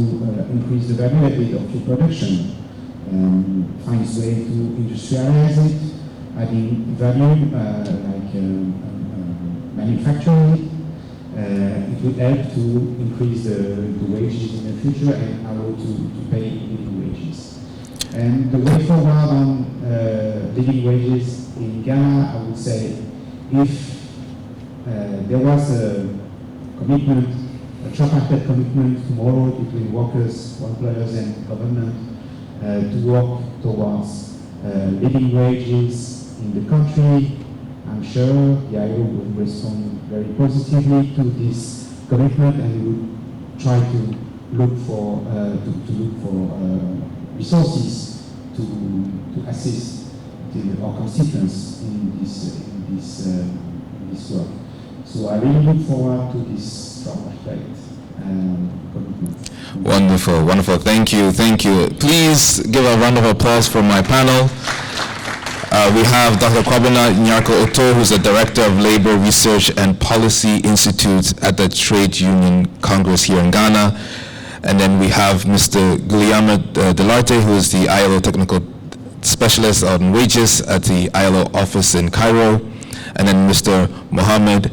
increase the value added of your production. Find a way to industrialize it, adding value like manufacturing. It would help to increase the wages in the future and allow to pay living wages. And the way forward on living wages in Ghana, I would say, if there was a commitment, a tripartite commitment tomorrow between workers, employers, and government to work towards living wages in the country, I'm sure the ILO will respond very positively to this commitment and will try to look for resources to assist our constituents in this work. So I really look forward to this tripartite commitment. Wonderful, wonderful. Thank you, thank you. Please give a round of applause for my panel. We have Dr. Kwabena Nyarko Oto, who's the Director of Labor Research and Policy Institute at the Trade Union Congress here in Ghana. And then we have Mr. Guillaume Delarte, who is the ILO Technical Specialist on Wages at the ILO office in Cairo. And then Mr. Mohammed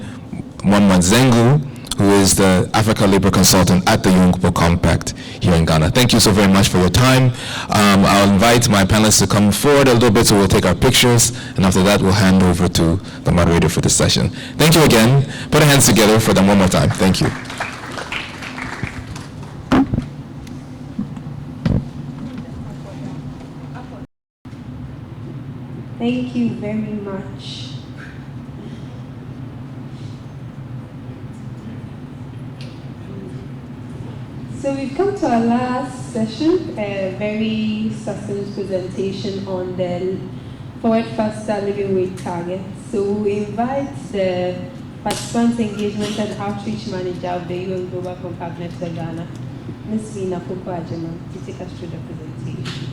Zengu, who is the Africa Labor Consultant at the UNGPO Compact here in Ghana. Thank you so very much for your time. I'll invite my panelists to come forward a little bit so we'll take our pictures, and after that we'll hand over to the moderator for this session. Thank you again. Put our hands together for them one more time. Thank you. Thank you very much. So we've come to our last session, a very succinct presentation on the Forward Faster Living Wage target. So we invite the Participants Engagement and Outreach Manager of the UN Global Compact Network Ghana, Ms. Vina Popo-Ajema, to take us through the presentation.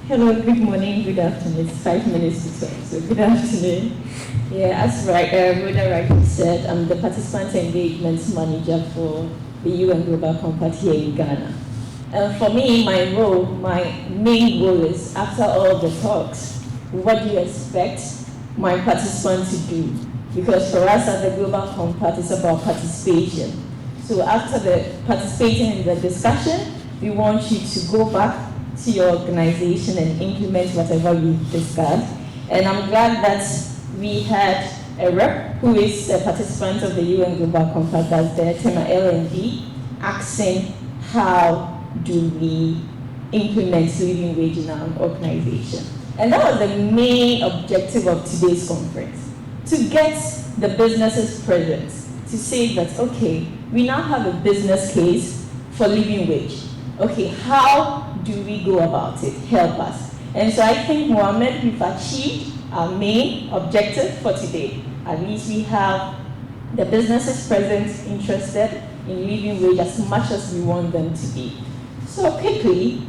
Hello, good morning, good afternoon. It's 5 minutes to 12, so good afternoon. Yeah, as Rhoda rightly said, I'm the Participant Engagement Manager for the UN Global Compact here in Ghana. For me, my main goal is, after all the talks, what do you expect my participants to do? Because for us at the Global Compact, it's about participation. So after participating in the discussion, we want you to go back to your organization and implement whatever we've discussed. And I'm glad that we had a rep who is a participant of the UN Global Compact, that's the Tema L&D, asking how do we implement living wage in our organization. And that was the main objective of today's conference, to get the businesses present, to say that, okay, we now have a business case for living wage. Okay, how do we go about it? Help us. And so I think, Mohammed, we've achieved our main objective for today. At least we have the businesses present, interested in living wage as much as we want them to be. So quickly,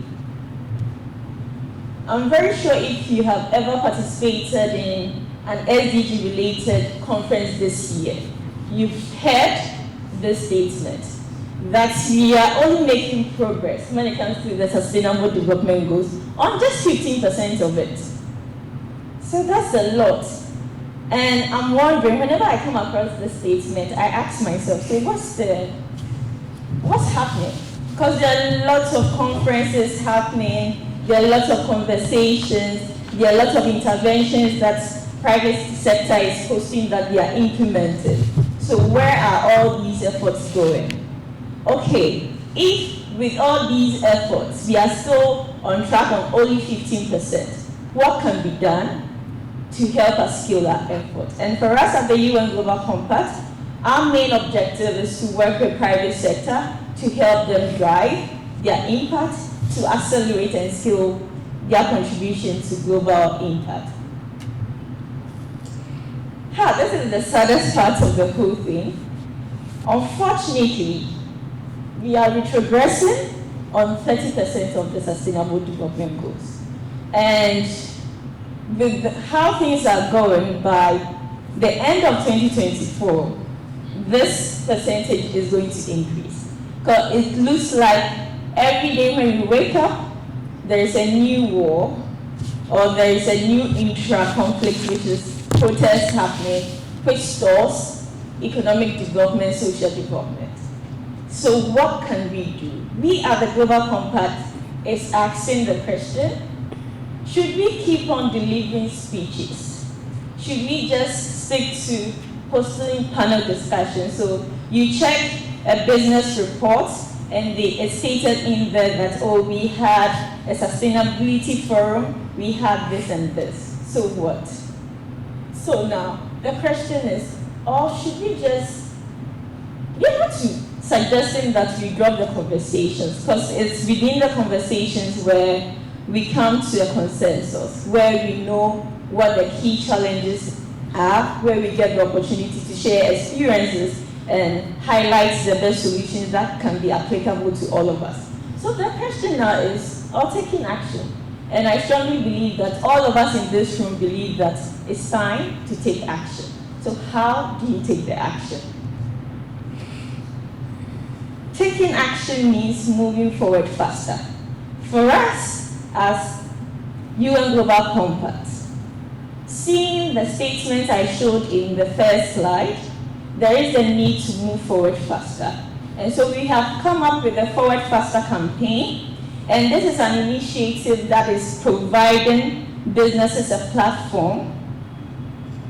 I'm very sure if you have ever participated in an SDG-related conference this year, you've heard this statement, that we are only making progress when it comes to the Sustainable Development Goals on just 15% of it. So that's a lot. And I'm wondering, whenever I come across this statement, I ask myself, so what's happening? Because there are lots of conferences happening, there are lots of conversations, there are lots of interventions that private sector is hosting that they are implemented. So where are all these efforts going? Okay, if with all these efforts, we are still on track on only 15%, what can be done to help us scale our efforts? And for us at the UN Global Compact, our main objective is to work with private sector to help them drive their impact, to accelerate and scale their contribution to global impact. This is the saddest part of the whole thing. Unfortunately, we are retrogressing on 30% of the Sustainable Development Goals. And with how things are going, by the end of 2024, this percentage is going to increase. Because it looks like every day when we wake up, there is a new war, or there is a new intra-conflict, which is protests happening, which stalls economic development, social development. So what can we do? We at the Global Compact is asking the question, should we keep on delivering speeches? Should we just stick to hosting panel discussions? So you check a business report and it's stated in there that, oh, we had a sustainability forum, we had this and this. So what? So now, the question is, or should we just, we're not suggesting that we drop the conversations, because it's within the conversations where we come to a consensus, where we know what the key challenges are, where we get the opportunity to share experiences and highlight the best solutions that can be applicable to all of us. So the question now is, are taking action? And I strongly believe that all of us in this room believe that it's time to take action. So how do you take the action? Taking action means moving forward faster. For us, as UN Global Compact, seeing the statements I showed in the first slide, there is a need to move forward faster. And so we have come up with a Forward Faster campaign, and this is an initiative that is providing businesses a platform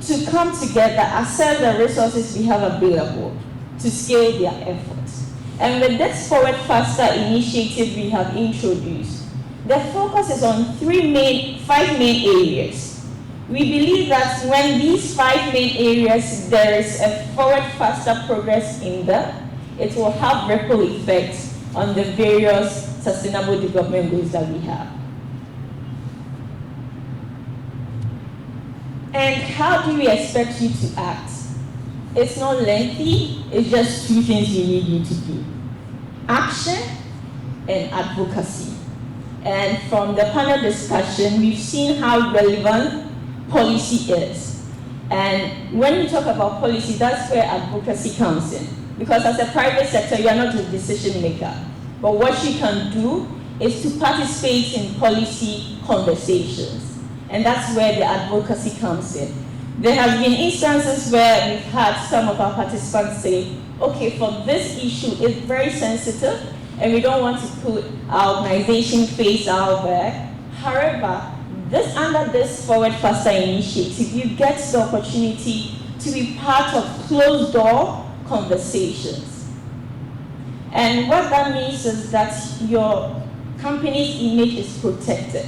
to come together, assess the resources we have available to scale their efforts. And with this Forward Faster initiative we have introduced, the focus is on five main areas. We believe that when these 5 main areas, there is a Forward Faster progress in them, it will have ripple effects on the various Sustainable Development Goals that we have. And how do we expect you to act? It's not lengthy, it's just 2 things we need you to do. Action and advocacy. And from the panel discussion, we've seen how relevant policy is. And when we talk about policy, that's where advocacy comes in. Because as a private sector, you are not a decision maker. But what you can do is to participate in policy conversations. And that's where the advocacy comes in. There have been instances where we've had some of our participants say, okay, for this issue, it's very sensitive, and we don't want to put our organization face out there. However, under this Forward Faster initiative, you get the opportunity to be part of closed-door conversations. And what that means is that your company's image is protected.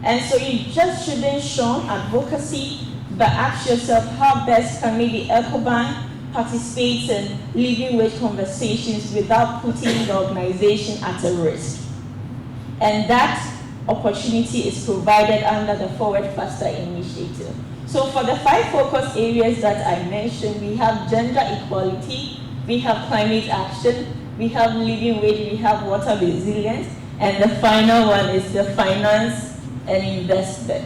And so you just shouldn't shun advocacy, but ask yourself, how best can maybe Ecobank participate in living wage conversations without putting the organization at a risk? And that opportunity is provided under the Forward Faster initiative. So for the 5 focus areas that I mentioned, we have gender equality, we have climate action, we have living wage, we have water resilience, and the final one is the finance and investment.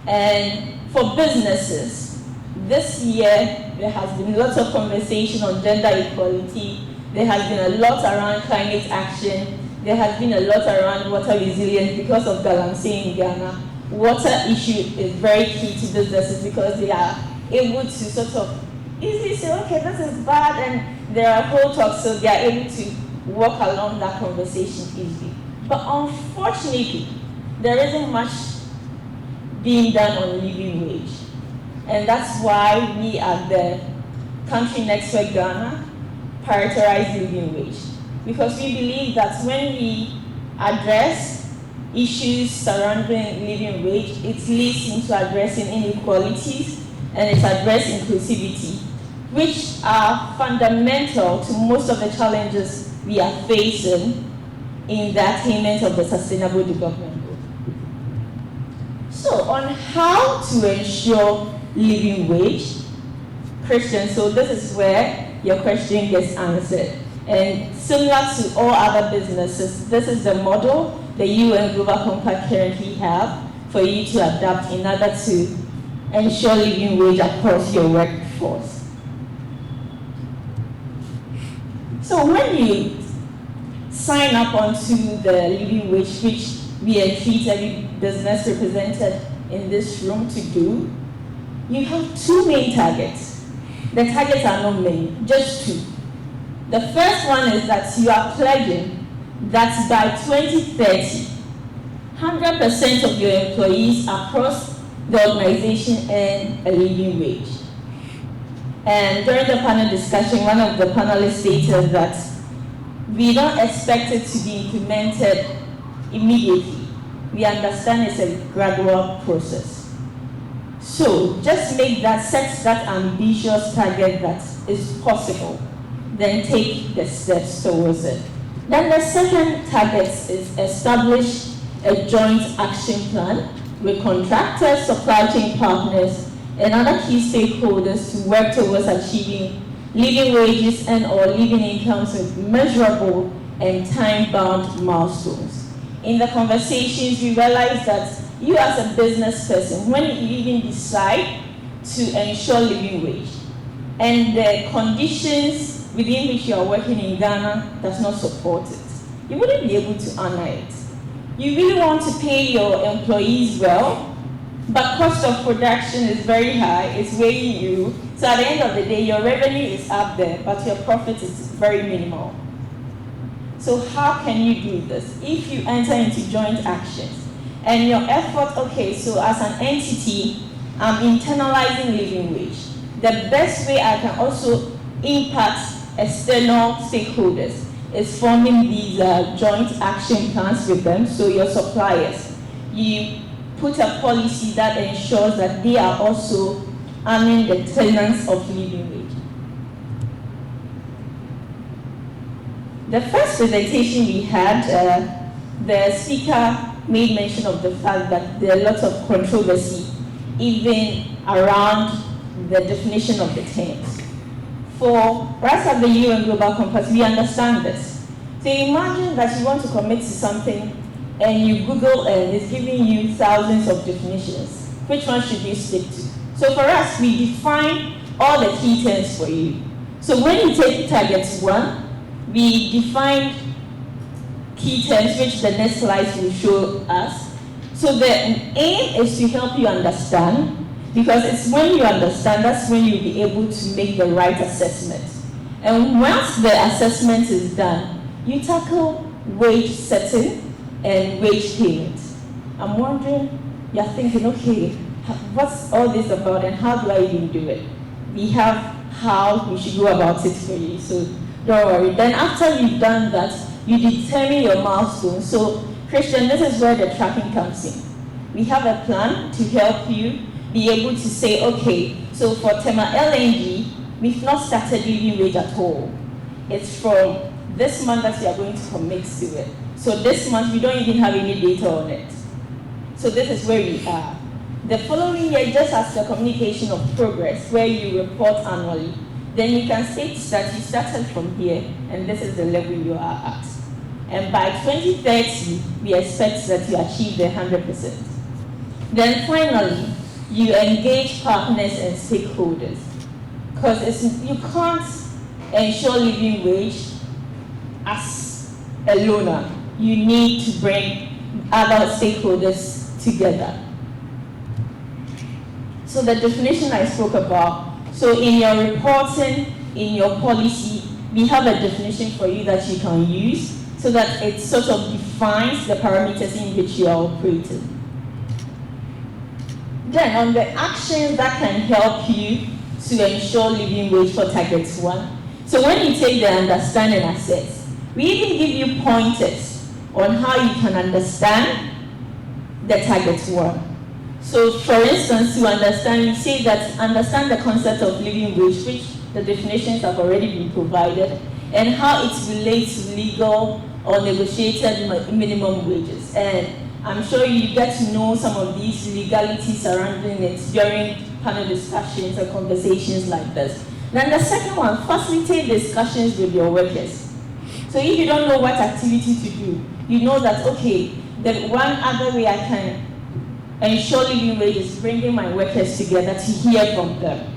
And for businesses, this year there has been lots of conversation on gender equality, there has been a lot around climate action, there has been a lot around water resilience because of Galamsey in Ghana. Water issue is very key to businesses because they are able to sort of easily say, okay, this is bad, and there are whole talks, so they are able to walk along that conversation easily. But unfortunately, there isn't much being done on living wage. And that's why we at the Country Network Ghana prioritize living wage. Because we believe that when we address issues surrounding living wage, it leads into addressing inequalities and it addresses inclusivity, which are fundamental to most of the challenges we are facing in the attainment of the Sustainable Development Goals. So on how to ensure living wage, Christian, so this is where your question gets answered. And similar to all other businesses, this is the model the UN Global Compact currently have for you to adapt in order to ensure living wage across your workforce. So when you sign up onto the living wage, which we entreat every business represented in this room to do, you have 2 main targets. The targets are not many, just 2. The first one is that you are pledging that by 2030, 100% of your employees across the organization earn a living wage. And during the panel discussion, one of the panelists stated that we don't expect it to be implemented immediately. We understand it's a gradual process. So just set that ambitious target that is possible, then take the steps towards it. Then the second target is establish a joint action plan with contractors, supply chain partners, and other key stakeholders to work towards achieving living wages and or living incomes with measurable and time-bound milestones. In the conversations, we realized that you as a business person, when you even decide to ensure living wage, and the conditions within which you are working in Ghana does not support it, you wouldn't be able to honor it. You really want to pay your employees well, but cost of production is very high, it's weighing you. So at the end of the day, your revenue is up there, but your profit is very minimal. So how can you do this? If you enter into joint actions and your effort, okay, so as an entity, I'm internalizing living wage. The best way I can also impact external stakeholders is forming these joint action plans with them. So your suppliers, you put a policy that ensures that they are also earning the tenets of living wage. The first presentation we had, the speaker made mention of the fact that there are lots of controversy even around the definition of the terms. For us at the UN Global Compact, we understand this. So imagine that you want to commit to something and you Google and it's giving you thousands of definitions. Which one should you stick to? So for us, we define all the key terms for you. So when you take target 1, we define key terms which the next slides will show us. So the aim is to help you understand, because it's when you understand, that's when you'll be able to make the right assessment. And once the assessment is done, you tackle wage setting and wage payment. I'm wondering, you're thinking, okay, what's all this about and how do I even do it? We have how we should go about it for you, so don't worry. Then after you've done that, you determine your milestones. So Christian, this is where the tracking comes in. We have a plan to help you be able to say, okay, so for Tema LNG, we've not started living wage at all. It's from this month that we are going to commit to it. So this month, we don't even have any data on it. So this is where we are. The following year, just as the communication of progress, where you report annually, then you can state that you started from here, and this is the level you are at. And by 2030, we expect that you achieve the 100%. Then finally, you engage partners and stakeholders. Because you can't ensure living wage as a loner. You need to bring other stakeholders together. So the definition I spoke about, so in your reporting, in your policy, we have a definition for you that you can use so that it sort of defines the parameters in which you are operating. Then on the actions that can help you to ensure living wage for target 1. So when you take the understand and assess, we even give you pointers on how you can understand the target 1. So for instance, to understand, we say that understand the concept of living wage, which the definitions have already been provided, and how it relates to legal or negotiated minimum wages. And I'm sure you get to know some of these legalities surrounding it during panel discussions or conversations like this. Then the second one, facilitate discussions with your workers. So if you don't know what activity to do, you know that, okay, the one other way I can ensure living wage is bringing my workers together to hear from them.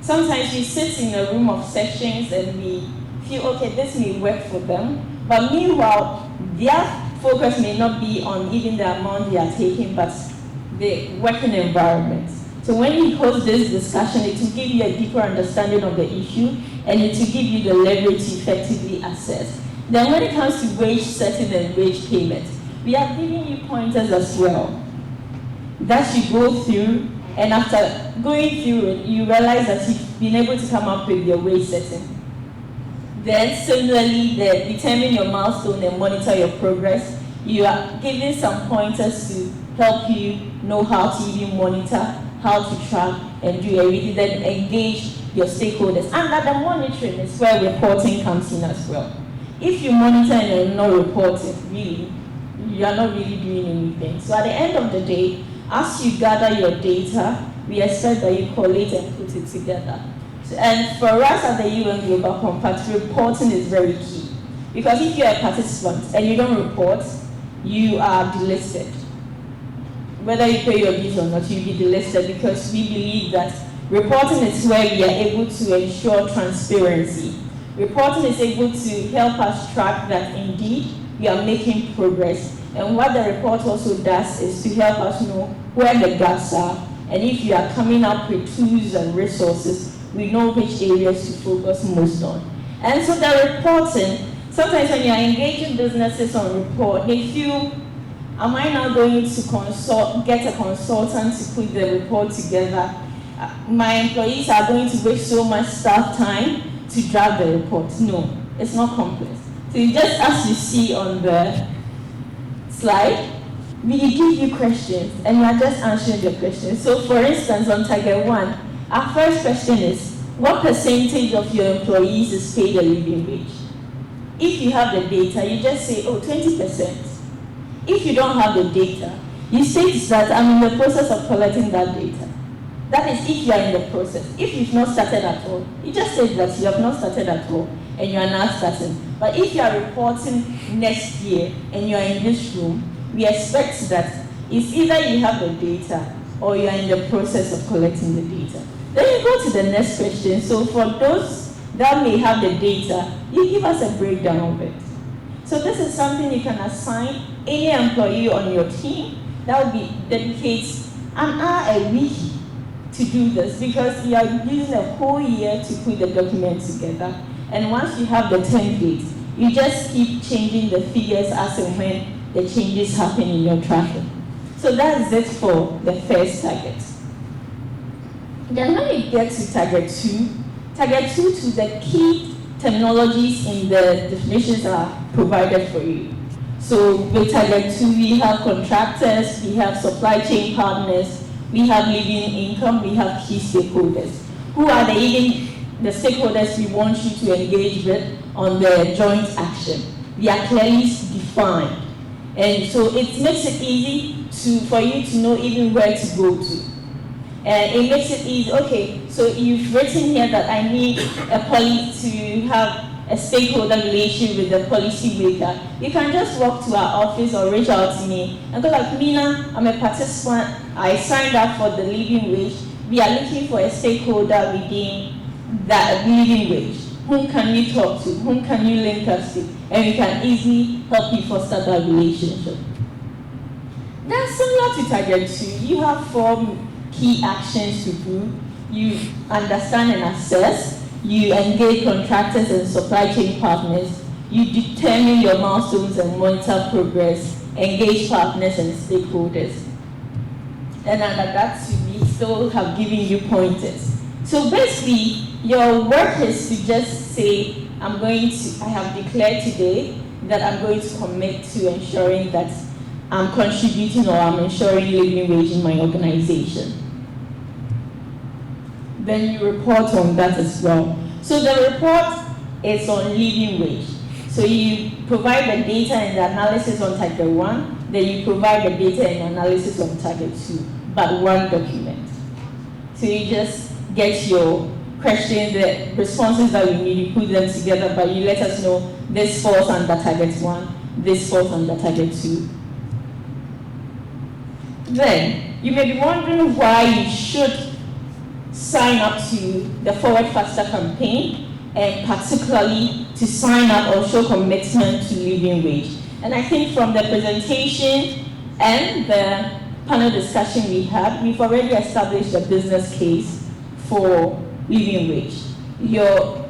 Sometimes we sit in a room of sessions and we feel, okay, this may work for them, but meanwhile, their focus may not be on even the amount they are taking, but the working environment. So when you host this discussion, it will give you a deeper understanding of the issue, and it will give you the leverage to effectively assess. Then when it comes to wage setting and wage payment, we are giving you pointers as well that you go through, and after going through it, you realize that you've been able to come up with your wage setting. Then similarly, determine your milestone and monitor your progress. You are given some pointers to help you know how to even monitor, how to track, and do everything. Then engage your stakeholders. And that the monitoring is where reporting comes in as well. If you monitor and you're not reporting, really, you are not really doing anything. So at the end of the day, as you gather your data, we expect that you collate and put it together. And for us at the UN Global Compact, reporting is very key. Because if you're a participant and you don't report, you are delisted. Whether you pay your dues or not, you'll be delisted, because we believe that reporting is where we are able to ensure transparency. Reporting is able to help us track that indeed we are making progress. And what the report also does is to help us know where the gaps are. And if you are coming up with tools and resources, we know which areas to focus most on. And so the reporting, sometimes when you're engaging businesses on report, they feel, am I now going to get a consultant to put the report together? My employees are going to waste so much staff time to draft the report. No, it's not complex. So just as you see on the slide, we give you questions and you are just answering the questions. So for instance, on target 1, our first question is, what percentage of your employees is paid a living wage? If you have the data, you just say, oh, 20%. If you don't have the data, you state that I'm in the process of collecting that data. That is if you are in the process. If you've not started at all, you just say that you have not started at all and you are not starting. But if you are reporting next year and you are in this room, we expect that it's either you have the data or you are in the process of collecting the data. Then you go to the next question. So for those that may have the data, you give us a breakdown of it. So this is something you can assign any employee on your team that will be dedicate an hour a week to do this, because you are using a whole year to put the document together. And once you have the template, You just keep changing the figures as and when the changes happen in your traffic. So that's it for the first target. Then when you get to target 2 to the key terminologies in the definitions are provided for you. So with target 2, we have contractors, we have supply chain partners, we have living income, we have key stakeholders. Who are the stakeholders we want you to engage with on the joint action? They are clearly defined. And so it makes it easy for you to know even where to go to. And it makes it easy. Okay, so you've written here that I need to have a stakeholder relation with the policy maker. You can just walk to our office or reach out to me and go like, Mina, I'm a participant. I signed up for the living wage. We are looking for a stakeholder within that living wage. Whom can you talk to? Whom can you link us to? And we can easily help you foster that relationship. Then similar to target 2, you have 4 key actions to do. You understand and assess. You engage contractors and supply chain partners. You determine your milestones and monitor progress. Engage partners and stakeholders. And under that, we still have given you pointers. So basically, your work is to just say, I have declared today that I'm going to commit to ensuring that I'm contributing or I'm ensuring living wage in my organization. Then you report on that as well. So the report is on living wage. So you provide the data and the analysis on target 1, then you provide the data and analysis on target 2, but one document. So you just get your questions, the responses that you need, you put them together, but you let us know this falls under target 1, this falls under target 2. Then, you may be wondering why you should sign up to the Forward Faster campaign, and particularly to sign up or show commitment to living wage. And I think from the presentation and the panel discussion we had, we've already established a business case for living wage. Your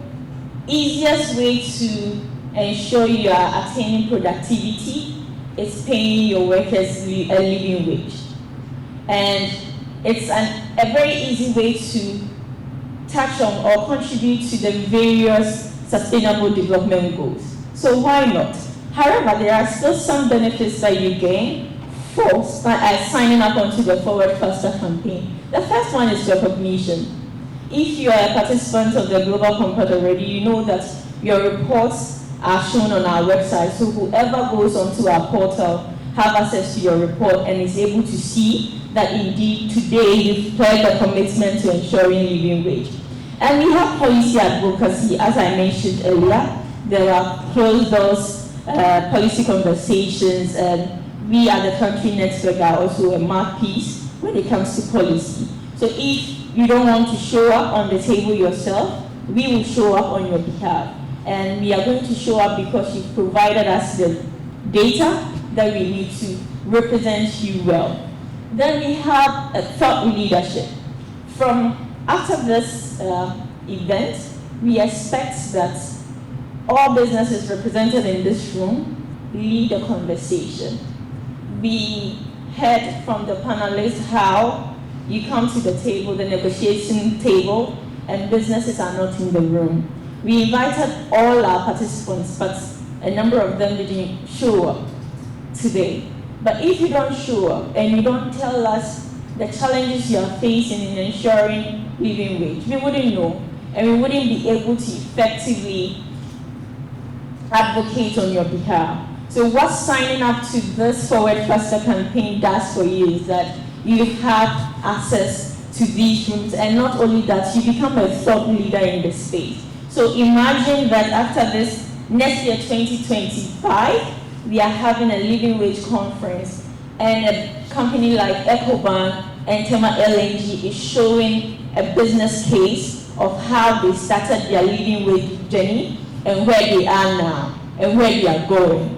easiest way to ensure you are attaining productivity is paying your workers a living wage. And it's a very easy way to touch on or contribute to the various sustainable development goals. So why not? However, there are still some benefits that you gain for signing up onto the Forward Faster campaign. The first one is recognition. If you are a participant of the Global Compact already, you know that your reports are shown on our website, so whoever goes onto our portal have access to your report and is able to see that indeed today you've pledged a commitment to ensuring living wage. And we have policy advocacy, as I mentioned earlier. There are closed doors policy conversations, and we at the country network are also a mouthpiece when it comes to policy. So if you don't want to show up on the table yourself, we will show up on your behalf. And we are going to show up because you've provided us the data that we need to represent you well. Then we have a thought leadership. After this event, we expect that all businesses represented in this room lead a conversation. We heard from the panelists how you come to the table, the negotiation table, and businesses are not in the room. We invited all our participants, but a number of them didn't show up today. But if you don't show up and you don't tell us the challenges you are facing in ensuring living wage, we wouldn't know, and we wouldn't be able to effectively advocate on your behalf. So what signing up to this Forward Faster campaign does for you is that you have access to these rooms, and not only that, you become a thought leader in the space. So imagine that after this, next year, 2025, we are having a living wage conference, and a company like EcoBank and Tema LNG is showing a business case of how they started their living wage journey and where they are now and where they are going.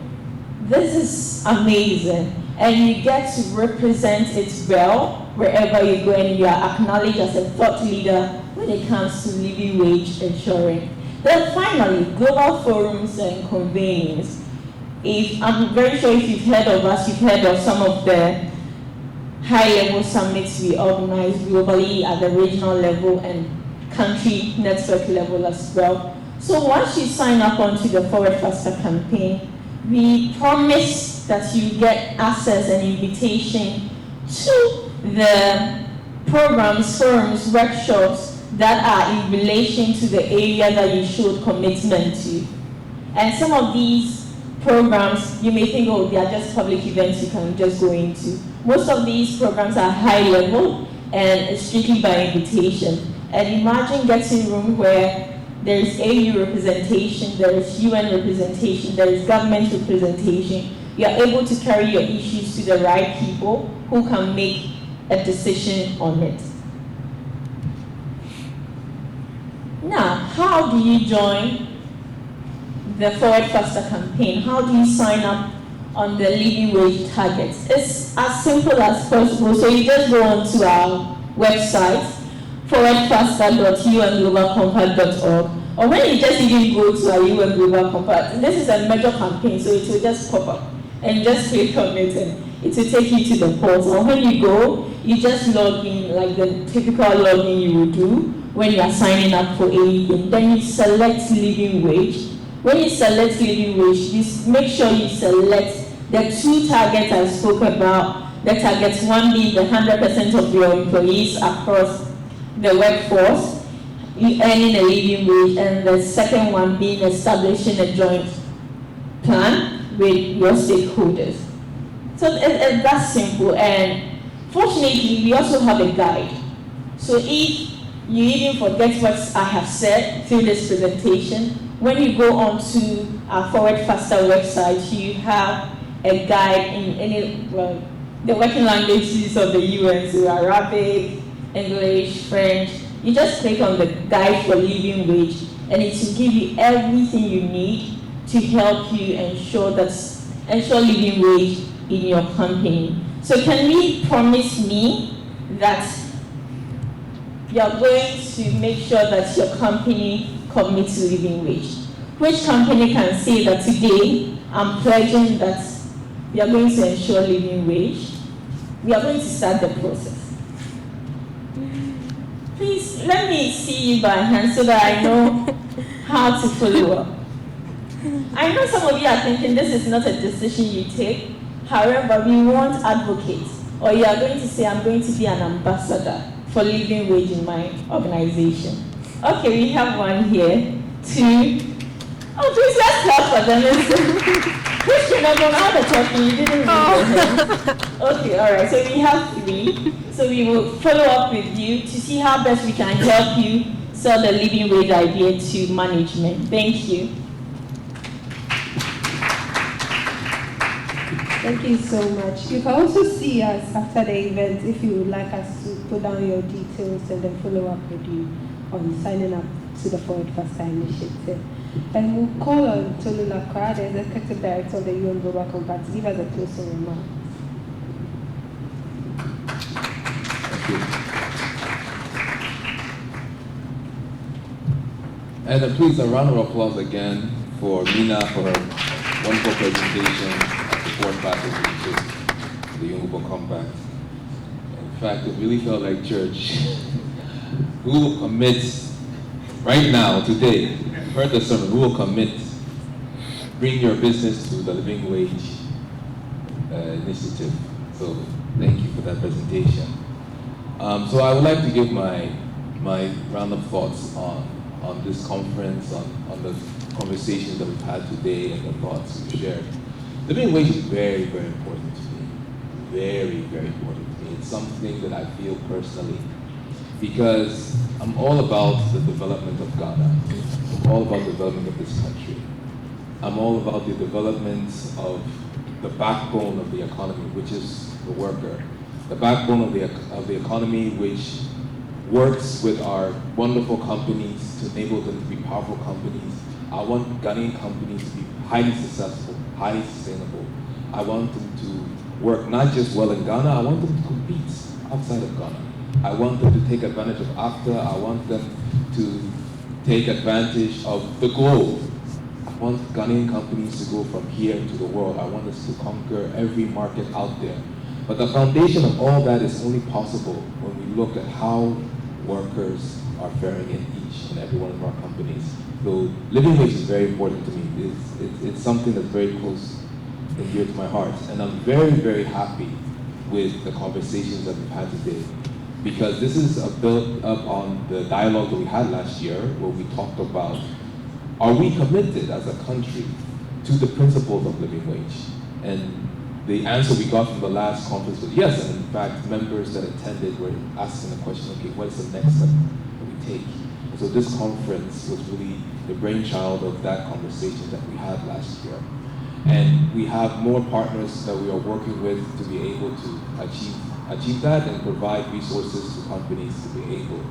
This is amazing, and you get to represent it well wherever you go, and you are acknowledged as a thought leader when it comes to living wage ensuring. Then finally, global forums and convenings. I'm very sure if you've heard of us, you've heard of some of the high-level summits we organize globally at the regional level and country network level as well. So once you sign up onto the Forward Faster campaign, we promise that you get access and invitation to the programs, forums, workshops that are in relation to the area that you showed commitment to. And some of these programs, you may think, oh, they are just public events you can just go into. Most of these programs are high level and strictly by invitation. And imagine getting a room where there is AU representation, there is UN representation, there is government representation. You are able to carry your issues to the right people who can make a decision on it. Now, how do you join the Forward Faster campaign? How do you sign up on the living wage targets? It's as simple as possible. So you just go onto our website, forwardfaster.unglobalcompact.org, or when you just even go to our UN Global Compact, this is a major campaign, so it will just pop up and just click on it and it will take you to the portal. And when you go, you just log in like the typical login you would do when you are signing up for anything. Then you select living wage. When you select living wage, you make sure you select the two targets I spoke about. The targets, one being the 100% of your employees across the workforce, you earning a living wage, and the second one being establishing a joint plan with your stakeholders. So it's that simple, and fortunately, we also have a guide. So if you even forget what I have said through this presentation, when you go onto our Forward Faster website, you have a guide in the working languages of the UN, so Arabic, English, French. You just click on the guide for living wage, and it will give you everything you need to help you ensure living wage in your company. So can we promise me that you're going to make sure that your company commits to living wage? Which company can say that today I'm pledging that we are going to ensure living wage? We are going to start the process. Please let me see you by hand so that I know how to follow up. I know some of you are thinking this is not a decision you take. However, we want advocates, or you are going to say, I'm going to be an ambassador for living wage in my organization. Okay, we have one here. Two. Oh, please let's clap for them. Christian, I don't know how to talk to you. Didn't raise Okay, all right. So we have three. So we will follow up with you to see how best we can help you sell the living wage idea to management. Thank you. Thank you so much. You can also see us after the event if you would like us to put down your details and then follow up with you on signing up to the Forward Faster initiative. And we'll call on Tolu Lakra, the Executive Director of the UN Global Compact, to give us a closing remark. And please, a round of applause again for Mina for her wonderful presentation at the Forward Faster initiative, the UN Global Compact. In fact, it really felt like church. Who will commit right now, today, heard the sermon, who will commit, bring your business to the living wage initiative. So thank you for that presentation. So I would like to give my round of thoughts on this conference, on the conversations that we've had today and the thoughts we've shared. Living wage is very, very important to me. Very, very important to me. It's something that I feel personally, because I'm all about the development of Ghana. I'm all about the development of this country. I'm all about the development of the backbone of the economy, which is the worker. The backbone of the economy, which works with our wonderful companies to enable them to be powerful companies. I want Ghanaian companies to be highly successful, highly sustainable. I want them to work not just well in Ghana, I want them to compete outside of Ghana. I want them to take advantage of AFTA. I want them to take advantage of the globe. I want Ghanaian companies to go from here to the world. I want us to conquer every market out there. But the foundation of all that is only possible when we look at how workers are faring in each and every one of our companies. So living wage is very important to me. It's something that's very close and dear to my heart. And I'm very, very happy with the conversations that we've had today, because this is built up on the dialogue that we had last year, where we talked about, are we committed as a country to the principles of living wage? And the answer we got from the last conference was yes, and in fact, members that attended were asking the question, okay, what is the next step that we take? And so this conference was really the brainchild of that conversation that we had last year. And we have more partners that we are working with to be able to achieve that and provide resources to companies to be able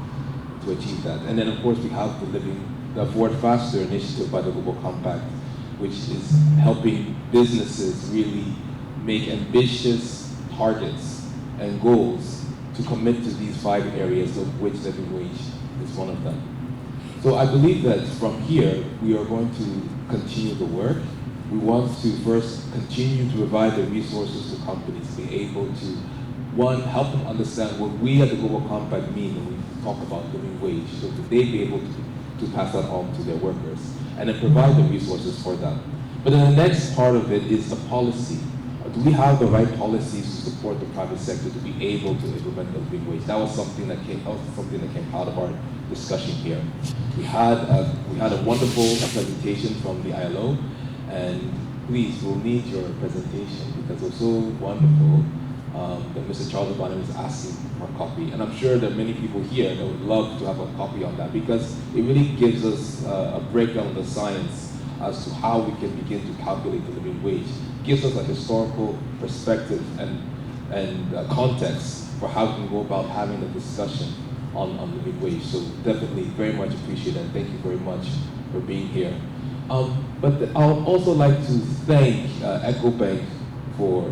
to achieve that. And then of course we have the Forward Faster initiative by the Global Compact, which is helping businesses really make ambitious targets and goals to commit to these 5 areas, of which living wage is one of them. So I believe that from here, we are going to continue the work. We want to first continue to provide the resources to companies to be able to, one, help them understand what we at the Global Compact mean when we talk about living wage, so that they be able to pass that on to their workers, and then provide the resources for them. But then the next part of it is the policy. Do we have the right policies to support the private sector to be able to implement the living wage? That was something that came out of our discussion here. We had a wonderful presentation from the ILO, and please, we'll need your presentation because it was so wonderful that Mr. Charles Obama was asking for a copy. And I'm sure there are many people here that would love to have a copy on that, because it really gives us a breakdown of the science as to how we can begin to calculate the living wage. It gives us a historical perspective and context for how we can go about having a discussion on living wage. So definitely very much appreciate it, and thank you very much for being here. But I'd also like to thank EcoBank for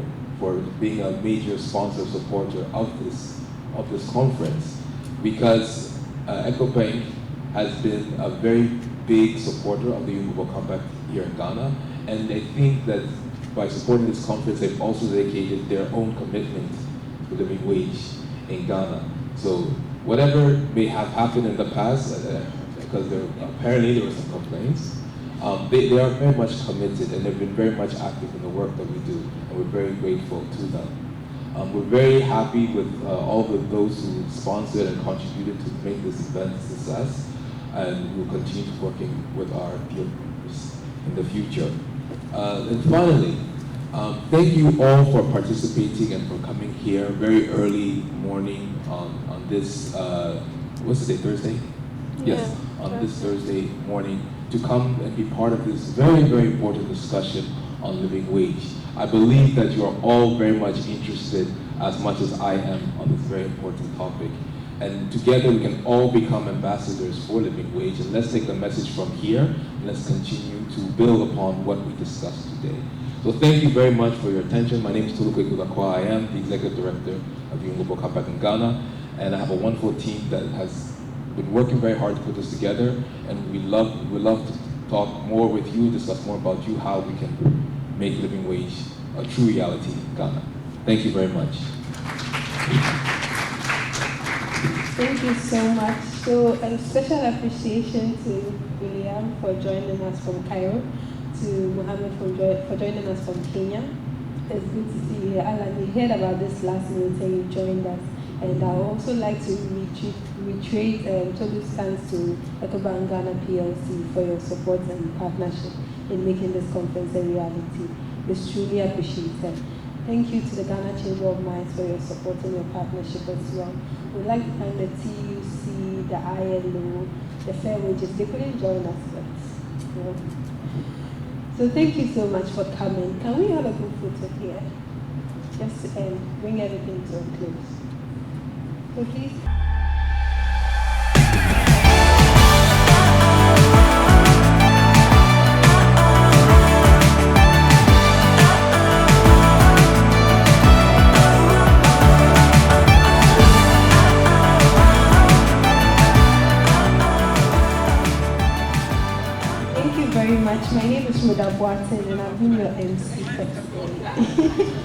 being a major sponsor, supporter of this conference, because EcoBank has been a very big supporter of the UN Global Compact here in Ghana, and I think that by supporting this conference, they've also dedicated their own commitment to living wage in Ghana. So whatever may have happened in the past, because apparently there were some complaints, they are very much committed, and they've been very much active in the work that we do, and we're very grateful to them. We're very happy with all of those who sponsored and contributed to make this event a success, and we'll continue working with our peer groups in the future. And finally, thank you all for participating and for coming here very early morning on this, what's the day, Thursday? Yeah, yes, on this Thursday morning, to come and be part of this very, very important discussion on living wage. I believe that you are all very much interested as much as I am on this very important topic. And together we can all become ambassadors for living wage, and let's take the message from here and let's continue to build upon what we discussed today. So thank you very much for your attention. My name is Tulukwe Kulakwa. I am the Executive Director of the UN Global Compact in Ghana, and I have a wonderful team that has been working very hard to put this together, and we love to talk more with you, discuss more about you, how we can make living wage a true reality in Ghana. Thank you very much. Thank you so much. So a special appreciation to William for joining us from Cairo, to Mohammed for joining us from Kenya. It's good to see you, Alan. We heard about this last minute and you joined us. And I would also like to reiterate total thanks to EcoBank Ghana PLC for your support and partnership in making this conference a reality. It's truly appreciated. Thank you to the Ghana Chamber of Mines for your support and your partnership as well. We'd like to thank the TUC, the ILO, the Fair Wages. They couldn't join us, but well. So thank you so much for coming. Can we have a good photo here? Just to bring everything to a close. So please. My name is Rhoda Boateng and I've been your MC for today.